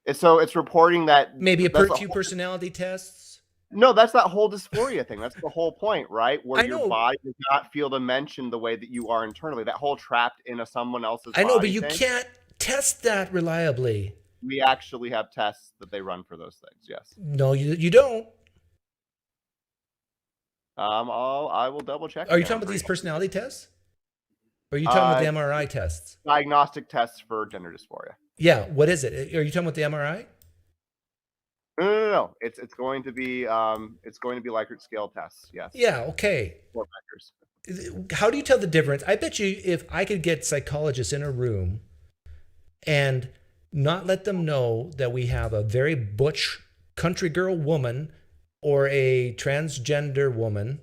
It's reporting that maybe few personality tests. No, that's that whole dysphoria thing. That's the whole point, right? Where your body does not feel the mention the way that you are internally. That whole trapped in someone else's body. I know, but you can't test that reliably. We actually have tests that they run for those things. Yes. No, you don't. I will double check. Are you talking about these personality tests? Or are you talking about the MRI tests? Diagnostic tests for gender dysphoria. Yeah. What is it? Are you talking about the MRI? No. It's going to be Likert scale tests. Yes. Yeah. Okay. How do you tell the difference? I bet you if I could get psychologists in a room and not let them know that we have a very butch country girl woman or a transgender woman,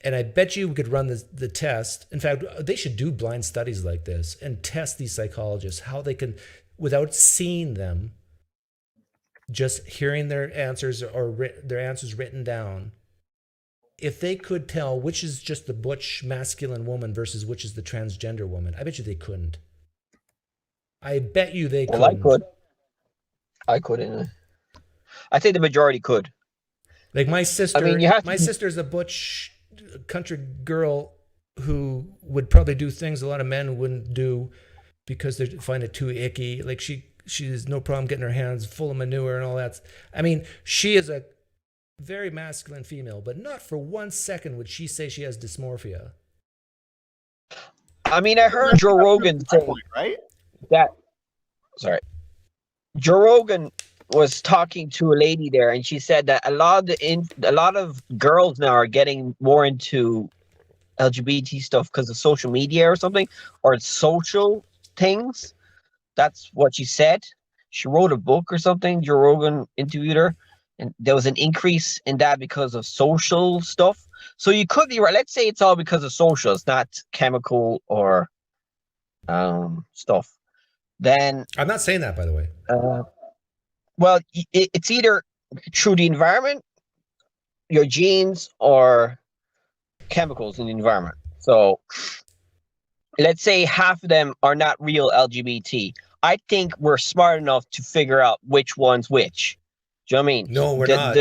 and I bet you we could run the test. In fact, they should do blind studies like this and test these psychologists, how they can, without seeing them, just hearing their answers or their answers written down, if they could tell which is just the butch masculine woman versus which is the transgender woman. I bet you they couldn't. I bet you they couldn't. Well, I couldn't. I think the majority could. Like my sister, my sister's a butch country girl who would probably do things a lot of men wouldn't do because they find it too icky. Like she has no problem getting her hands full of manure and all that. I mean, she is a very masculine female, but not for 1 second would she say she has dysmorphia. I mean, I heard Joe Rogan say that. Sorry, Joe Rogan was talking to a lady there, and she said that a lot of girls now are getting more into LGBT stuff because of social media or something, or social things. That's what she said. She wrote a book or something. Joe Rogan interviewed her, and there was an increase in that because of social stuff. So you could be right. Let's say it's all because of social. It's not chemical or stuff. Then I'm not saying that, by the way. Well, it's either through the environment, your genes, or chemicals in the environment. So let's say half of them are not real LGBT. I think we're smart enough to figure out which one's which. Do you know what I mean? No, we're not.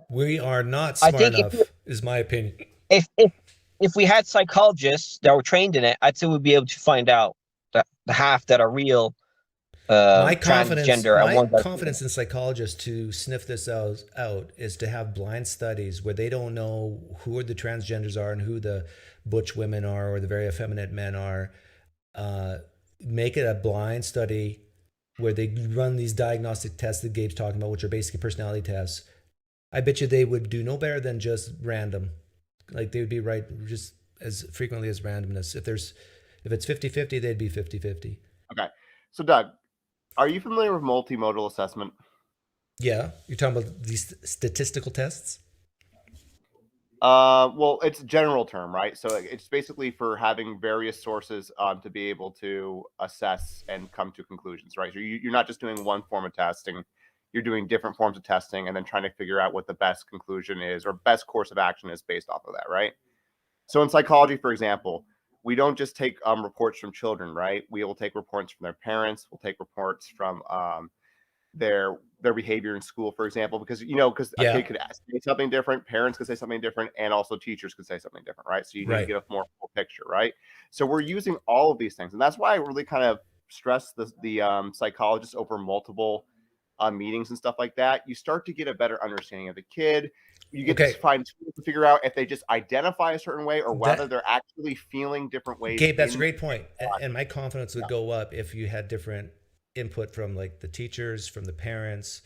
We are not smart enough, is my opinion. If we had psychologists that were trained in it, I'd say we'd be able to find out the half that are real. My confidence in psychologists to sniff this out is to have blind studies where they don't know who the transgenders are and who the butch women are or the very effeminate men are. Make it a blind study where they run these diagnostic tests that Gabe's talking about, which are basically personality tests. I bet you they would do no better than just random. Like they would be right just as frequently as randomness. If it's 50-50, they'd be 50-50. Okay. So Doug, are you familiar with multimodal assessment? Yeah. You're talking about these statistical tests? Well, it's a general term, right? So it's basically for having various sources to be able to assess and come to conclusions, right? So you're not just doing one form of testing. You're doing different forms of testing and then trying to figure out what the best conclusion is or best course of action is based off of that, right? So in psychology, for example, we don't just take reports from children, right? We will take reports from their parents. We'll take reports from their behavior in school, for example, because a Yeah. kid could say something different, parents could say something different, and also teachers could say something different, right? So you need to Right. get a more full picture, right? So we're using all of these things, and that's why I really kind of stress the psychologists over multiple meetings and stuff like that. You start to get a better understanding of the kid. You get Okay. to find tools to figure out if they just identify a certain way or whether That- they're actually feeling different ways. Gabe, that's a in- great point. And my confidence would go up if you had different input from like the teachers, from the parents,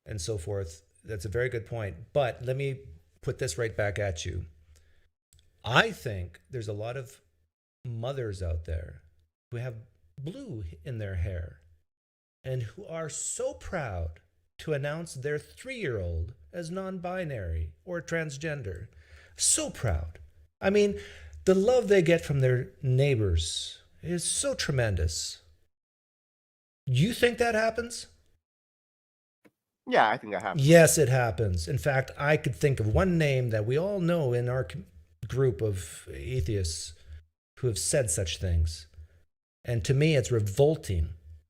and so forth. That's a very good point. But let me put this right back at you. I think there's a lot of mothers out there who have blue in their hair and who are so proud to announce their 3-year-old as non-binary or transgender. So proud. I mean, the love they get from their neighbors is so tremendous. You think that happens? Yeah, I think that happens. Yes, it happens. In fact, I could think of one name that we all know in our group of atheists who have said such things. And to me, it's revolting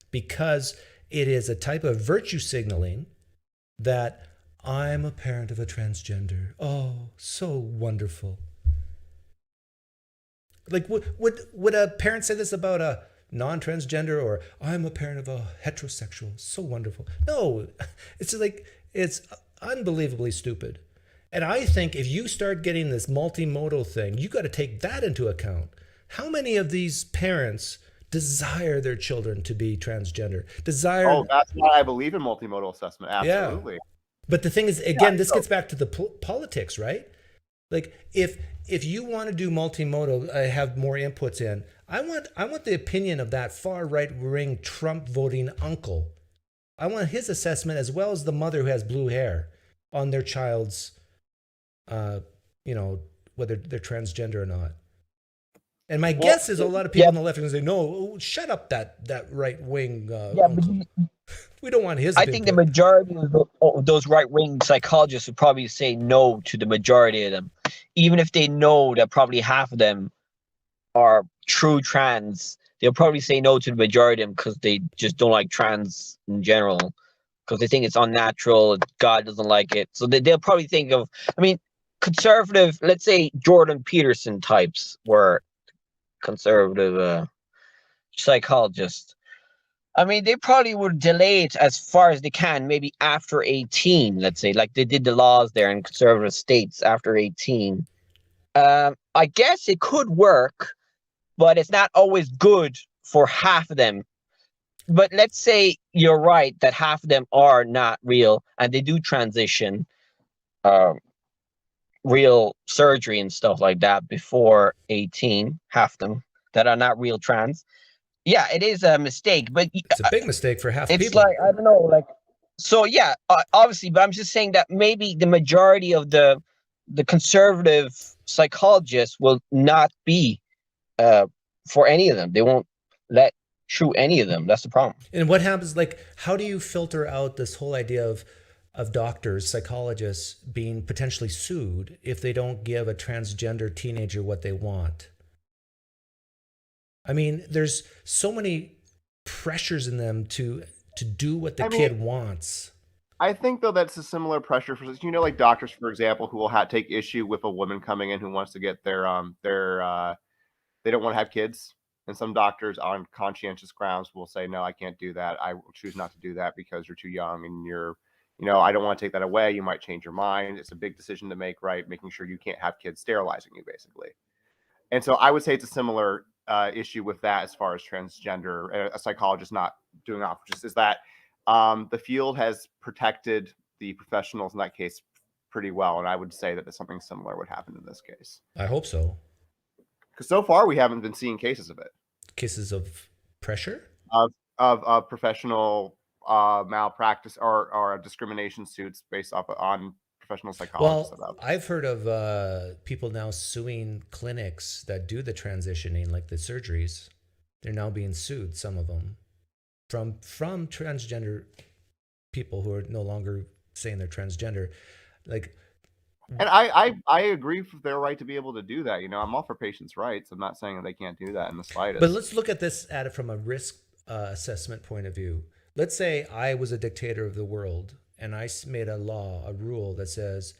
because it is a type of virtue signaling that I'm a parent of a transgender. Oh, so wonderful. Like, would a parent say this about a non-transgender, or I'm a parent of a heterosexual? So wonderful. No, it's like, it's unbelievably stupid. And I think if you start getting this multimodal thing, you got to take that into account. How many of these parents desire their children to be transgender? Oh, that's why I believe in multimodal assessment. Absolutely. Yeah. But the thing is, again, this gets back to the politics, right? Like, if you want to do multimodal, have more inputs in, I want the opinion of that far right wing Trump voting uncle. I want his assessment as well as the mother who has blue hair on their child's, whether they're transgender or not. And my guess is a lot of people on the left are going to say, no, shut up that right wing uncle. We don't want his I think the majority of those right-wing psychologists would probably say no to the majority of them. Even if they know that probably half of them are true trans, they'll probably say no to the majority of them because they just don't like trans in general, because they think it's unnatural, God doesn't like it. So they'll probably think of, conservative, let's say Jordan Peterson types were conservative psychologists. They probably would delay it as far as they can, maybe after 18, let's say, like they did the laws there in conservative states after 18. I guess it could work, but it's not always good for half of them. But let's say you're right that half of them are not real and they do transition, real surgery and stuff like that before 18, half of them that are not real trans. Yeah, it is a mistake, but it's a big mistake for half it's people. like, I don't know, like, so yeah, obviously, but I'm just saying that maybe the majority of the conservative psychologists will not be for any of them. They won't let through any of them. That's the problem. And what happens, like, how do you filter out this whole idea of doctors, psychologists being potentially sued if they don't give a transgender teenager what they want? There's so many pressures in them to do what the kid wants. I think, though, that's a similar pressure for, like doctors, for example, who will take issue with a woman coming in who wants to get their they don't want to have kids. And some doctors on conscientious grounds will say, no, I can't do that. I will choose not to do that because you're too young and I don't want to take that away. You might change your mind. It's a big decision to make, right? Making sure you can't have kids sterilizing you, basically. And so I would say it's a similar issue with that as far as transgender, a psychologist not doing off, just is that the field has protected the professionals in that case pretty well. And I would say that something similar would happen in this case. I hope so. Because so far we haven't been seeing cases of it. Cases of pressure? Of professional malpractice or discrimination suits based on professional psychologists. Well, I've heard of people now suing clinics that do the transitioning, like the surgeries. They're now being sued, some of them, from transgender people who are no longer saying they're transgender. And I agree with their right to be able to do that. I'm all for patients' rights. I'm not saying that they can't do that in the slightest. But let's look at this from a risk assessment point of view. let's say I was a dictator of the world and I made a law, a rule that says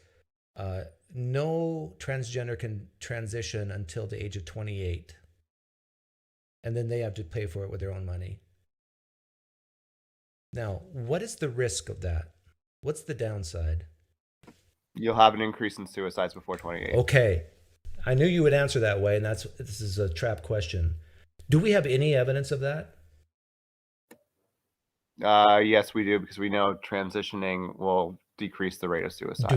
no transgender can transition until the age of 28. And then they have to pay for it with their own money. Now, what is the risk of that? What's the downside? You'll have an increase in suicides before 28. Okay. I knew you would answer that way, and this is a trap question. Do we have any evidence of that? Yes, we do, because we know transitioning will decrease the rate of suicide.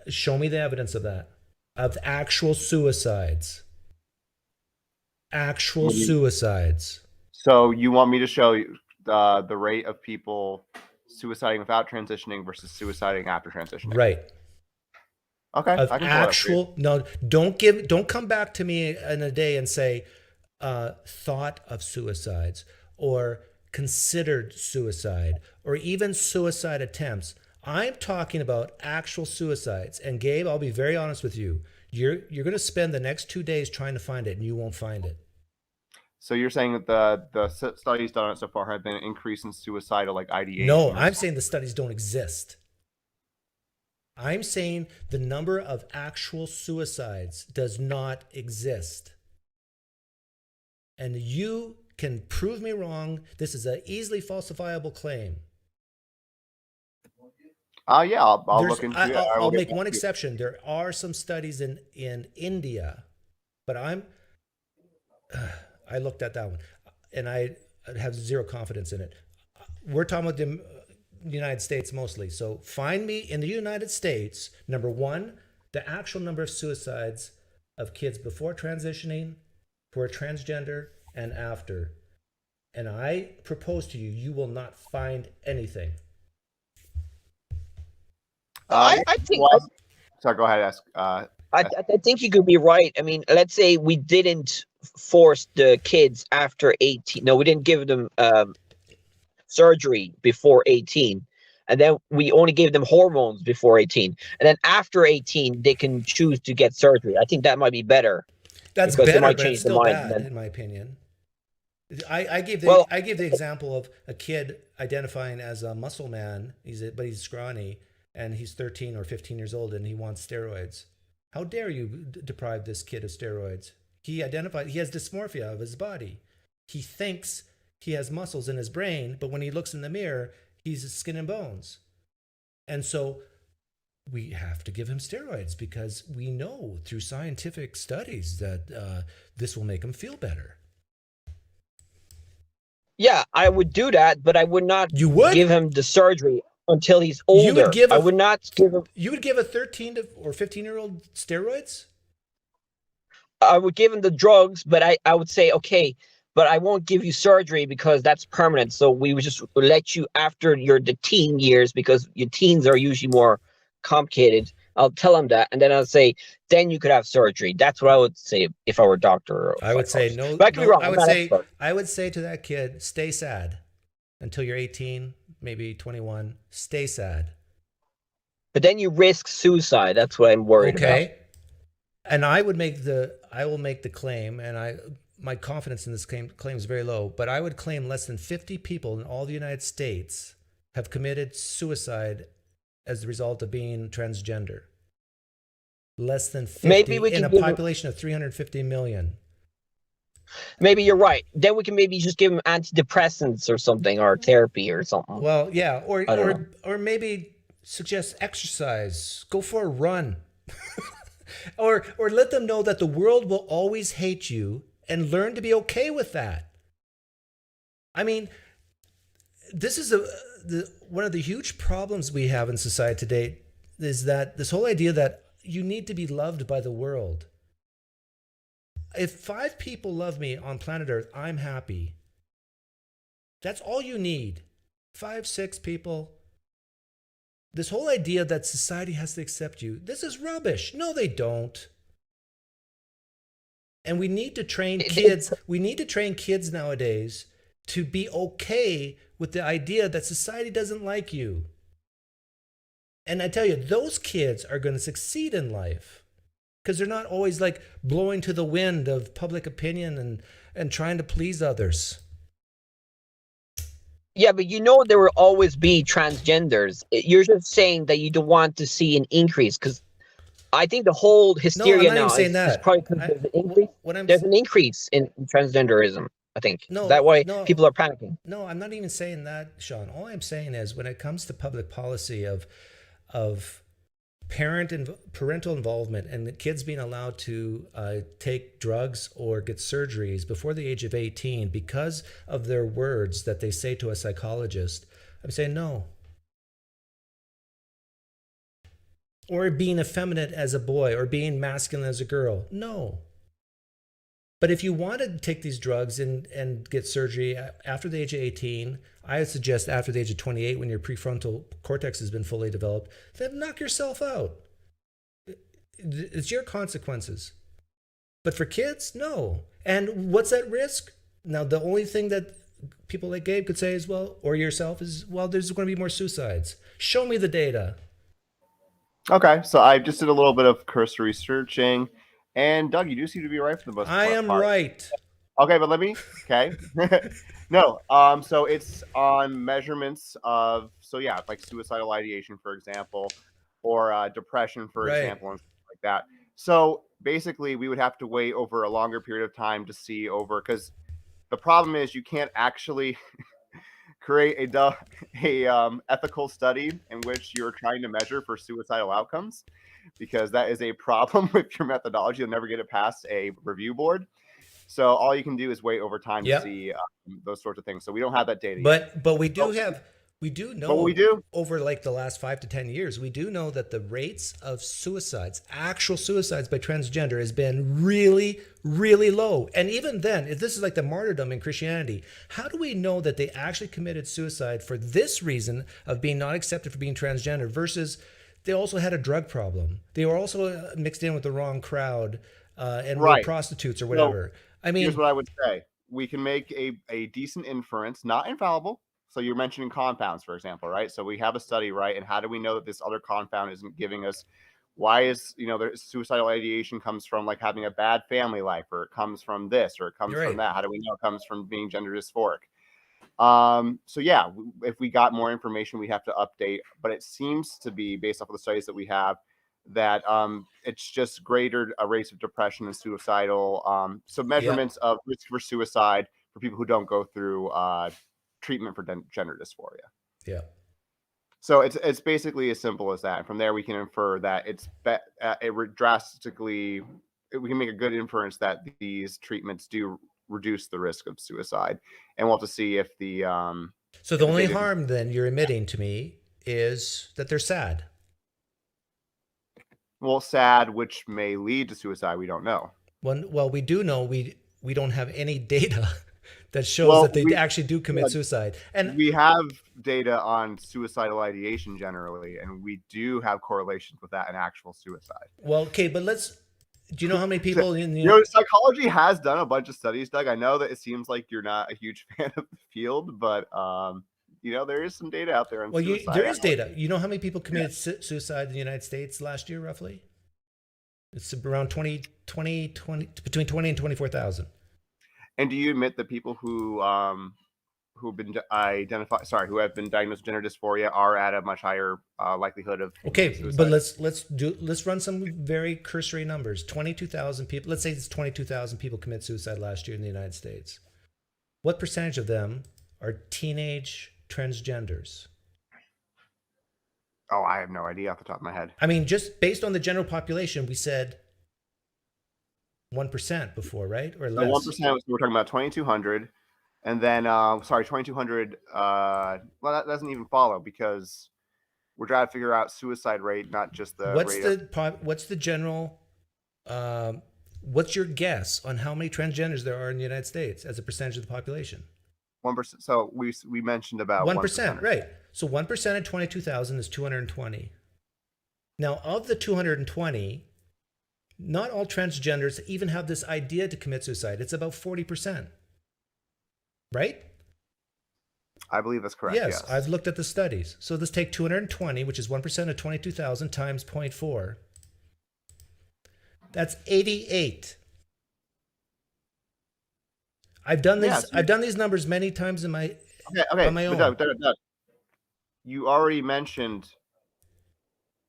Show me the evidence of that. Of actual suicides. Actual suicides. So you want me to show you the rate of people suiciding without transitioning versus suiciding after transitioning? Right. Okay. Of I can actual, no, don't come back to me in a day and say thought of suicides or considered suicide or even suicide attempts. I'm talking about actual suicides. And Gabe, I'll be very honest with you. You're going to spend the next 2 days trying to find it, and you won't find it. So you're saying that the studies done on it so far have been an increase in suicidal like ideation? No, I'm saying the studies don't exist. I'm saying the number of actual suicides does not exist. And you can prove me wrong. This is an easily falsifiable claim. Yeah, I'll look into it. I'll make one exception. There are some studies in India, but I looked at that one, and I have zero confidence in it. We're talking about the United States mostly. So find me in the United States, number one, the actual number of suicides of kids before transitioning, who are transgender, and after. And I propose to you, you will not find anything. I think. Sorry, go ahead. Ask. I think you could be right. I mean, let's say we didn't force the kids after 18. No, we didn't give them surgery before 18. And then we only gave them hormones before 18. And then after 18, they can choose to get surgery. I think that might be better. That's better, but it's still bad, in my opinion. I gave the example of a kid identifying as a muscle man, but he's scrawny, and he's 13 or 15 years old, and he wants steroids. How dare you deprive this kid of steroids? He has dysmorphia of his body. He thinks he has muscles in his brain, but when he looks in the mirror, he's skin and bones. And so we have to give him steroids because we know through scientific studies that this will make him feel better. Yeah, I would do that, but I would not give him the surgery until he's older. I would not give him. You would give a 13 or 15-year-old steroids? I would give him the drugs, but I would say, okay, but I won't give you surgery because that's permanent. So we would just let you after the teen years, because your teens are usually more complicated. I'll tell him that, and then I'll say, then you could have surgery. That's what I would say if I were a doctor. Or I would say no. But I could be wrong. I would say to that kid, stay sad until you're 18, maybe 21. Stay sad. But then you risk suicide. That's what I'm worried about. Okay. And I will make the claim, and my confidence in this claim is very low, but I would claim less than 50 people in all the United States have committed suicide as the result of being transgender. Less than 50 in a population of 350 million. Maybe you're right. Then we can maybe just give them antidepressants or something, or therapy or something. Well, yeah, or maybe suggest exercise. Go for a run. or let them know that the world will always hate you and learn to be okay with that. I mean, this is one of the huge problems we have in society today, is that this whole idea that you need to be loved by the world. If 5 people love me on planet Earth, I'm happy. That's all you need. 5, 6 people. This whole idea that society has to accept you, this is rubbish. No, they don't. And we need to train kids. We need to train kids nowadays to be okay with the idea that society doesn't like you. And I tell you, those kids are going to succeed in life because they're not always like blowing to the wind of public opinion and trying to please others. Yeah, but you know there will always be transgenders. You're just saying that you don't want to see an increase because I think the whole No, I'm hysteria not even now saying is that. probably because I there's an increase. what I'm There's an increase in transgenderism. I think no that why no people are panicking. no, I'm not even saying that, Sean. All I'm saying is when it comes to public policy of parental involvement and the kids being allowed to take drugs or get surgeries before the age of 18 because of their words that they say to a psychologist, I'm saying no. Or being effeminate as a boy or being masculine as a girl, no. But if you want to take these drugs and get surgery after the age of 18, I would suggest after the age of 28 when your prefrontal cortex has been fully developed, then knock yourself out. It's your consequences. But for kids, no. And what's at risk? Now, the only thing that people like Gabe could say is, well, or yourself is, well, there's going to be more suicides. Show me the data. Okay, so I just did a little bit of cursory searching, and Doug, you do seem to be right for the most part. I am right. Okay, but let me. Okay, no. So it's on measurements of. So yeah, like suicidal ideation, for example, or depression, for Right. example, and stuff like that. So basically, we would have to wait over a longer period of time to see over because the problem is you can't actually create a ethical study in which you're trying to measure for suicidal outcomes because that is a problem with your methodology. You'll never get it past a review board. So all you can do is wait over time Yep. to see those sorts of things. So we don't have that data yet. But we do know But we do. over like the last 5 to 10 years, we do know that the rates of suicides, actual suicides by transgender, has been really, really low. And even then, if this is like the martyrdom in Christianity, how do we know that they actually committed suicide for this reason of being not accepted for being transgender versus they also had a drug problem? They were also mixed in with the wrong crowd and were Right. prostitutes or whatever. I mean, Here's what I would say. We can make a decent inference, not infallible. So you're mentioning compounds, for example, right? So we have a study, right? And how do we know that this other compound isn't giving us why is, the suicidal ideation comes from like having a bad family life, or it comes from this, or it comes Right. from that? How do we know it comes from being gender dysphoric? So yeah, if we got more information, we have to update, but it seems to be based off of the studies that we have that it's just greater rates of depression and suicidal. So measurements of risk for suicide for people who don't go through treatment for gender dysphoria. yeah. So it's basically as simple as that. And from there, we can infer that drastically. We can make a good inference that these treatments do reduce the risk of suicide, and we'll have to see if the. So the only harm then you're admitting to me is that they're sad. Well, sad, which may lead to suicide. We don't know. Well, we do know we don't have any data that shows that they actually do commit suicide. And we have data on suicidal ideation generally, and we do have correlations with that and actual suicide. well, okay, but do you know how many people in the psychology has done a bunch of studies, Doug. I know that it seems like you're not a huge fan of the field, but there is some data out there on suicide. There is data. You know how many people committed suicide in the United States last year, roughly? It's around 20, between 20 and 24,000. And do you admit that people who have been diagnosed with gender dysphoria are at a much higher likelihood of suicide? But let's run some very cursory numbers. 22,000 people. Let's say it's 22,000 people commit suicide last year in the United States. What percentage of them are teenage transgenders? Oh, I have no idea off the top of my head. I mean, just based on the general population, we said 1% before, right? Or less. 1%. We're talking about 2,200, and then 2,200. Well, that doesn't even follow because we're trying to figure out suicide rate, not just the what's the general? What's your guess on how many transgenders there are in the United States as a percentage of the population? 1%. So we mentioned about 1%, right? So 1% of 22,000 is 220. Now, of the 220, not all transgenders even have this idea to commit suicide. It's about 40%, right? I believe that's correct. Yes, I've looked at the studies. So let's take 220, which is 1% of 22,000 times 0.4. That's 88. I've done these numbers many times in Okay. on my own. But Doug, you already mentioned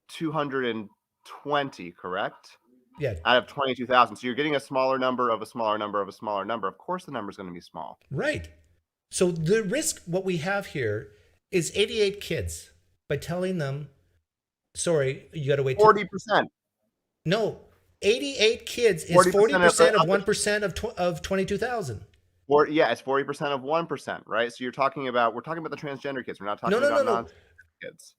220, correct? Yeah, Out of 22,000. So you're getting a smaller number of a smaller number of a smaller number. Of course, the number is going to be small. right. So the risk, what we have here, is 88 kids by telling them, sorry, you got to wait. 40%. No, 88 kids is 40% 40% of of 1% of 22,000. Yeah, it's 40% of 1%, right? So we're talking about the transgender kids. We're not talking about non kids.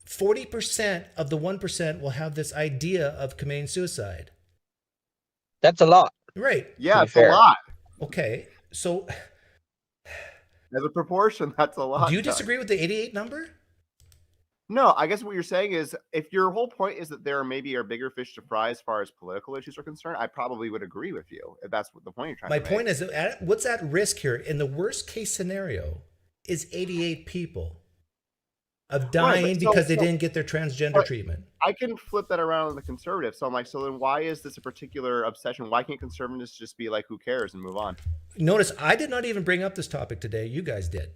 40% of the 1% will have this idea of committing suicide. That's a lot. Right. Yeah, it's fair. a lot. Okay. So As a proportion, that's a lot. do you Doug. disagree with the 88 number? No, I guess what you're saying is if your whole point is that there maybe are bigger fish to fry as far as political issues are concerned, I probably would agree with you if that's what the point you're trying My to make. point is, what's at risk here in the worst case scenario is 88 people of dying because they didn't get their transgender treatment. I can flip that around on the conservative. So I'm like, so then why is this a particular obsession? Why can't conservatives just be like, who cares and move on? Notice I did not even bring up this topic today. You guys did.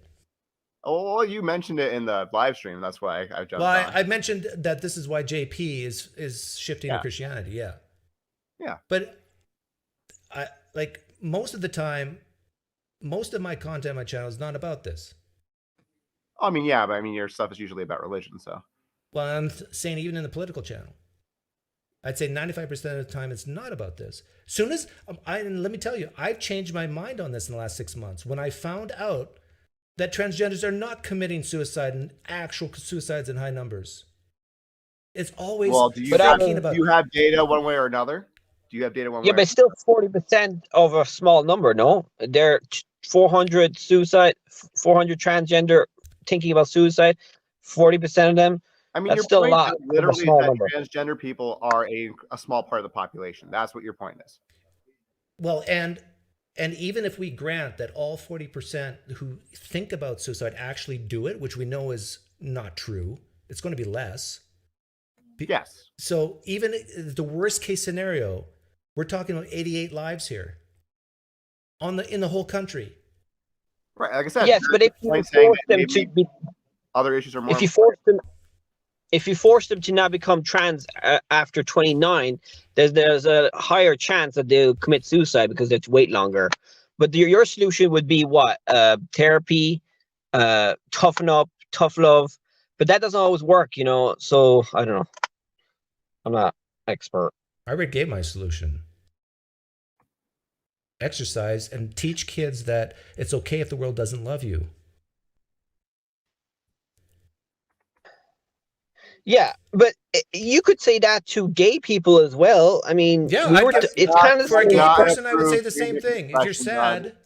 Oh, well, you mentioned it in the live stream. That's why I jumped on. I mentioned that this is why JP is shifting to Christianity. Yeah. Yeah. But I like most of the time, most of my content on my channel is not about this. I mean, yeah, but I mean, your stuff is usually about religion, so. Well, I'm saying even in the political channel, I'd say 95% of the time it's not about this. Soon as and let me tell you, I've changed my mind on this in the last 6 months when I found out that transgenders are not committing suicide and actual suicides in high numbers. It's always do you have data one way or another? Do you have data one way? Yeah, but still 40% of a small number, no? There are 400 transgender thinking about suicide, 40% of them. I mean, that's still a lot. Literally, small number. Transgender people are a small part of the population. That's what your point is. Well, and even if we grant that all 40% who think about suicide actually do it, which we know is not true, it's going to be less. Yes. So even the worst case scenario, we're talking about 88 lives here in the whole country. Right. Like I said. Yes, but if you force them to be, other issues are more. If you force them to not become trans after 29, there's a higher chance that they'll commit suicide because they have to wait longer. But your solution would be what? Therapy, toughen up, tough love. But that doesn't always work, you know. So I don't know. I'm not expert. I already gave my solution. Exercise and teach kids that it's okay if the world doesn't love you. Yeah, but you could say that to gay people as well. I mean, yeah, it's kind of for a gay person. I would say the same thing. If you're sad,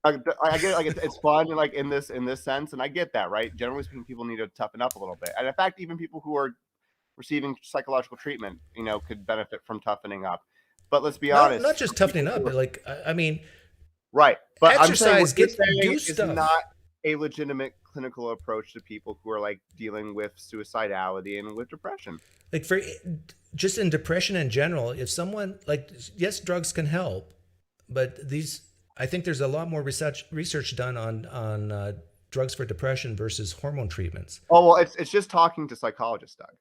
I get like it's fun, like in this sense, and I get that, right? Generally speaking, people need to toughen up a little bit, and in fact, even people who are receiving psychological treatment, could benefit from toughening up. But let's be honest, not just toughening up, but like I mean, right? But exercise, do stuff. Is not a legitimate clinical approach to people who are like dealing with suicidality and with depression. Like for just in depression in general, if someone yes, drugs can help, but I think there's a lot more research done on drugs for depression versus hormone treatments. Oh well, it's just talking to psychologists, Doug.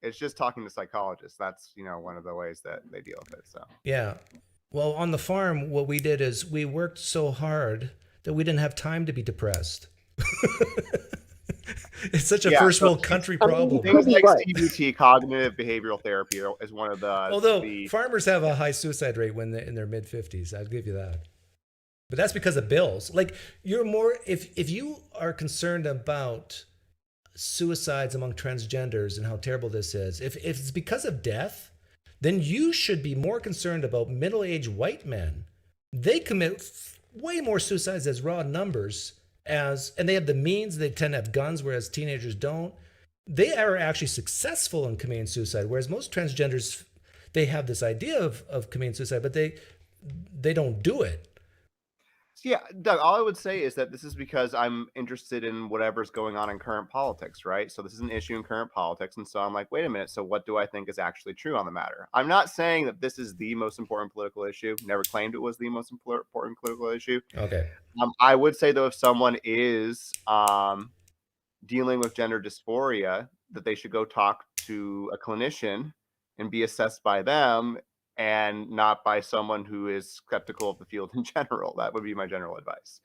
It's just talking to psychologists. That's one of the ways that they deal with it. So yeah, well, on the farm, what we did is we worked so hard that we didn't have time to be depressed. It's such a first world country problem. Things like CBT, cognitive behavioral therapy, is one of the. Although farmers have a high suicide rate when they're in their mid 50s, I'll give you that. But that's because of bills. Like you're more if you are concerned about suicides among transgenders and how terrible this is, if it's because of death, then you should be more concerned about middle-aged white men. They commit way more suicides as raw numbers and they have the means, they tend to have guns, whereas teenagers don't. They are actually successful in committing suicide, whereas most transgenders, they have this idea of committing suicide, but they don't do it. Yeah, Doug, all I would say is that this is because I'm interested in whatever's going on in current politics, right? So this is an issue in current politics. And so I'm like, wait a minute. So what do I think is actually true on the matter? I'm not saying that this is the most important political issue. Never claimed it was the most important political issue. Okay. I would say though, if someone is dealing with gender dysphoria, that they should go talk to a clinician and be assessed by them and not by someone who is skeptical of the field in general. That would be my general advice.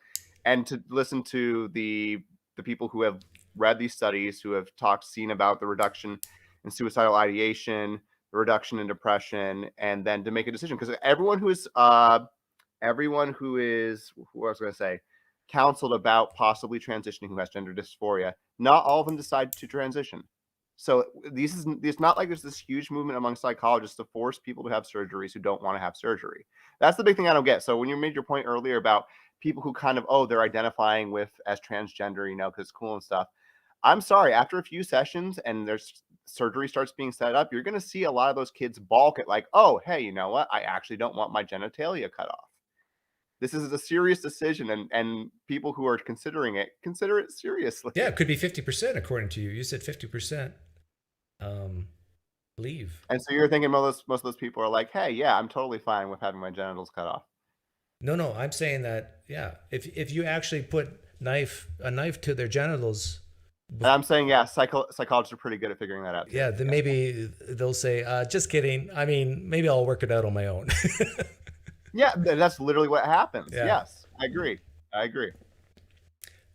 And to listen to the people who have read these studies, who have seen about the reduction in suicidal ideation, the reduction in depression, and then to make a decision. Because everyone who is counseled about possibly transitioning who has gender dysphoria, not all of them decide to transition. So it's not like there's this huge movement among psychologists to force people to have surgeries who don't want to have surgery. That's the big thing I don't get. So when you made your point earlier about people who kind of, they're identifying as transgender, because it's cool and stuff. I'm sorry, after a few sessions and there's surgery starts being set up, you're going to see a lot of those kids balk at like, oh, hey, you know what? I actually don't want my genitalia cut off. This is a serious decision, and people who are considering it, consider it seriously. Yeah, it could be 50% according to you. You said 50% leave. And so you're thinking most of those people are like, hey, yeah, I'm totally fine with having my genitals cut off. No, I'm saying that, yeah, if you actually put a knife to their genitals. And I'm saying, yeah, psychologists are pretty good at figuring that out. Yeah, then maybe they'll say, just kidding. I mean, maybe I'll work it out on my own. Yeah, that's literally what happens. Yeah. Yes, I agree.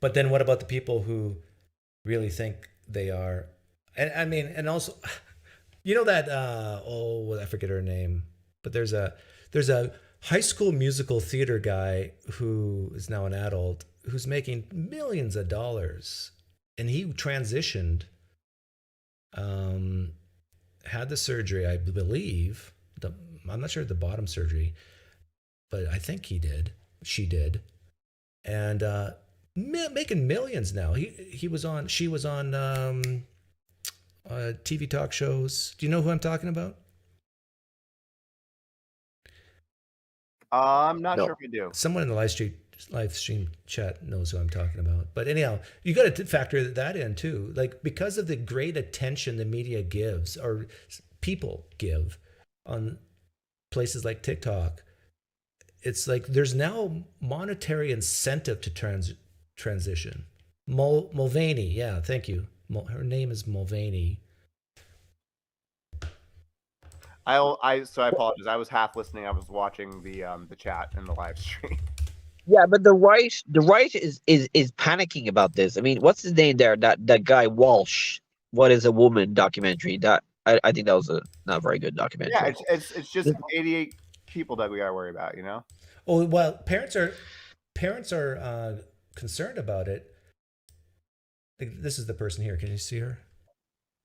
But then what about the people who really think they are? And also, that, I forget her name, but there's a High School Musical theater guy who is now an adult who's making millions of dollars, and he transitioned, had the surgery, I believe. I'm not sure the bottom surgery, but I think she did, and making millions now. She was on TV talk shows. Do you know who I'm talking about? I'm not sure if we do. Someone in the live stream chat knows who I'm talking about. But anyhow, you got to factor that in too. Like, because of the great attention the media gives, or people give, on places like TikTok, it's like there's now monetary incentive to transition. Mulvaney, yeah, thank you. Her name is Mulvaney. I apologize. I was half listening. I was watching the chat in the live stream. Yeah, but the right is panicking about this. I mean, what's his name there? That guy Walsh. What is a woman documentary? That I think that was a not very good documentary. Yeah, it's just 88 people that we gotta worry about, Oh well, parents are concerned about it. This is the person here. Can you see her?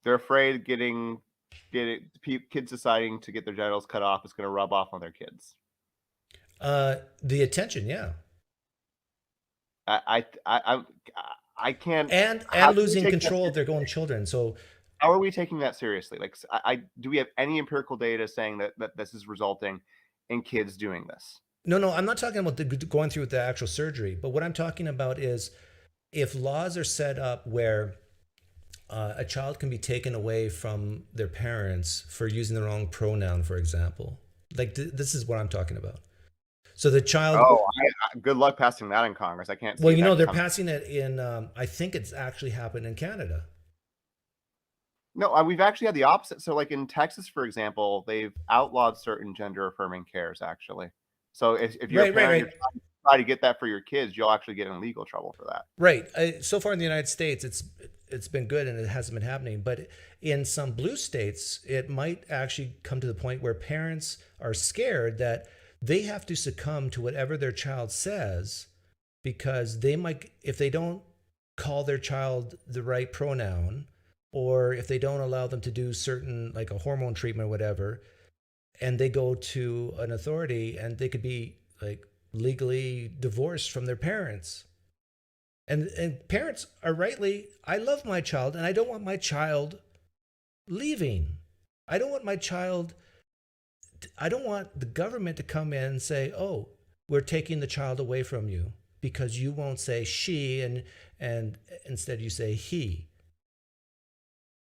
They're afraid kids deciding to get their genitals cut off is going to rub off on their kids. The attention, yeah. I can't. And losing control of their own children. So how are we taking that seriously? Like, do we have any empirical data saying that this is resulting in kids doing this? No, I'm not talking about going through with the actual surgery. But what I'm talking about is if laws are set up where a child can be taken away from their parents for using the wrong pronoun, for example. Like, this is what I'm talking about. So the child. Oh, good luck passing that in Congress. I can't. Well, they're passing it in. I think it's actually happened in Canada. No, we've actually had the opposite. So, like in Texas, for example, they've outlawed certain gender-affirming cares. Actually, so if you're a parent, you're trying to get that for your kids, you'll actually get in legal trouble for that. Right. So far in the United States, it's been good and it hasn't been happening. But in some blue states, it might actually come to the point where parents are scared that they have to succumb to whatever their child says, because they might, if they don't call their child the right pronoun, or if they don't allow them to do certain, like a hormone treatment or whatever, and they go to an authority and they could be like legally divorced from their parents. And parents are rightly, I love my child and I don't want my child leaving. I don't want the government to come in and say, oh, we're taking the child away from you because you won't say she and instead you say he.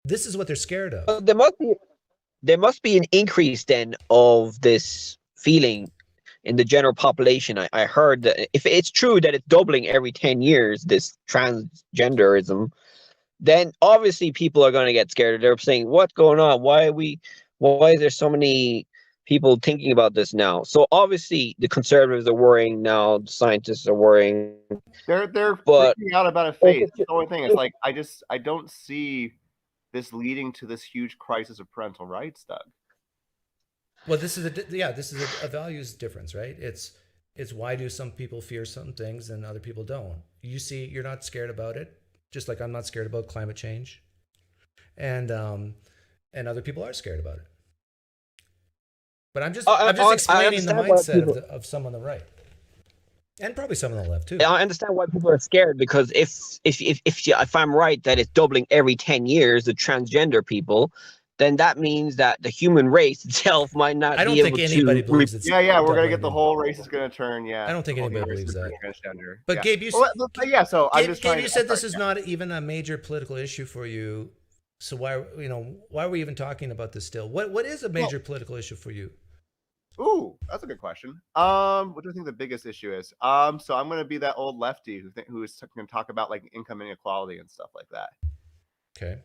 This is what they're scared of. There must be an increase then of this feeling in the general population. I heard that if it's true that it's doubling every 10 years, this transgenderism, then obviously people are going to get scared. They're saying, what's going on? Why is there so many people thinking about this now? So obviously the conservatives are worrying now, the scientists are worrying. They're But freaking out about a phase. The only thing is, like, I don't see this leading to this huge crisis of parental rights, Doug. Well, this is a values difference, right? It's why do some people fear some things and other people don't? You see, you're not scared about it, just like I'm not scared about climate change, and other people are scared about it. But I'm just explaining the mindset of some on the right, and probably some on the left too. I understand why people are scared, because if I'm right that it's doubling every 10 years, the transgender people, then that means that the human race itself might not. I don't think anybody believes it's. Yeah, we're gonna get the whole race is gonna turn. Yeah, I don't think anybody believes that. Transgender. But yeah. Gabe, you so I'm just trying. Gabe, you said this is not even a major political issue for you. So why are we even talking about this still? What is a major political issue for you? Ooh, that's a good question. What do I think the biggest issue is? So I'm gonna be that old lefty who is gonna talk about like income inequality and stuff like that. Okay.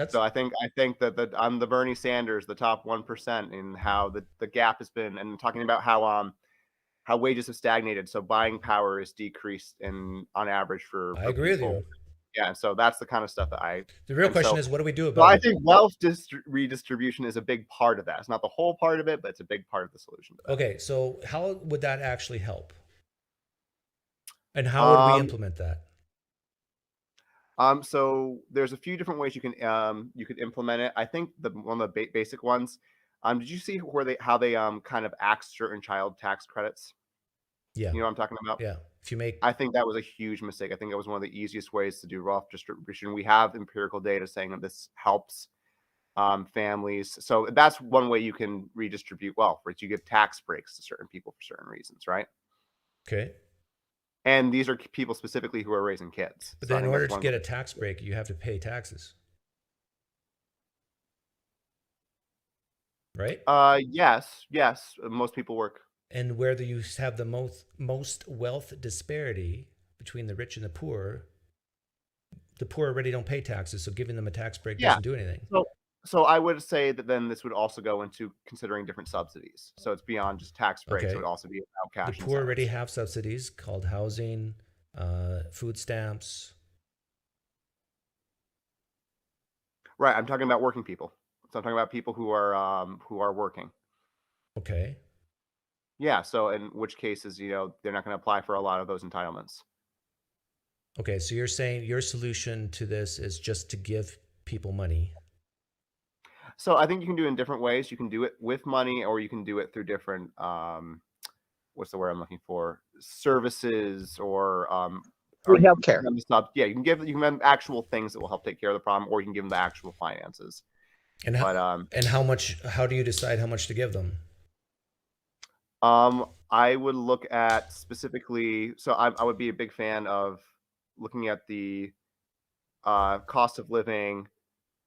So I think that I'm the Bernie Sanders, the top 1%, in how the gap has been, and talking about how wages have stagnated, so buying power is decreased on average for I agree people. with you. Yeah, so that's the kind of stuff that The real question is, what do we do about it? it? I think wealth redistribution is a big part of that. It's not the whole part of it, but it's a big part of the solution to that. Okay, so how would that actually help? And how would we implement that? So there's a few different ways you could implement it. I think one of the basic ones. Did you see how they kind of axed certain child tax credits? Yeah. You know what I'm talking about? Yeah. I think that was a huge mistake. I think it was one of the easiest ways to do wealth distribution. We have empirical data saying that this helps families. So that's one way you can redistribute wealth, right? You give tax breaks to certain people for certain reasons, right? Okay. And these are people specifically who are raising kids. But then in order to get a tax break, you have to pay taxes. Right? Yes. Most people work. And where you have the most wealth disparity between the rich and the poor already don't pay taxes, so giving them a tax break doesn't do anything. So I would say that then this would also go into considering different subsidies. So it's beyond just tax breaks. It would also be about cash. The poor already have subsidies called housing, food stamps. Right. I'm talking about working people. So I'm talking about people who are working. Okay. Yeah. So in which cases, they're not going to apply for a lot of those entitlements. Okay. So you're saying your solution to this is just to give people money. So I think you can do it in different ways. You can do it with money, or you can do it through different, what's the word I'm looking for? Services or healthcare. Yeah, you can give them actual things that will help take care of the problem, or you can give them the actual finances. And how do you decide how much to give them? I would look at specifically. So I would be a big fan of looking at the cost of living.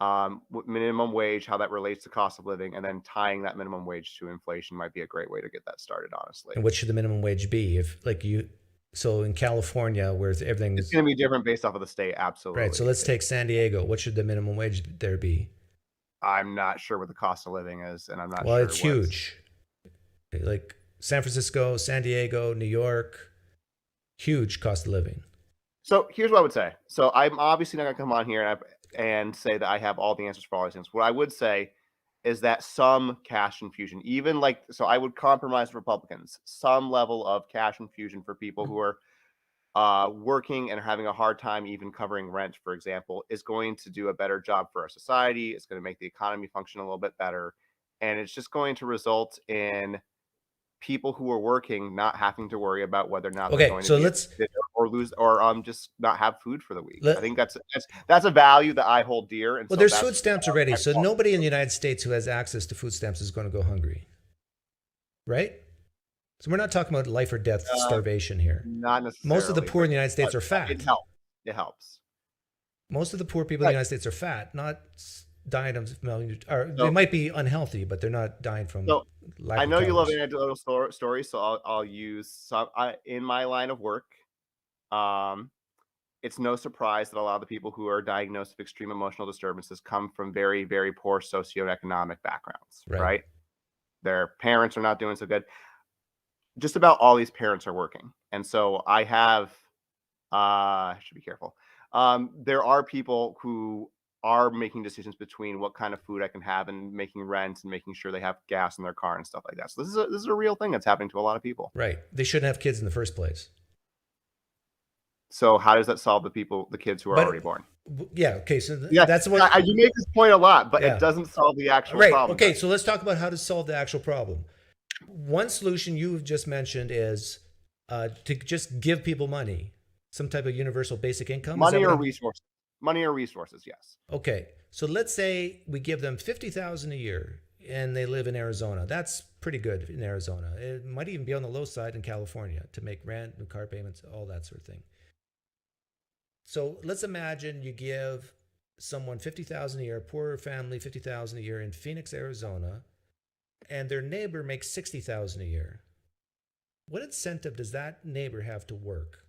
Minimum wage, how that relates to cost of living, and then tying that minimum wage to inflation might be a great way to get that started, honestly. And what should the minimum wage be? So in California, where everything is going to be different based off of the state, absolutely. Right. So let's take San Diego. What should the minimum wage there be? I'm not sure what the cost of living is, and I'm not sure. Well, it's huge. Like San Francisco, San Diego, New York, huge cost of living. So here's what I would say. So I'm obviously not going to come on here and say that I have all the answers for all these things. What I would say is that some cash infusion, so I would compromise Republicans, some level of cash infusion for people who are working and are having a hard time even covering rent, for example, is going to do a better job for our society. It's going to make the economy function a little bit better. And it's just going to result in people who are working not having to worry about whether or not they're going to or lose or just not have food for the week. I think that's a value that I hold dear. And there's food stamps already, so nobody in the United States who has access to food stamps is going to go hungry, right? So we're not talking about life or death starvation here. Not necessarily. Most of the poor in the United States are fat. It helps. Most of the poor people in the United States are fat, not dying of or they So- might be unhealthy, but they're not dying from So, lack I of know you love calories. anecdotal stories, so I'll use some. In my line of work, it's no surprise that a lot of the people who are diagnosed with extreme emotional disturbances come from very, very poor socioeconomic backgrounds, Right. right? Their parents are not doing so good. Just about all these parents are working. And so I have, I should be careful. There are people who are making decisions between what kind of food I can have and making rent and making sure they have gas in their car and stuff like that. So this is a real thing that's happening to a lot of people. Right. They shouldn't have kids in the first place. So how does that solve the kids who are But- already born? Yeah. Okay. So Yeah, that's what. you make this point a lot, but Yeah. it doesn't solve the actual Right. problem. Okay. So let's talk about how to solve the actual problem. One solution you've just mentioned is to just give people money, some type of universal basic income. Is Money that or what resources. Money or resources, yes. Okay. So let's say we give them $50,000 a year and they live in Arizona. That's pretty good in Arizona. It might even be on the low side in California to make rent and car payments, all that sort of thing. So let's imagine you give someone $50,000 a year, a poor family $50,000 a year in Phoenix, Arizona, and their neighbor makes $60,000 a year. What incentive does that neighbor have to work?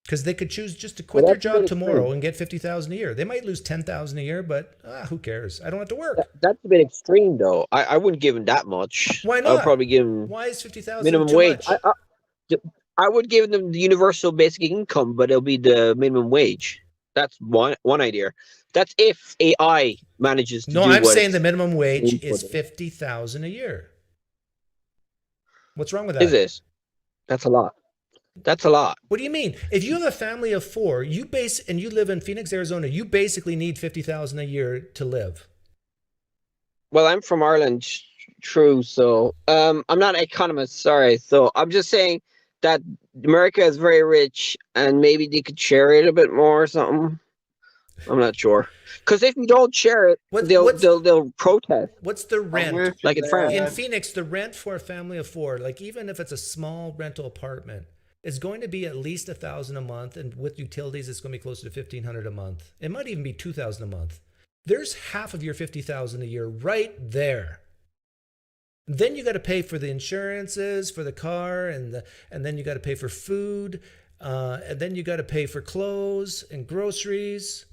Because they could choose just to quit their job tomorrow and get $50,000 a year. They might lose $10,000 a year, but who cares? I don't have to work. That's a bit extreme, though. I wouldn't give him that much. Why I'd not? probably give him Why is $50,000 minimum too wage. much? I would give them the universal basic income, but it'll be the minimum wage. That's one idea. That's if AI manages to No, do I'm what saying it's the minimum wage aimed for is them. $50,000 a year. What's wrong with that? Is it? That's a lot. That's a lot. What do you mean? If you have a family of four, you live in Phoenix, Arizona, you basically need $50,000 a year to live. Well, I'm from Ireland, true. So I'm not an economist, sorry. So I'm just saying that America is very rich, and maybe they could share it a bit more or something. I'm not sure. Because if you don't share it, they'll protest. What's the rent? Like in France. In Phoenix, the rent for a family of four, like even if it's a small rental apartment, is going to be at least $1,000 a month, and with utilities, it's going to be closer to $1,500 a month. It might even be $2,000 a month. There's half of your $50,000 a year right there. Then you got to pay for the insurances for the car, and then you got to pay for food, and then you got to pay for clothes and groceries.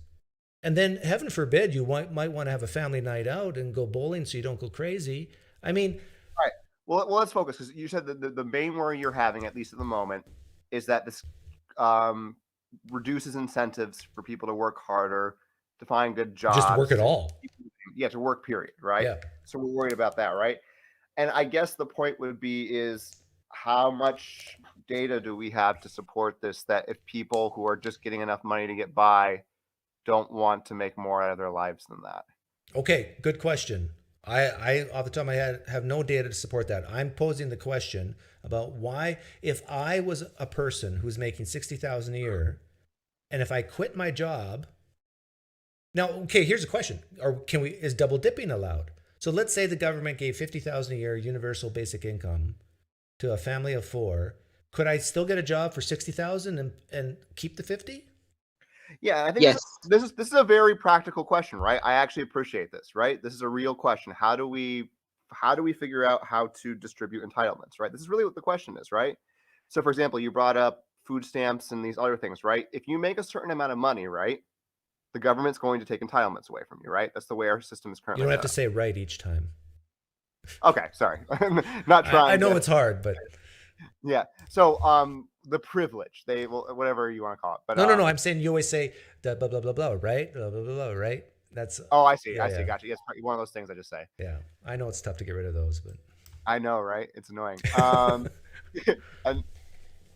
And then, heaven forbid, you might want to have a family night out and go bowling so you don't go crazy. I mean, all right. Well, let's focus, because you said that the main worry you're having, at least at the moment, is that this reduces incentives for people to work harder, to find good jobs. Just work at all. Yeah, to work, period, right? Yeah. So we're worried about that, right? And I guess the point would be is how much data do we have to support this, that if people who are just getting enough money to get by don't want to make more out of their lives than that? Okay, good question. I off the top of my head have no data to support that. I'm posing the question about why, if I was a person who's making $60,000 a year, and if I quit my job. Now, okay, here's a question: is double dipping allowed? So let's say the government gave $50,000 a year universal basic income to a family of four. Could I still get a job for $60,000 and keep the 50? Yeah, I think Yes. this is a very practical question, right? I actually appreciate this, right? This is a real question. How do we figure out how to distribute entitlements, right? This is really what the question is, right? So, for example, you brought up food stamps and these other things, right? If you make a certain amount of money, right, the government's going to take entitlements away from you, right? That's the way our system is currently. You don't have set to say right each time. up. Okay, sorry. Not trying. I know to- it's hard, but Yeah. So, the privilege, whatever you want to call it. But no. I'm saying you always say the blah blah blah blah, right? Blah blah blah, blah, right? That's Oh, I see. Yeah, I see. yeah. Gotcha. Yes, one of those things I just say. yeah. I know it's tough to get rid of those, but I know, right? It's annoying. And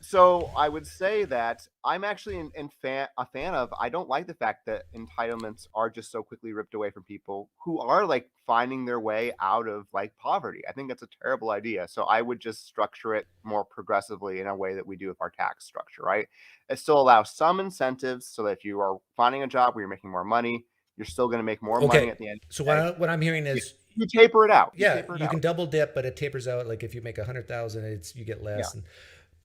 so I would say that I'm actually a fan of. I don't like the fact that entitlements are just so quickly ripped away from people who are like finding their way out of like poverty. I think that's a terrible idea. So I would just structure it more progressively in a way that we do with our tax structure, right? It still allows some incentives so that if you are finding a job where you're making more money, you're still going to make more money at the end. So what I'm hearing is You taper it out. yeah, taper it you out. can double dip, but it tapers out. Like if you make 100,000, you get less. Yeah. And,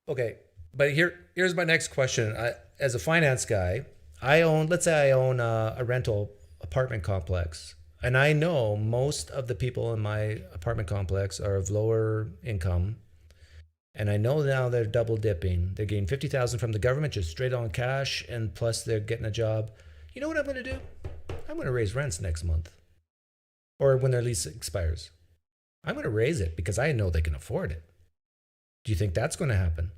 okay, but here's my next question. As a finance guy, let's say I own a rental apartment complex, and I know most of the people in my apartment complex are of lower income, and I know now they're double dipping. They're getting 50,000 from the government just straight on cash, and plus they're getting a job. You know what I'm going to do? I'm going to raise rents next month, or when their lease expires. I'm going to raise it because I know they can afford it. Do you think that's going to happen?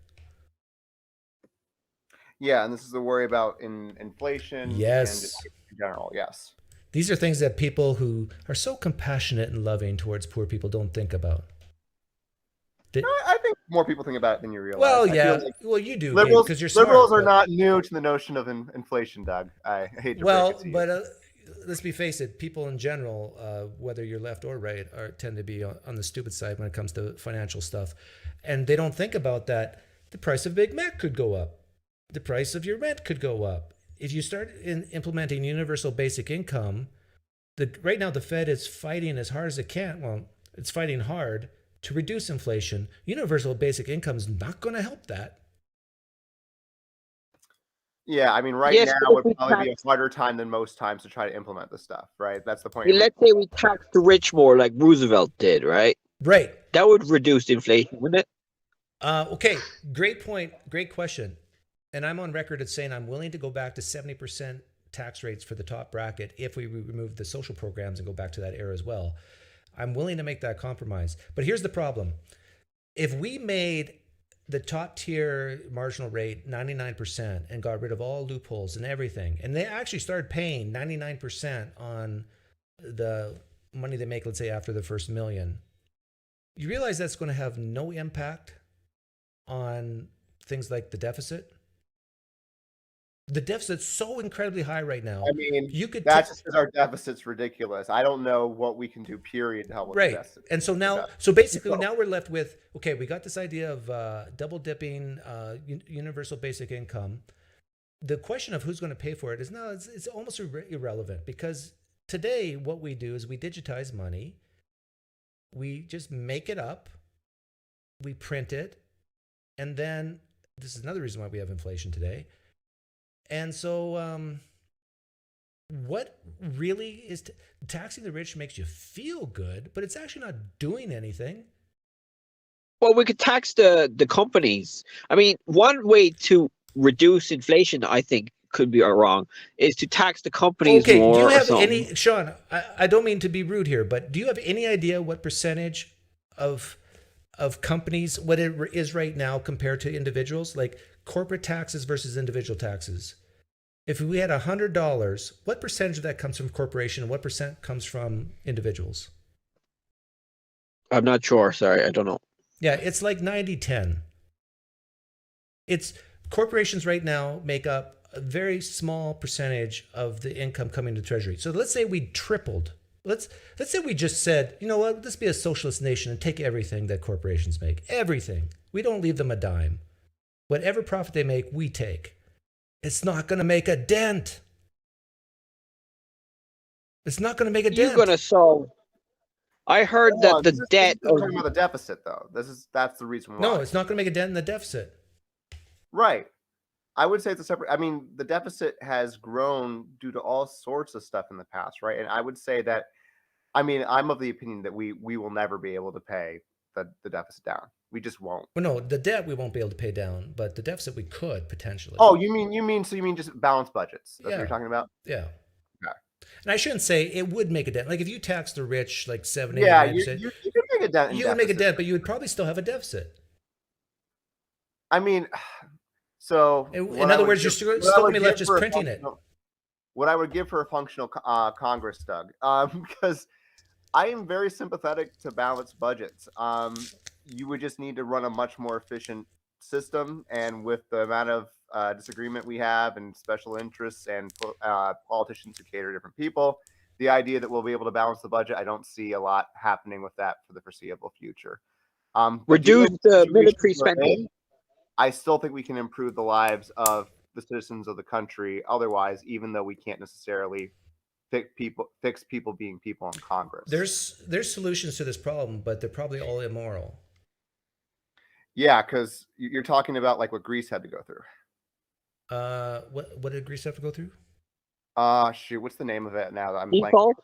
Yeah, and this is the worry about inflation Yes. and just in general. Yes. These are things that people who are so compassionate and loving towards poor people don't think about. I think more people think about it than you realize. Well, I yeah. feel like Well, you do liberals, because you're smart. liberals are not new to the notion of inflation, Doug. I hate to break it to you. But let's be face it. People in general, whether you're left or right, tend to be on the stupid side when it comes to financial stuff, and they don't think about that. The price of Big Mac could go up. The price of your rent could go up. If you start implementing universal basic income, right now the Fed is fighting as hard as it can. Well, it's fighting hard to reduce inflation. Universal basic income is not going to help that. Yeah, I mean, right Yes, now but would we probably be a tax- harder time than most times to try to implement this stuff, right? That's the point. Let's say we tax the rich more, like Roosevelt did, right? Right. That would reduce inflation, wouldn't it? Okay, great point. Great question. And I'm on record as saying I'm willing to go back to 70% tax rates for the top bracket if we remove the social programs and go back to that era as well. I'm willing to make that compromise. But here's the problem. If we made the top tier marginal rate 99% and got rid of all loopholes and everything, and they actually started paying 99% on the money they make, let's say after the first million, you realize that's going to have no impact on things like the deficit. The deficit's so incredibly high right now. I mean, you could that's just because our deficit's ridiculous. I don't know what we can do, period, to help with the right. deficit. And so now, so basically now we're left with, okay, we got this idea of double dipping, universal basic income. The question of who's going to pay for it is now, it's almost irrelevant, because today what we do is we digitize money. We just make it up. We print it. And then this is another reason why we have inflation today. And so what really is taxing the rich makes you feel good, but it's actually not doing anything. Well, we could tax the companies. I mean, one way to reduce inflation, I think, could be wrong, is to tax the companies Okay, more. do you or have something. any, Sean, I don't mean to be rude here, but do you have any idea what percentage of companies, what it is right now compared to individuals, like corporate taxes versus individual taxes? If we had $100, what percentage of that comes from corporation and what percent comes from individuals? I'm not sure. Sorry, I don't know. Yeah, it's like 90-10. It's corporations right now make up a very small percentage of the income coming to Treasury. So let's say we tripled. Let's say we just said, you know what, let's be a socialist nation and take everything that corporations make. Everything. We don't leave them a dime. Whatever profit they make, we take. It's not going to make a dent. It's not going to make a dent. You're going to solve. I heard that the debt. We're talking about the deficit, though. That's the reason why. No, it's not going to make a dent in the deficit. Right. I would say it's a separate. I mean, the deficit has grown due to all sorts of stuff in the past, right? And I would say that. I mean, I'm of the opinion that we will never be able to pay the deficit down. We just won't. Well, no, the debt we won't be able to pay down, but the deficit we could potentially. Oh, you mean just balanced budgets? That's what you're talking about? Yeah. Okay. And I shouldn't say it would make a dent. Like if you tax the rich like 7, 8, yeah, 9%, you could make a dent. You would make a dent, but you would probably still have a deficit. I mean, so in other words, you're still going to be left just printing it. What I would give for a functional Congress, Doug, because I am very sympathetic to balanced budgets. You would just need to run a much more efficient system, and with the amount of disagreement we have and special interests and politicians who cater to different people, the idea that we'll be able to balance the budget, I don't see a lot happening with that for the foreseeable future. Reduce the military spending. I still think we can improve the lives of the citizens of the country otherwise, even though we can't necessarily fix people being people in Congress. There's solutions to this problem, but they're probably all immoral. Yeah, because you're talking about like what Greece had to go through. What did Greece have to go through? Shoot, what's the name of it now that I'm blanking? Default?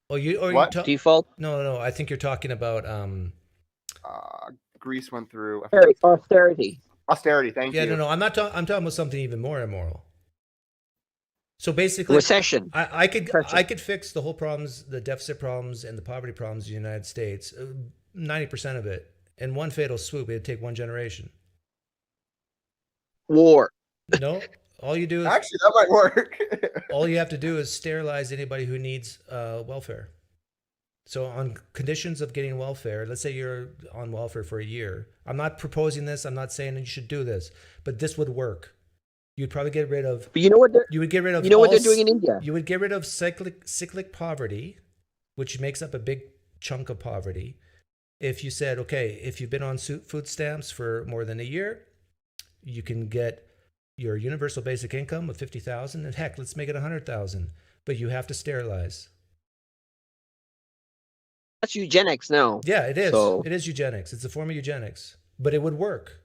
Oh, you or What? you Default? No. I think you're talking about Greece went through Austerity. austerity. Thank yeah, you. no. I'm talking about something even more immoral. So basically, Recession. I could Depression. fix the whole problems, the deficit problems and the poverty problems in the United States, 90% of it in one fatal swoop. It'd take one generation. War. No, all you do is Actually, that might work. all you have to do is sterilize anybody who needs welfare. So on conditions of getting welfare, let's say you're on welfare for a year. I'm not proposing this. I'm not saying that you should do this, but this would work. You'd probably get rid of. But you know what? You would get rid of. You know what all they're doing in India? You would get rid of cyclic poverty, which makes up a big chunk of poverty. If you said, okay, if you've been on food stamps for more than a year, you can get your universal basic income of 50,000, and heck, let's make it 100,000. But you have to sterilize. That's eugenics now. Yeah, it is. So- It is eugenics. It's a form of eugenics, but it would work.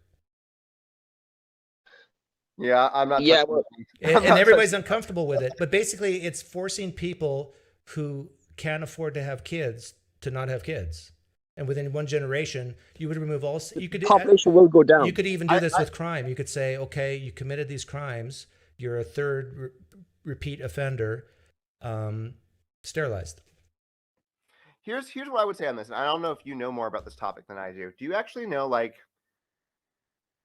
Yeah, I'm not. Yeah, touching well- that. And everybody's uncomfortable with it. But basically, it's forcing people who can't afford to have kids to not have kids. And within one generation, you would remove all. You could Population will go down. You could even do this with crime. You could say, okay, you committed these crimes. You're a third repeat offender. Sterilized. Here's what I would say on this, and I don't know if you know more about this topic than I do. Do you actually know, like,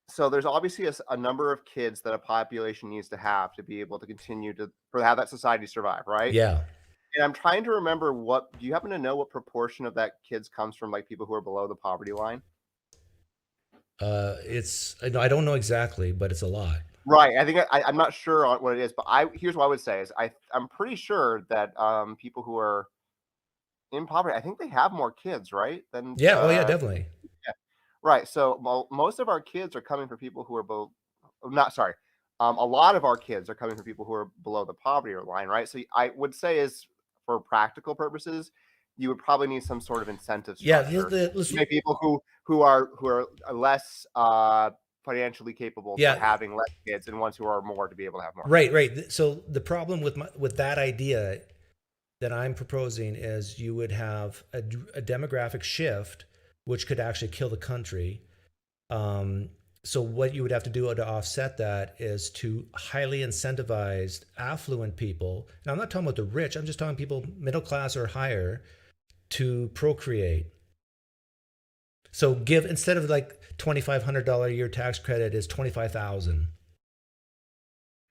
so there's obviously a number of kids that a population needs to have to be able to continue to have that society survive, right? Yeah. And I'm trying to remember do you happen to know what proportion of that kids comes from like people who are below the poverty line? I don't know exactly, but it's a lot. Right. I think I'm not sure on what it is, but here's what I would say is I'm pretty sure that people who are in poverty, I think they have more kids, right? Than Yeah. Oh yeah, definitely. Yeah. Right. So most of our kids are coming from people who are a lot of our kids are coming from people who are below the poverty line, right? So I would say is for practical purposes, you would probably need some sort of incentive structure. Let's Maybe people who are less financially capable for having less kids and ones who are more to be able to have more. Right. So the problem with that idea that I'm proposing is you would have a demographic shift, which could actually kill the country. So what you would have to do to offset that is to highly incentivized, affluent people. And I'm not talking about the rich. I'm just talking people middle class or higher to procreate. So give, instead of like $2,500 a year tax credit, is $25,000.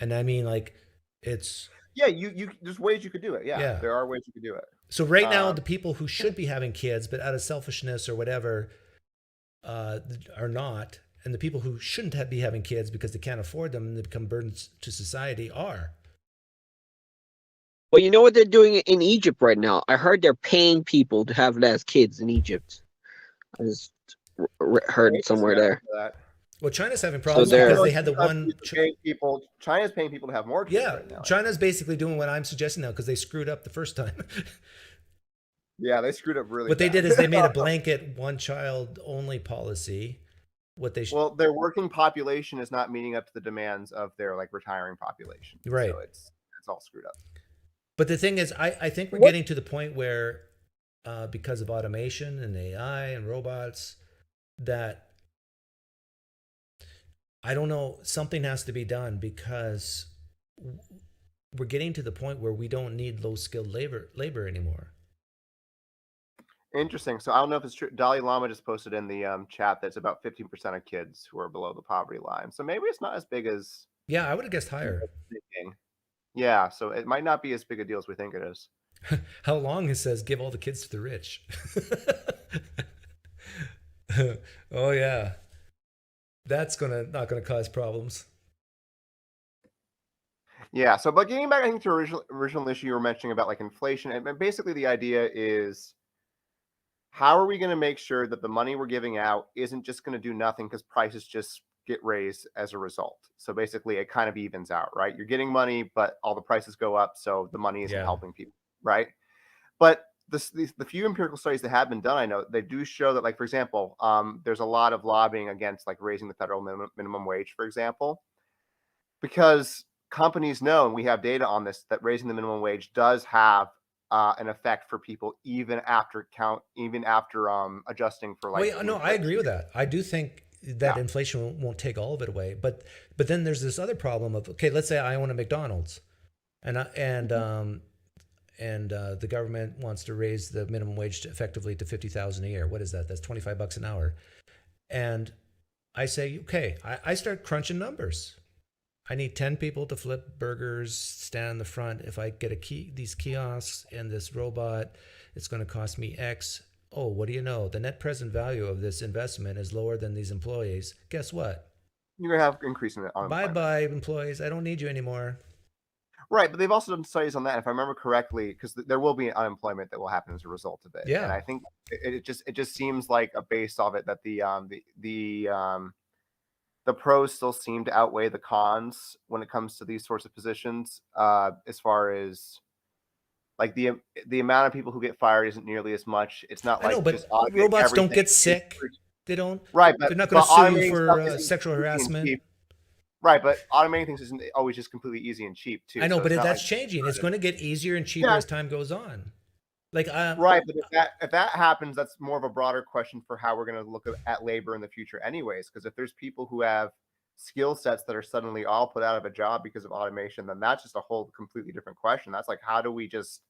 And I mean, like, it's. Yeah, you there's ways you could do it. Yeah, there are ways you could do it. So right now, the people who should be having kids, but out of selfishness or whatever, are not. And the people who shouldn't be having kids because they can't afford them and they become burdens to society are. Well, you know what they're doing in Egypt right now? I heard they're paying people to have less kids in Egypt. I just heard it somewhere there. Well, China's having problems because they had the one. China's paying people to have more kids. Yeah, right now. China's basically doing what I'm suggesting now because they screwed up the first time. Yeah, they screwed up really. What they did is they made a blanket one-child only policy. Well, their working population is not meeting up to the demands of their like retiring population. Right. So it's all screwed up. But the thing is, I think we're getting to the point where, because of automation and AI and robots, that I don't know, something has to be done because we're getting to the point where we don't need low-skilled labor anymore. Interesting. So I don't know if it's true. Dalai Lama just posted in the chat that's about 15% of kids who are below the poverty line. So maybe it's not as big as. Yeah, I would have guessed higher. Yeah, so it might not be as big a deal as we think it is. How long it says give all the kids to the rich. Oh yeah, that's not gonna cause problems. Yeah. So, but getting back, I think to original issue you were mentioning about like inflation, and basically the idea is, how are we going to make sure that the money we're giving out isn't just going to do nothing because prices just get raised as a result? So basically it kind of evens out, right? You're getting money, but all the prices go up, so the money isn't helping people, right? But the few empirical studies that have been done, I know they do show that, like, for example, there's a lot of lobbying against like raising the federal minimum wage, for example. because companies know, and we have data on this, that raising the minimum wage does have an effect for people even after adjusting for like. Well, no, I agree with that. I do think that Yeah. inflation won't take all of it away, but then there's this other problem of, okay, let's say I own a McDonald's, and the government wants to raise the minimum wage effectively to 50,000 a year. What is that? That's $25 an hour. And I say, okay, I start crunching numbers. I need 10 people to flip burgers, stand in the front. If I get these kiosks and this robot, it's going to cost me X. Oh, what do you know? The net present value of this investment is lower than these employees. Guess what? You're going to have increasing unemployment. Bye-bye, employees. I don't need you anymore. Right, but they've also done studies on that, if I remember correctly, because there will be unemployment that will happen as a result of it. Yeah. And I think it just seems like a base of it that the pros still seem to outweigh the cons when it comes to these sorts of positions. As far as like the amount of people who get fired isn't nearly as much. It's not like I know, but just automating robots don't everything. get sick. They don't. Right, but They're not going to but sue you automating for stuff isn't sexual easy and harassment. cheap. Right, but automating things isn't always just completely easy and cheap too. I know, so but it's not that's like- changing. It's going to get easier and cheaper Yeah. as time goes on. Like, Right, but if that happens, that's more of a broader question for how we're going to look at labor in the future, anyways. Because if there's people who have skill sets that are suddenly all put out of a job because of automation, then that's just a whole completely different question. That's like, how do we just?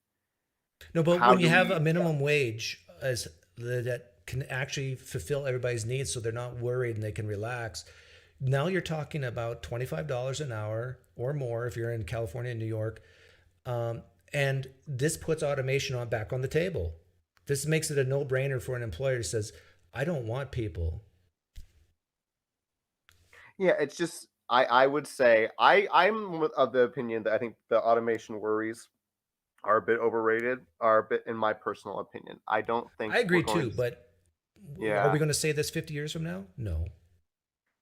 No, but How when you do have we- a minimum wage that can actually fulfill everybody's needs, so they're not worried and they can relax. Now you're talking about $25 an hour or more if you're in California and New York, and this puts automation back on the table. This makes it a no-brainer for an employer who says, "I don't want people." Yeah, it's just I would say I'm of the opinion that I think the automation worries are a bit overrated, are a bit, in my personal opinion. I don't think I agree we're going too, to- but Yeah. are we going to say this 50 years from now? No.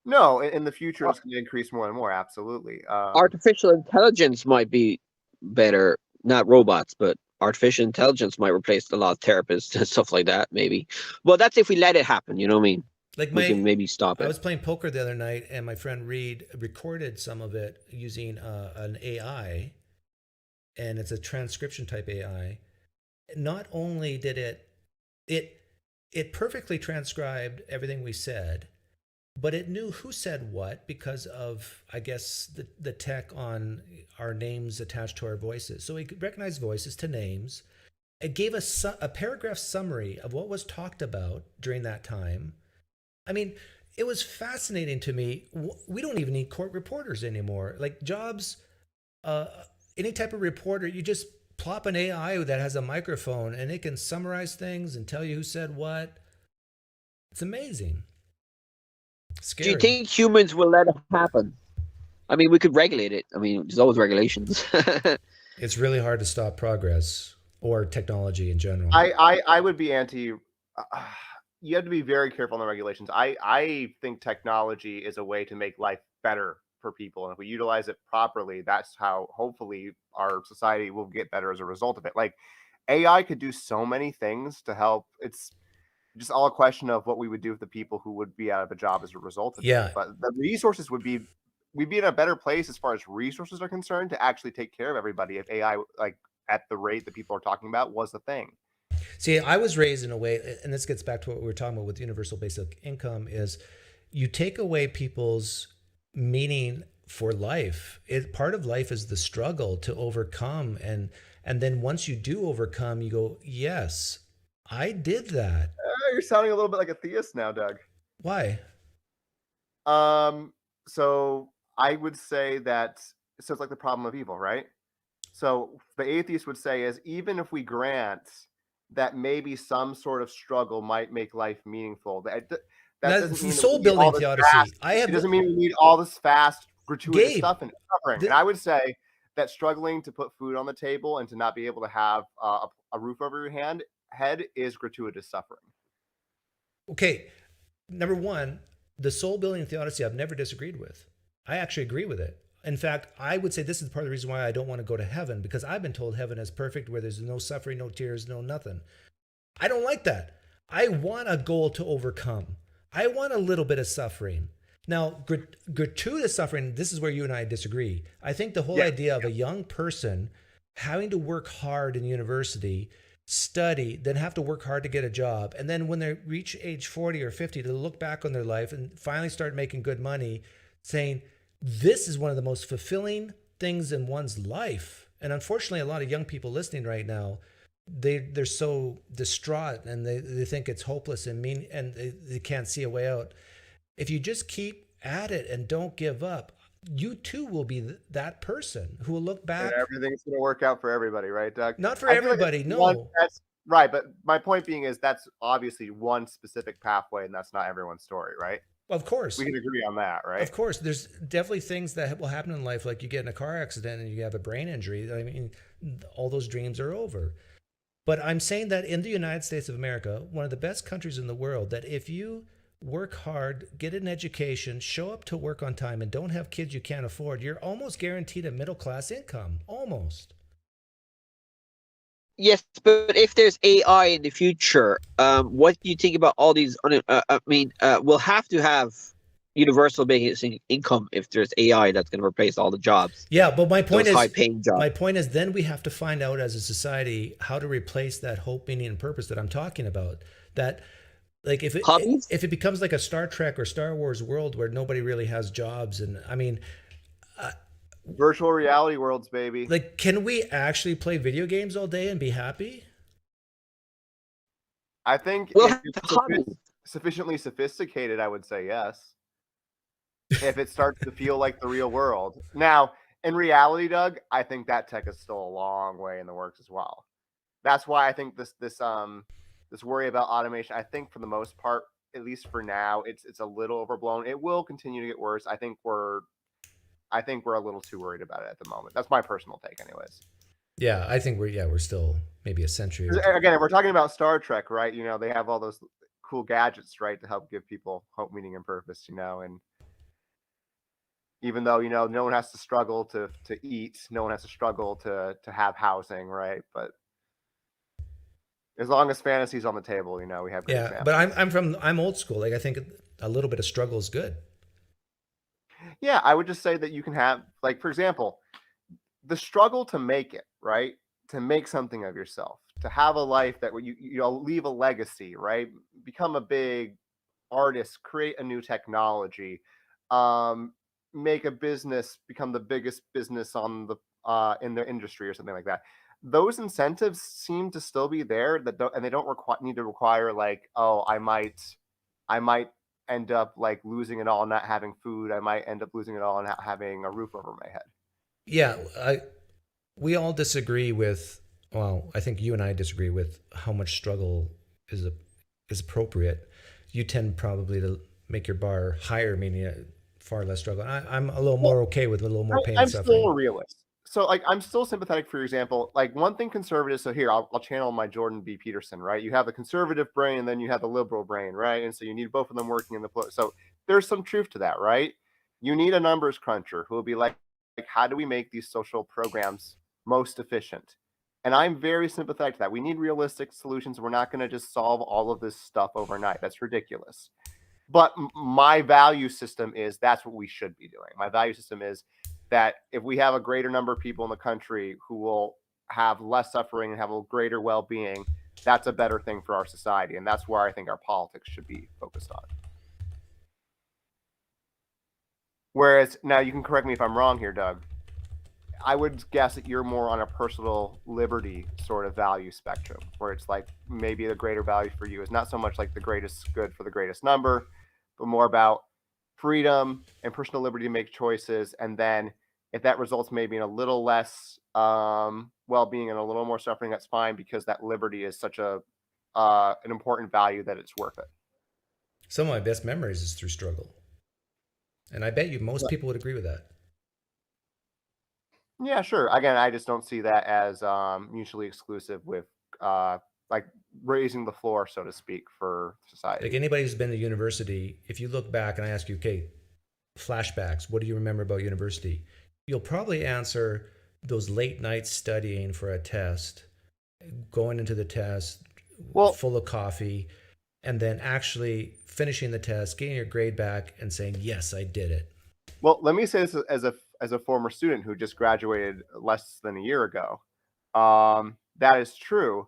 No, in the future it's going to increase more and more. Absolutely. Artificial intelligence might be better, not robots, but artificial intelligence might replace a lot of therapists and stuff like that, maybe. Well, that's if we let it happen, you know what I mean? Like We can maybe stop I it. was playing poker the other night, and my friend Reed recorded some of it using an AI, and it's a transcription type AI. Not only did it perfectly transcribed everything we said, but it knew who said what because of, I guess, the tech on our names attached to our voices. So it could recognize voices to names. It gave us a paragraph summary of what was talked about during that time. I mean, it was fascinating to me. We don't even need court reporters anymore. Like jobs, any type of reporter, you just plop an AI that has a microphone and it can summarize things and tell you who said what. It's amazing. Scary. Do you think humans will let it happen? I mean, we could regulate it. I mean, there's always regulations. It's really hard to stop progress or technology in general. I would be anti. You have to be very careful on the regulations. I think technology is a way to make life better for people, and if we utilize it properly, that's how hopefully our society will get better as a result of it. Like AI could do so many things to help. It's just all a question of what we would do with the people who would be out of a job as a result of Yeah. it. But the resources we'd be in a better place as far as resources are concerned to actually take care of everybody if AI, like at the rate that people are talking about, was the thing. See, I was raised in a way, and this gets back to what we were talking about with universal basic income, is you take away people's meaning for life. Part of life is the struggle to overcome. And then once you do overcome, you go, yes, I did that. You're sounding a little bit like a theist now, Doug. Why? So I would say that, so it's like the problem of evil, right? So the atheist would say is, even if we grant that maybe some sort of struggle might make life meaningful, that doesn't mean that we soul need all building this theodicy. fast- It it doesn't mean we need all this fast, gratuitous Gabe, stuff and suffering. And I would say that struggling to put food on the table and to not be able to have a roof over your head is gratuitous suffering. Okay, number one, the soul building theodicy I've never disagreed with. I actually agree with it. In fact, I would say this is part of the reason why I don't want to go to heaven, because I've been told heaven is perfect, where there's no suffering, no tears, no nothing. I don't like that. I want a goal to overcome. I want a little bit of suffering. Now, gratuitous suffering, this is where you and I disagree. I think the whole Yeah. idea of a young person having to work hard in university, study, then have to work hard to get a job, and then when they reach age 40 or 50 to look back on their life and finally start making good money, saying, this is one of the most fulfilling things in one's life. And unfortunately, a lot of young people listening right now, they're so distraught and they think it's hopeless and mean, and they can't see a way out. If you just keep at it and don't give up, you too will be that person who will look back. And everything's going to work out for everybody, right, Doug? Not for I feel like everybody, it's no. that's right, but my point being is that's obviously one specific pathway, and that's not everyone's story, right? Of course. We can agree on that, right? Of course. There's definitely things that will happen in life, like you get in a car accident and you have a brain injury. I mean, all those dreams are over. But I'm saying that in the United States of America, one of the best countries in the world, that if you work hard, get an education, show up to work on time, and don't have kids you can't afford, you're almost guaranteed a middle-class income. Almost. Yes, but if there's AI in the future, what do you think about all these? We'll have to have universal basic income if there's AI that's going to replace all the jobs. Yeah, but my point those is, high-paying jobs. My point is, then we have to find out as a society how to replace that hope, meaning, and purpose that I'm talking about. That, like, if it becomes like a Star Trek or Star Wars world where nobody really has jobs, and I mean, virtual reality worlds, baby. Like, can we actually play video games all day and be happy? I think well, if it's sufficiently sophisticated, I would say yes. If it starts to feel like the real world. Now, in reality, Doug, I think that tech is still a long way in the works as well. That's why I think this worry about automation, I think for the most part, at least for now, it's a little overblown. It will continue to get worse. I think we're a little too worried about it at the moment. That's my personal take, anyways. Yeah, I think we're still maybe a century. Again, if we're talking about Star Trek, right? You know, they have all those cool gadgets, right, to help give people hope, meaning, and purpose. You know, and even though no one has to struggle to eat, no one has to struggle to have housing, right? But as long as fantasy's on the table, we have great yeah. But I'm old school. Like, I think a little bit of struggle is good. Yeah, I would just say that you can have, like, for example, the struggle to make it, right? To make something of yourself, to have a life that you leave a legacy, right? Become a big artist, create a new technology, make a business, become the biggest business on the in the industry or something like that. Those incentives seem to still be there, and they don't need to require, like, oh, I might end up like losing it all and not having food. I might end up losing it all and not having a roof over my head. Yeah, we all disagree with. Well, I think you and I disagree with how much struggle is appropriate. You tend probably to make your bar higher, meaning far less struggle. I'm a little more okay with a little more pain and suffering. I'm still a realist. So, like, I'm still sympathetic, for example. Like, one thing conservatives, so here, I'll channel my Jordan B. Peterson, right? You have the conservative brain and then you have the liberal brain, right? And so you need both of them working in the so there's some truth to that, right? You need a numbers cruncher who will be like, how do we make these social programs most efficient? And I'm very sympathetic to that. We need realistic solutions. We're not going to just solve all of this stuff overnight. That's ridiculous. But my value system is that's what we should be doing. My value system is that if we have a greater number of people in the country who will have less suffering and have a greater well-being, that's a better thing for our society. And that's where I think our politics should be focused on. Whereas, now you can correct me if I'm wrong here, Doug, I would guess that you're more on a personal liberty sort of value spectrum, where it's like maybe the greater value for you is not so much like the greatest good for the greatest number, but more about freedom and personal liberty to make choices. And then if that results maybe in a little less well-being and a little more suffering, that's fine, because that liberty is such an important value that it's worth it. Some of my best memories is through struggle. And I bet you most people would agree with that. Yeah, sure. Again, I just don't see that as mutually exclusive with like raising the floor, so to speak, for society. Like, anybody who's been to university, if you look back and I ask you, okay, flashbacks, what do you remember about university? You'll probably answer those late nights studying for a test, going into the test full of coffee, and then actually finishing the test, getting your grade back, and saying, yes, I did it. Well, let me say this as a former student who just graduated less than a year ago. That is true.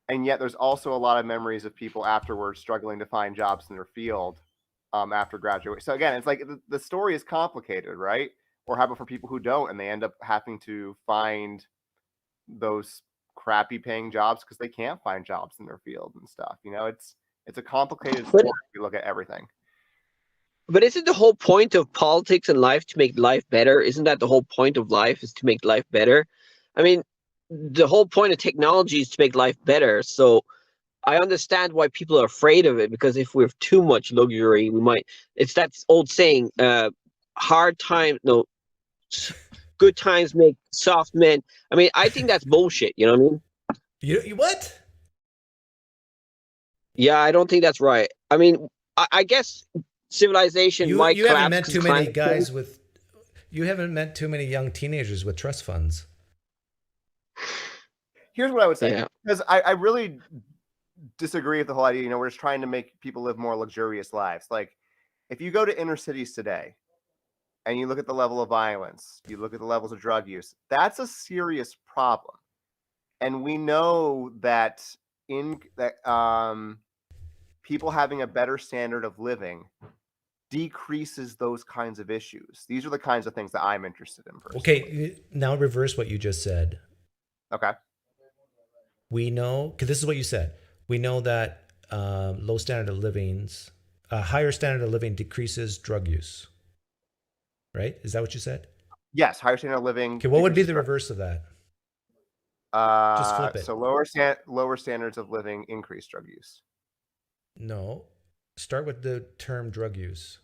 And yet there's also a lot of memories of people afterwards struggling to find jobs in their field after graduation. So again, it's like the story is complicated, right? Or how about for people who don't, and they end up having to find those crappy paying jobs because they can't find jobs in their field and stuff. You know, it's a complicated story if you look at everything. But isn't the whole point of politics and life to make life better? Isn't that the whole point of life, is to make life better? I mean, the whole point of technology is to make life better. So I understand why people are afraid of it, because if we have too much luxury, we might. It's that old saying, hard time, no, good times make soft men. I mean, I think that's bullshit. You know what I mean? You what? Yeah, I don't think that's right. I mean, I guess civilization might you haven't collapse met 'cause too many climate guys change. with. You haven't met too many young teenagers with trust funds. Here's what I would say, Yeah. because I really disagree with the whole idea. You know, we're just trying to make people live more luxurious lives. Like, if you go to inner cities today and you look at the level of violence, you look at the levels of drug use, that's a serious problem. And we know that people having a better standard of living decreases those kinds of issues. These are the kinds of things that I'm interested in personally. Okay, now reverse what you just said. Okay. We know, because this is what you said. We know that low standard of living's, higher standard of living decreases drug use. Right? Is that what you said? Yes, higher standard of living. Okay, what would be the decreases reverse of that? Just flip it. So lower standards of living increase drug use. No. Start with the term drug use.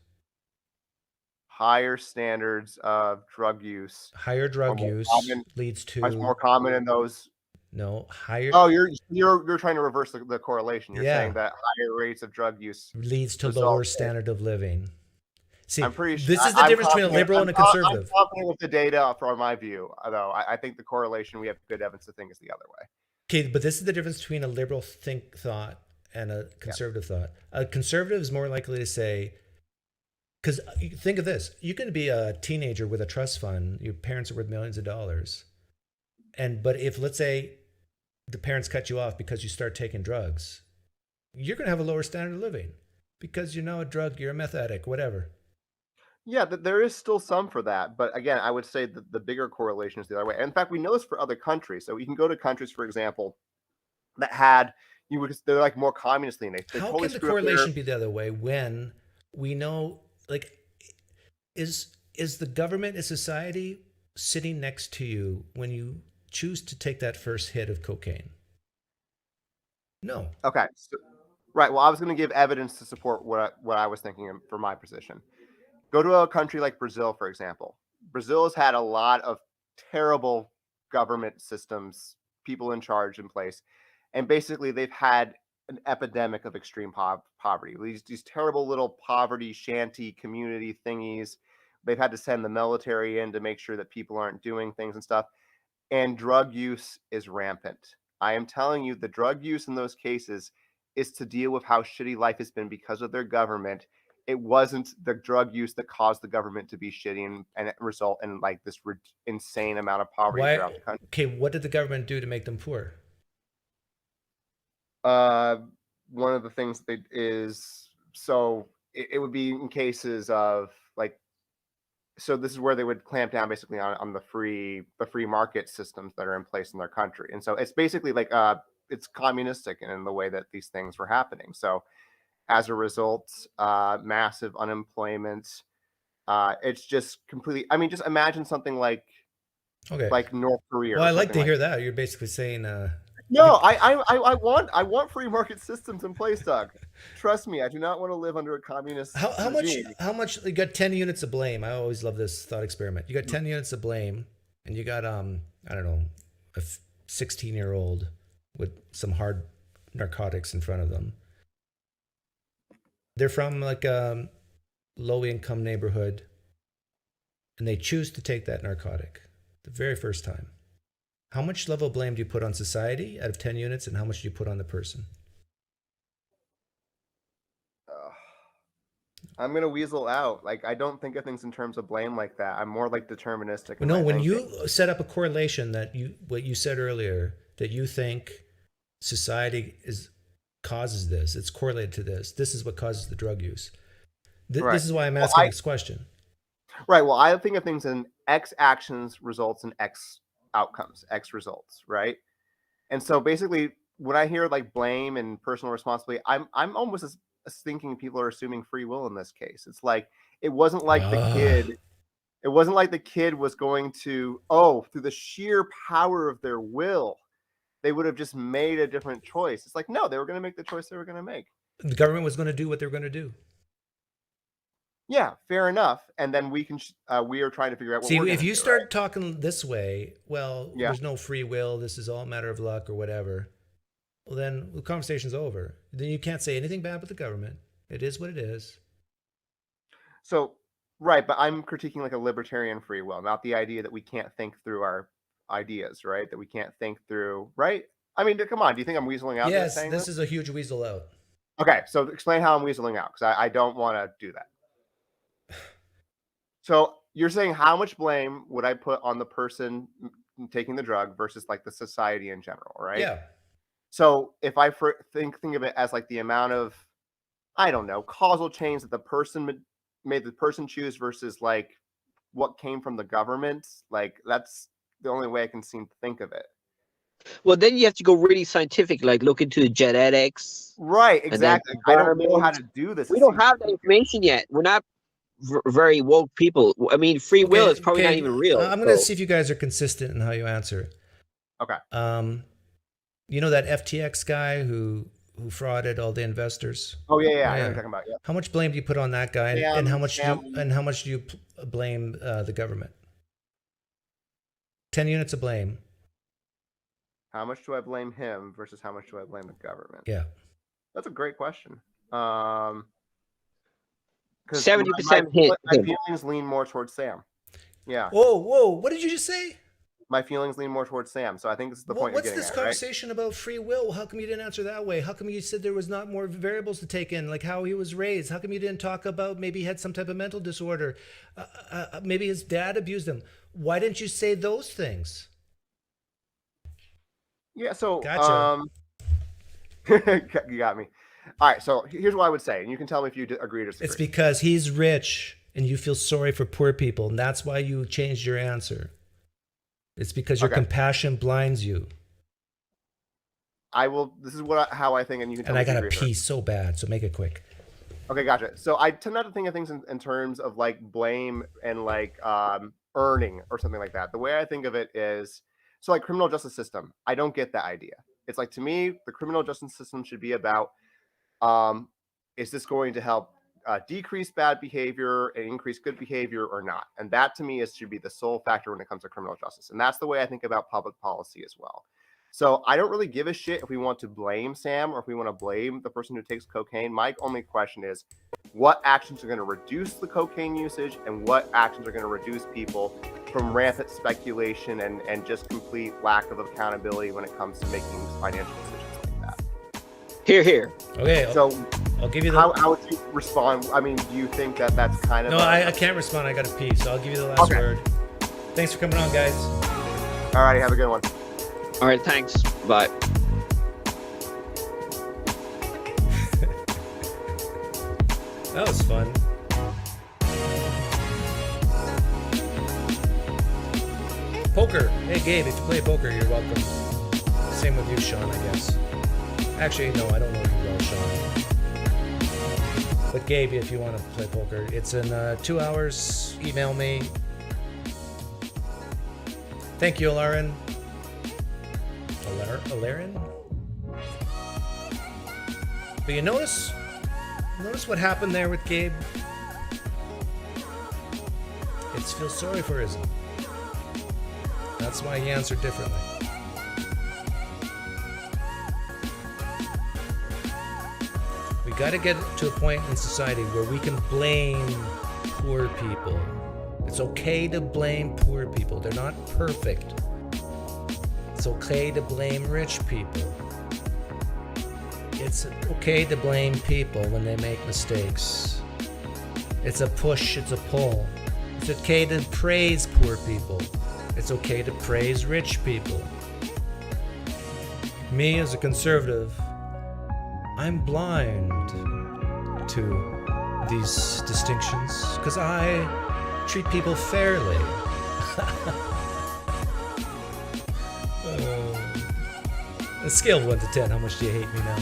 Higher standards of drug use. Higher drug use leads to. Is more common in those. No, higher. Oh, you're trying to reverse the correlation. You're Yeah. saying that higher rates of drug use leads to lower standard of living. See, I'm pretty sure this is the difference between a liberal and a conservative. I'm confident with the data from my view, though. I think the correlation, we have good evidence to think, is the other way. Okay, but this is the difference between a liberal thought and a conservative thought. A conservative is more likely to say, because think of this, you can be a teenager with a trust fund, your parents are worth millions of dollars, but if, let's say, the parents cut you off because you start taking drugs, you're going to have a lower standard of living because you're now a drug, you're a meth addict, whatever. Yeah, there is still some for that. But again, I would say that the bigger correlation is the other way. In fact, we know this for other countries. So you can go to countries, for example, that had, they're like more communist leaning. How can the correlation be the other way when we know, like, is the government, is society sitting next to you when you choose to take that first hit of cocaine? No. Okay. So, right. Well, I was going to give evidence to support what I was thinking for my position. Go to a country like Brazil, for example. Brazil has had a lot of terrible government systems, people in charge in place. And basically, they've had an epidemic of extreme poverty. These terrible little poverty shanty community thingies. They've had to send the military in to make sure that people aren't doing things and stuff. And drug use is rampant. I am telling you, the drug use in those cases is to deal with how shitty life has been because of their government. It wasn't the drug use that caused the government to be shitty and result in like this insane amount of poverty throughout the country. Okay, what did the government do to make them poor? One of the things that is, so it would be in cases of like, so this is where they would clamp down basically on the free market systems that are in place in their country. And so it's basically like it's communistic in the way that these things were happening. So as a result, massive unemployment. It's just completely, I mean, just imagine something like North Korea. Well, I like to hear that. You're basically saying no, I want free market systems in place, Doug. Trust me, I do not want to live under a communist regime. How much you got 10 units of blame. I always love this thought experiment. You got 10 units of blame and you got I don't know, a 16-year-old with some hard narcotics in front of them. They're from like a low income neighborhood and they choose to take that narcotic the very first time. How much level of blame do you put on society out of 10 units and how much do you put on the person? I'm gonna weasel out. Like, I don't think of things in terms of blame like that. I'm more like deterministic. Well, no, when you set up a correlation that what you said earlier, that you think society causes this, it's correlated to this. This is what causes the drug use. Right. This is why I'm asking this question. Right. Well, I think of things in X actions results in X outcomes, X results, right? And so basically, when I hear like blame and personal responsibility, I'm almost as thinking people are assuming free will in this case. It's like it wasn't like the kid. It wasn't like the kid was going to, through the sheer power of their will, they would have just made a different choice. It's like, no, they were going to make the choice they were going to make. The government was going to do what they were going to do. Yeah, fair enough. And then we are trying to figure out what we're if you do, start right? talking this way, well, there's no free will. This is all a matter of luck or whatever. Well, then the conversation's over. Then you can't say anything bad about the government. It is what it is. So, right, but I'm critiquing like a libertarian free will, not the idea that we can't think through our ideas, right? That we can't think through, right? I mean, come on. Do you think I'm weaseling out? Yes, this is a huge weasel out. Okay, so explain how I'm weaseling out, because I don't want to do that. So you're saying how much blame would I put on the person taking the drug versus like the society in general, right? Yeah. So if I think of it as like the amount of, I don't know, causal chains that the person made the person choose versus like what came from the government, like that's the only way I can seem to think of it. Well, then you have to go really scientific, like look into the genetics. Right, exactly. I don't know how to do this. We don't have that information yet. We're not very woke people. I mean, free will is probably not even real. I'm going to see if you guys are consistent in how you answer. Okay. You know that FTX guy who frauded all the investors? Oh yeah, I know what you're talking about. Yeah. How much blame do you put on that guy, and how much do you blame the government? 10 units of blame. How much do I blame him versus how much do I blame the government? Yeah, that's a great question. 70% hit. My feelings lean more towards Sam. Yeah. Whoa! What did you just say? My feelings lean more towards Sam, so I think this is the point. What's this conversation about free will? How come you didn't answer that way? How come you said there was not more variables to take in, like how he was raised? How come you didn't talk about maybe he had some type of mental disorder? Maybe his dad abused him. Why didn't you say those things? Yeah, so gotcha. You got me. All right, so here's what I would say, and you can tell me if you agree or disagree. It's because he's rich and you feel sorry for poor people, and that's why you changed your answer. It's because your compassion blinds you. I will. This is how I think, and you can tell me. And I got to pee so bad, so make it quick. Okay, gotcha. So I tend not to think of things in terms of like blame and like earning or something like that. The way I think of it is, so like criminal justice system, I don't get that idea. It's like, to me, the criminal justice system should be about, is this going to help decrease bad behavior and increase good behavior or not? And that to me should be the sole factor when it comes to criminal justice. And that's the way I think about public policy as well. So I don't really give a shit if we want to blame Sam or if we want to blame the person who takes cocaine. My only question is, what actions are going to reduce the cocaine usage and what actions are going to reduce people from rampant speculation and just complete lack of accountability when it comes to making financial decisions like that? Here. Okay. So I'll give you the. How would you respond? I mean, do you think that that's kind of? No, I can't respond. I got to pee, so I'll give you the last word. Thanks for coming on, guys. All righty, have a good one. All right, thanks. Bye. That was fun. Poker. Hey, Gabe, if you play poker, you're welcome. Same with you, Sean, I guess. Actually, no, I don't know you well, Sean. But Gabe, if you want to play poker, it's in 2 hours. Email me. Thank you, Alarin. Alarin? But you notice what happened there with Gabe? It's feel sorry for ism. That's why he answered differently. We got to get to a point in society where we can blame poor people. It's okay to blame poor people. They're not perfect. It's okay to blame rich people. It's okay to blame people when they make mistakes. It's a push, it's a pull. It's okay to praise poor people. It's okay to praise rich people. Me as a conservative, I'm blind to these distinctions because I treat people fairly. A scale of 1 to 10, how much do you hate me now?